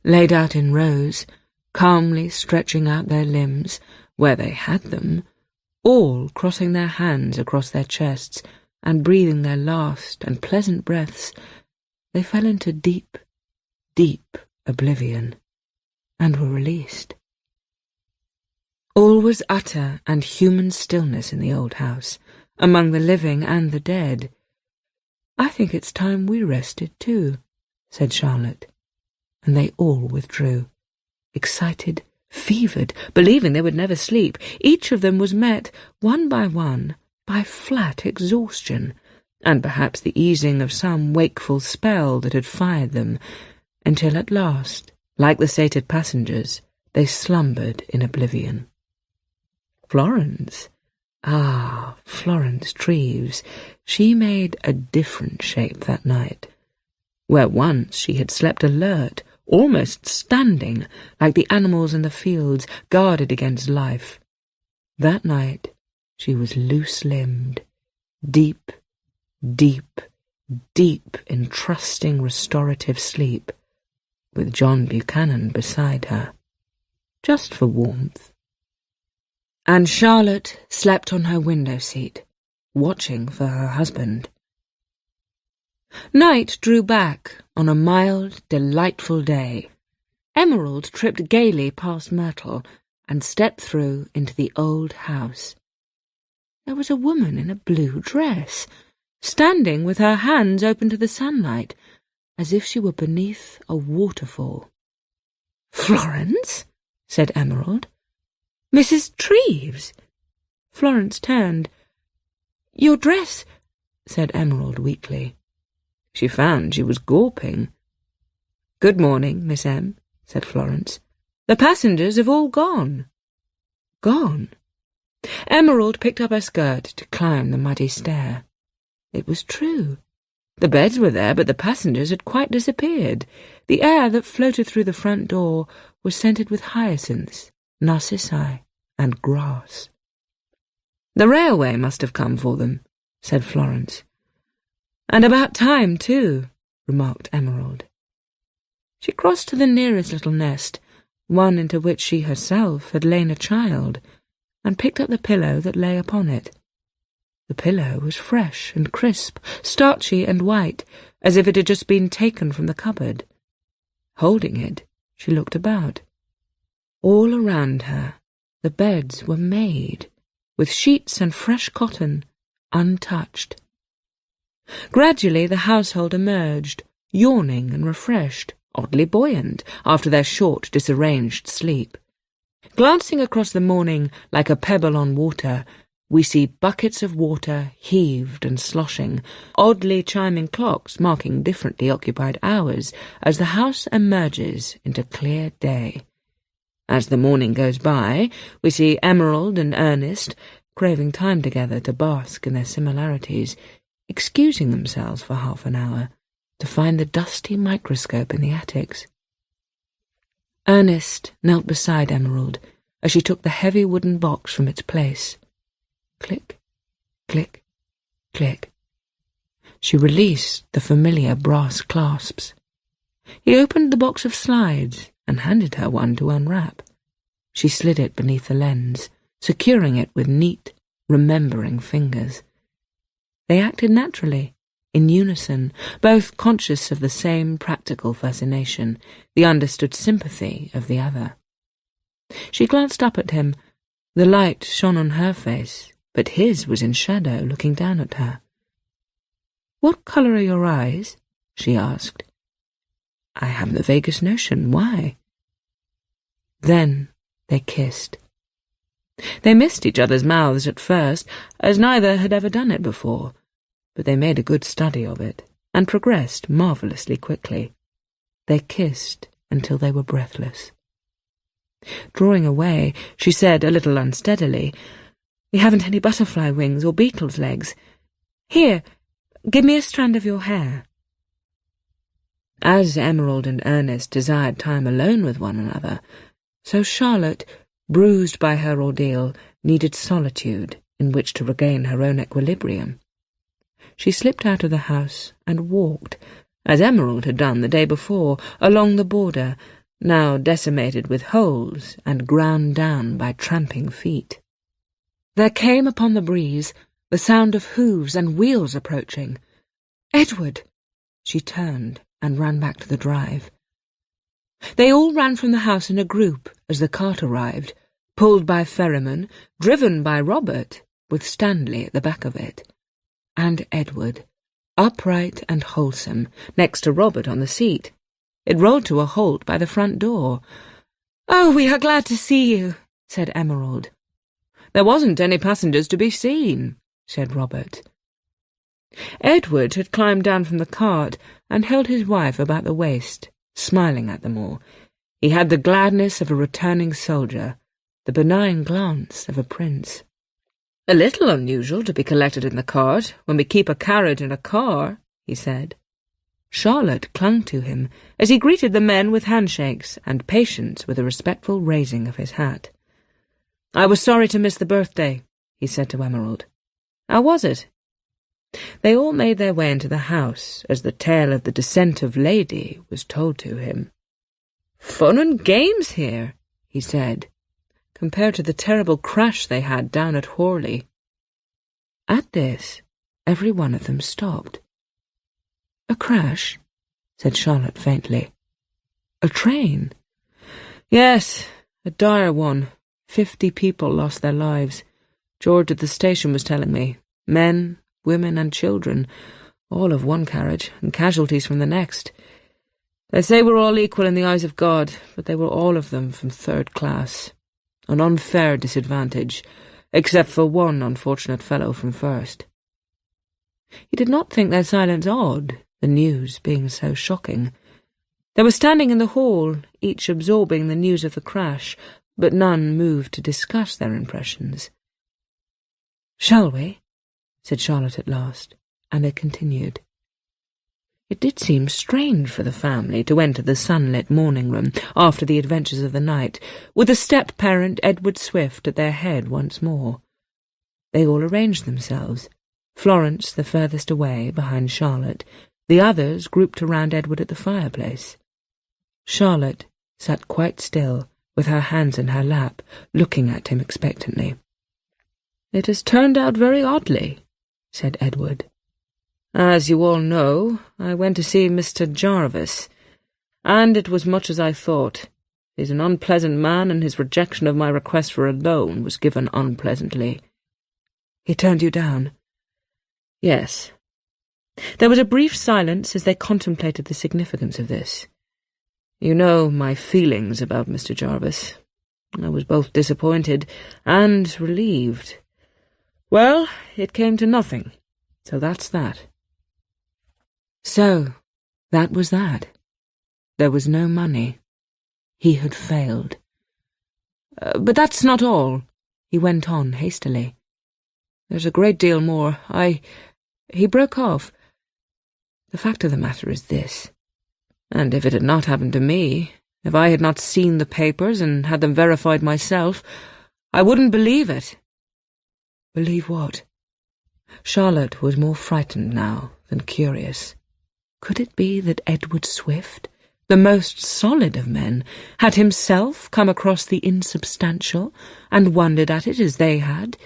Laid out in rows, calmly stretching out their limbs, where they had them, all crossing their hands across their chests and breathing their last and pleasant breaths, they fell into deep, deep oblivion, and were released. All was utter and human stillness in the old house, among the living and the dead. "I think it's time we rested too," said Charlotte, and they all withdrew, excited, fevered, believing they would never sleep. Each of them was met, one, by flat exhaustion, and perhaps the easing of some wakeful spell that had fired them, until at last, like the sated passengers, they slumbered in oblivion. Florence, Florence Treves, she made a different shape that night. Where once she had slept alert, almost standing, like the animals in the fields, guarded against life, that night she was loose-limbed, deep, deep, deep in trusting restorative sleep, with John Buchanan beside her, just for warmth. And Charlotte slept on her window seat, watching for her husband. Night drew back on a mild, delightful day. Emerald tripped gaily past Myrtle and stepped through into the old house. There was a woman in a blue dress, standing with her hands open to the sunlight, as if she were beneath a waterfall. "Florence?" said Emerald. "Mrs. Treves?" Florence turned. "Your dress," said Emerald weakly. She found she was gawping. "Good morning, Miss M," said Florence. "The passengers have all gone." Gone? Emerald picked up her skirt to climb the muddy stair. It was true. The beds were there, but the passengers had quite disappeared. The air that floated through the front door was scented with hyacinths, narcissi, and grass. "The railway must have come for them," said Florence. "And about time, too," remarked Emerald. She crossed to the nearest little nest, one into which she herself had lain a child, and picked up the pillow that lay upon it. The pillow was fresh and crisp, starchy and white, as if it had just been taken from the cupboard. Holding it, she looked about. All around her, the beds were made, with sheets and fresh cotton, untouched. Gradually the household emerged, yawning and refreshed, oddly buoyant after their short, disarranged sleep. Glancing across the morning like a pebble on water, we see buckets of water heaved and sloshing, oddly chiming clocks marking differently occupied hours as the house emerges into clear day. As the morning goes by, we see Emerald and Ernest, craving time together to bask in their similarities, excusing themselves for half an hour to find the dusty microscope in the attics. Ernest knelt beside Emerald as she took the heavy wooden box from its place. Click, click, click. She released the familiar brass clasps. He opened the box of slides and handed her one to unwrap. She slid it beneath the lens, securing it with neat, remembering fingers. They acted naturally, in unison, both conscious of the same practical fascination, the understood sympathy of the other. She glanced up at him. The light shone on her face, but his was in shadow, looking down at her. "What colour are your eyes?" she asked. "I haven't the vaguest notion. Why?" Then they kissed. They missed each other's mouths at first, as neither had ever done it before, but they made a good study of it, and progressed marvellously quickly. They kissed until they were breathless. Drawing away, she said a little unsteadily, "You haven't any butterfly wings or beetle's legs. Here, give me a strand of your hair." As Emerald and Ernest desired time alone with one another, so Charlotte, bruised by her ordeal, needed solitude in which to regain her own equilibrium. She slipped out of the house and walked, as Emerald had done the day before, along the border, now decimated with holes and ground down by tramping feet. There came upon the breeze the sound of hooves and wheels approaching. "Edward!" She turned and ran back to the drive. They all ran from the house in a group as the cart arrived, pulled by Ferryman, driven by Robert, with Stanley at the back of it. And Edward, upright and wholesome, next to Robert on the seat. It rolled to a halt by the front door. "Oh, we are glad to see you," said Emerald. "There wasn't any passengers to be seen," said Robert. Edward had climbed down from the cart and held his wife about the waist, smiling at them all. He had the gladness of a returning soldier, the benign glance of a prince. "A little unusual to be collected in the cart when we keep a carriage and a car," he said. Charlotte clung to him as he greeted the men with handshakes and Patience with a respectful raising of his hat. "I was sorry to miss the birthday," he said to Emerald. "How was it?" They all made their way into the house as the tale of the descent of Lady was told to him. "Fun and games here," he said, compared to the terrible crash they had down at Horley. At this, every one of them stopped. "A crash?" said Charlotte faintly. "A train?" "Yes, a dire one. 50 people lost their lives. George at the station was telling me. Men, women and children, all of one carriage, and casualties from the next. They say we're all equal in the eyes of God, but they were all of them from 3rd class. An unfair disadvantage, except for one unfortunate fellow from 1st. He did not think their silence odd, the news being so shocking. They were standing in the hall, each absorbing the news of the crash, but none moved to discuss their impressions. "Shall we?" said Charlotte at last, and they continued. It did seem strange for the family to enter the sunlit morning-room after the adventures of the night, with the step-parent Edward Swift at their head once more. They all arranged themselves, Florence the furthest away behind Charlotte, the others grouped around Edward at the fireplace. Charlotte sat quite still, with her hands in her lap, looking at him expectantly. "It has turned out very oddly," said Edward. "As you all know, I went to see Mr. Jarvis, and it was much as I thought. He's an unpleasant man, and his rejection of my request for a loan was given unpleasantly." "He turned you down?" "Yes." There was a brief silence as they contemplated the significance of this. "You know my feelings about Mr. Jarvis. I was both disappointed and relieved. Well, it came to nothing, so that's that." So, that was that. There was no money. He had failed. "But that's not all," he went on hastily. "There's a great deal more. He broke off. "The fact of the matter is this, and if it had not happened to me, if I had not seen the papers and had them verified myself, I wouldn't believe it." "Believe what?" Charlotte was more frightened now than curious. Could it be that Edward Swift, the most solid of men, had himself come across the insubstantial and wondered at it as they had?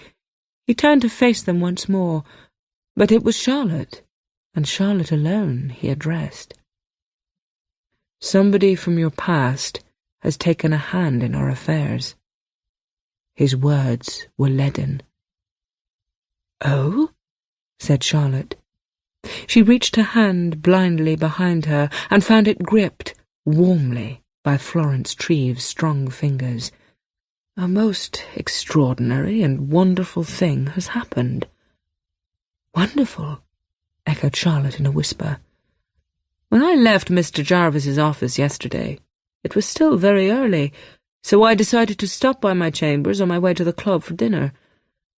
He turned to face them once more, but it was Charlotte, and Charlotte alone, he addressed. "Somebody from your past has taken a hand in our affairs." His words were leaden. "Oh?" said Charlotte. She reached her hand blindly behind her and found it gripped warmly by Florence Treve's strong fingers. "A most extraordinary and wonderful thing has happened." "Wonderful?" echoed Charlotte in a whisper. "When I left Mr. Jarvis's office yesterday, it was still very early, so I decided to stop by my chambers on my way to the club for dinner.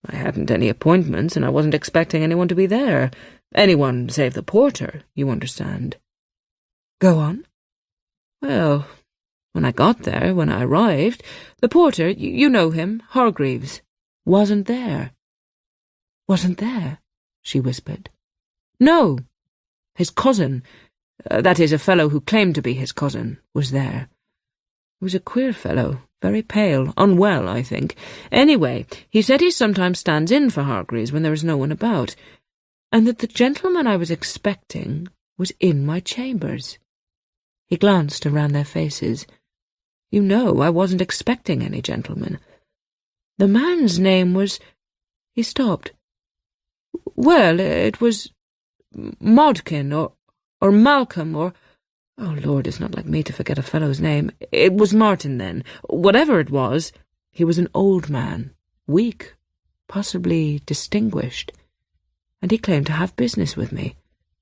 I hadn't any appointments, and I wasn't expecting anyone to be there. Anyone save the porter, you understand." "Go on." "Well, when I got there, when I arrived, the porter, you know him, Hargreaves, wasn't there." "Wasn't there?" she whispered. "No. His cousin, that is, a fellow who claimed to be his cousin, was there. He was a queer fellow, very pale, unwell, I think. Anyway, he said he sometimes stands in for Hargreaves when there is no one about, and that the gentleman I was expecting was in my chambers." He glanced around their faces. "You know, I wasn't expecting any gentleman. The man's name was—" He stopped. "Well, it was Modkin, or Malcolm, or— Oh, Lord, it's not like me to forget a fellow's name. It was Martin, then. Whatever it was, he was an old man, weak, possibly distinguished, and he claimed to have business with me.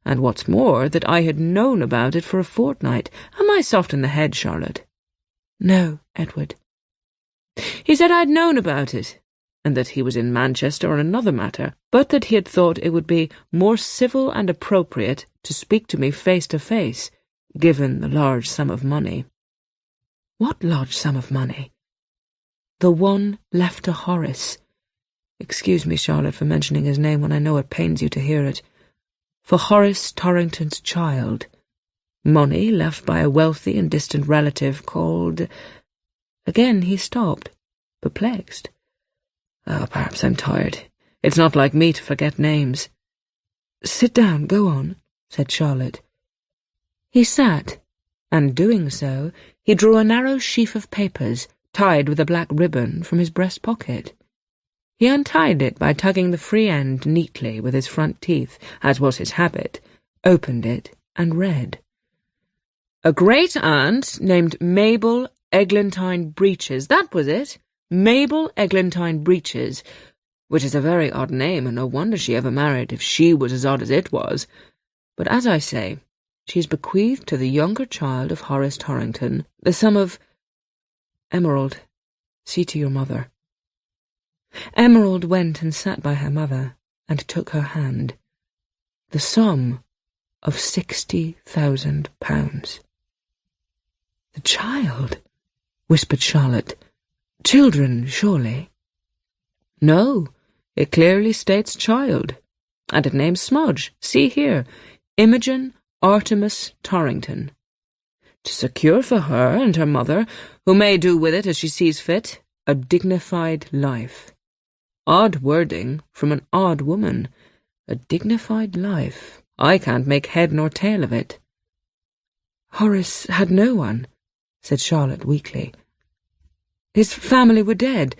And what's more, that I had known about it for a fortnight. Am I soft in the head, Charlotte?" "No, Edward." "He said I'd known about it, and that he was in Manchester on another matter, but that he had thought it would be more civil and appropriate to speak to me face to face, given the large sum of money." "What large sum of money?" "The one left to Horace. Excuse me, Charlotte, for mentioning his name when I know it pains you to hear it. For Horace Torrington's child. Money left by a wealthy and distant relative called—" Again he stopped, perplexed. "Oh, perhaps I'm tired. It's not like me to forget names." "Sit down, go on," said Charlotte. He sat, and doing so, he drew a narrow sheaf of papers, tied with a black ribbon, from his breast pocket. He untied it by tugging the free end neatly with his front teeth, as was his habit, opened it, and read. "A great-aunt named Mabel Eglantine Breeches," that was it, Mabel Eglantine Breeches, which is a very odd name, and no wonder she ever married if she was as odd as it was. But as I say, she is bequeathed to the younger child of Horace Torrington the sum of— Emerald, see to your mother." Emerald went and sat by her mother, and took her hand. The sum of £60,000. "The child," whispered Charlotte. "Children, surely?" "No, it clearly states child, and it names Smudge. See here, Imogen Artemis Torrington. To secure for her and her mother, who may do with it as she sees fit, a dignified life." Odd wording from an odd woman. A dignified life. I can't make head nor tail of it. "Horace had no one," said Charlotte weakly. "His family were dead,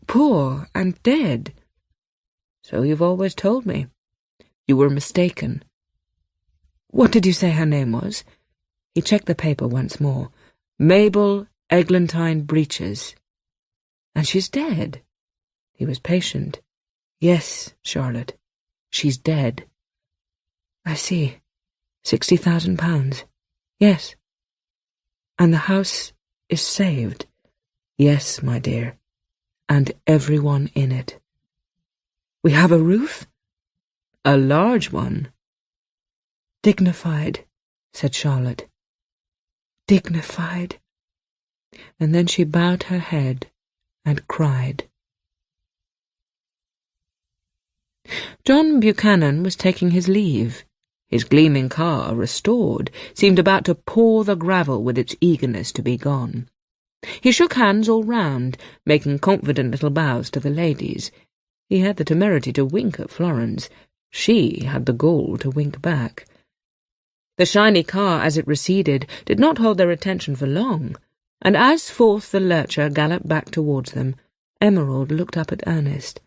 poor and dead." "So you've always told me. You were mistaken." "What did you say her name was?" He checked the paper once more. "Mabel Eglantine Breeches. And she's dead." He was patient. "Yes, Charlotte, she's dead." "I see. £60,000. Yes." "And the house is saved?" "Yes, my dear, and everyone in it." "We have a roof?" "A large one." "Dignified," said Charlotte. "Dignified." And then she bowed her head and cried. John Buchanan was taking his leave. His gleaming car, restored, seemed about to paw the gravel with its eagerness to be gone. He shook hands all round, making confident little bows to the ladies. He had the temerity to wink at Florence. She had the gall to wink back. The shiny car, as it receded, did not hold their attention for long, and as forth the lurcher galloped back towards them, Emerald looked up at Ernest,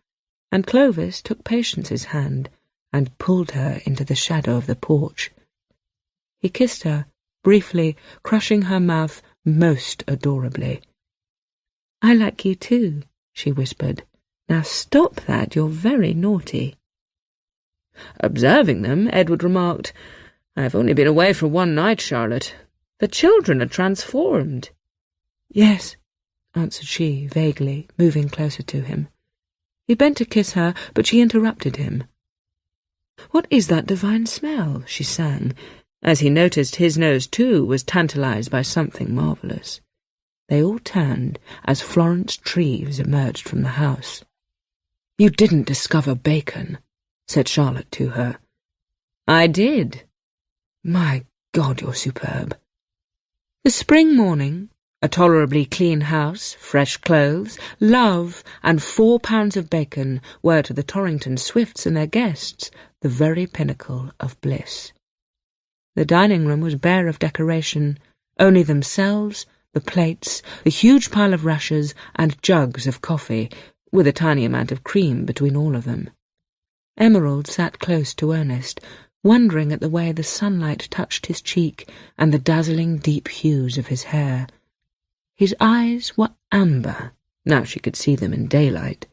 and Clovis took Patience's hand and pulled her into the shadow of the porch. He kissed her, briefly, crushing her mouth most adorably. "I like you too," she whispered. "Now stop that, you're very naughty." Observing them, Edward remarked, "I have only been away for one night, Charlotte. The children are transformed." "Yes," answered she, vaguely, moving closer to him. He bent to kiss her, but she interrupted him. "What is that divine smell?" she sang, as he noticed his nose, too, was tantalized by something marvellous. They all turned as Florence Treves emerged from the house. "You didn't discover bacon," said Charlotte to her. "I did." "My God, you're superb." The spring morning, a tolerably clean house, fresh clothes, love, and 4 pounds of bacon were to the Torrington Swifts and their guests the very pinnacle of bliss. The dining room was bare of decoration, only themselves, the plates, the huge pile of rashers, and jugs of coffee, with a tiny amount of cream between all of them. Emerald sat close to Ernest, wondering at the way the sunlight touched his cheek and the dazzling deep hues of his hair. His eyes were amber, now she could see them in daylight.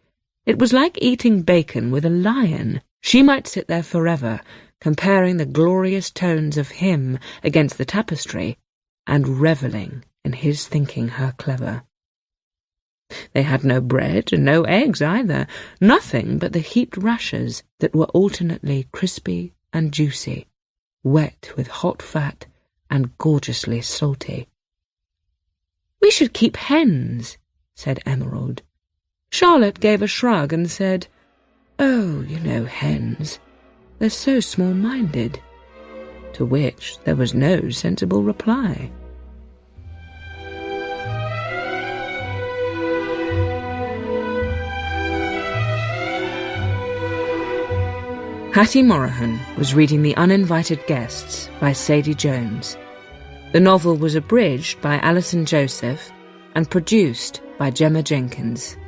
It was like eating bacon with a lion. She might sit there forever, comparing the glorious tones of him against the tapestry, and revelling in his thinking her clever. They had no bread and no eggs either, nothing but the heaped rashers that were alternately crispy and juicy, wet with hot fat and gorgeously salty. "We should keep hens," said Emerald. Charlotte gave a shrug and said, "Oh, you know hens. They're so small-minded." To which there was no sensible reply. Hattie Morahan was reading The Uninvited Guests by Sadie Jones. The novel was abridged by Alison Joseph and produced by Gemma Jenkins.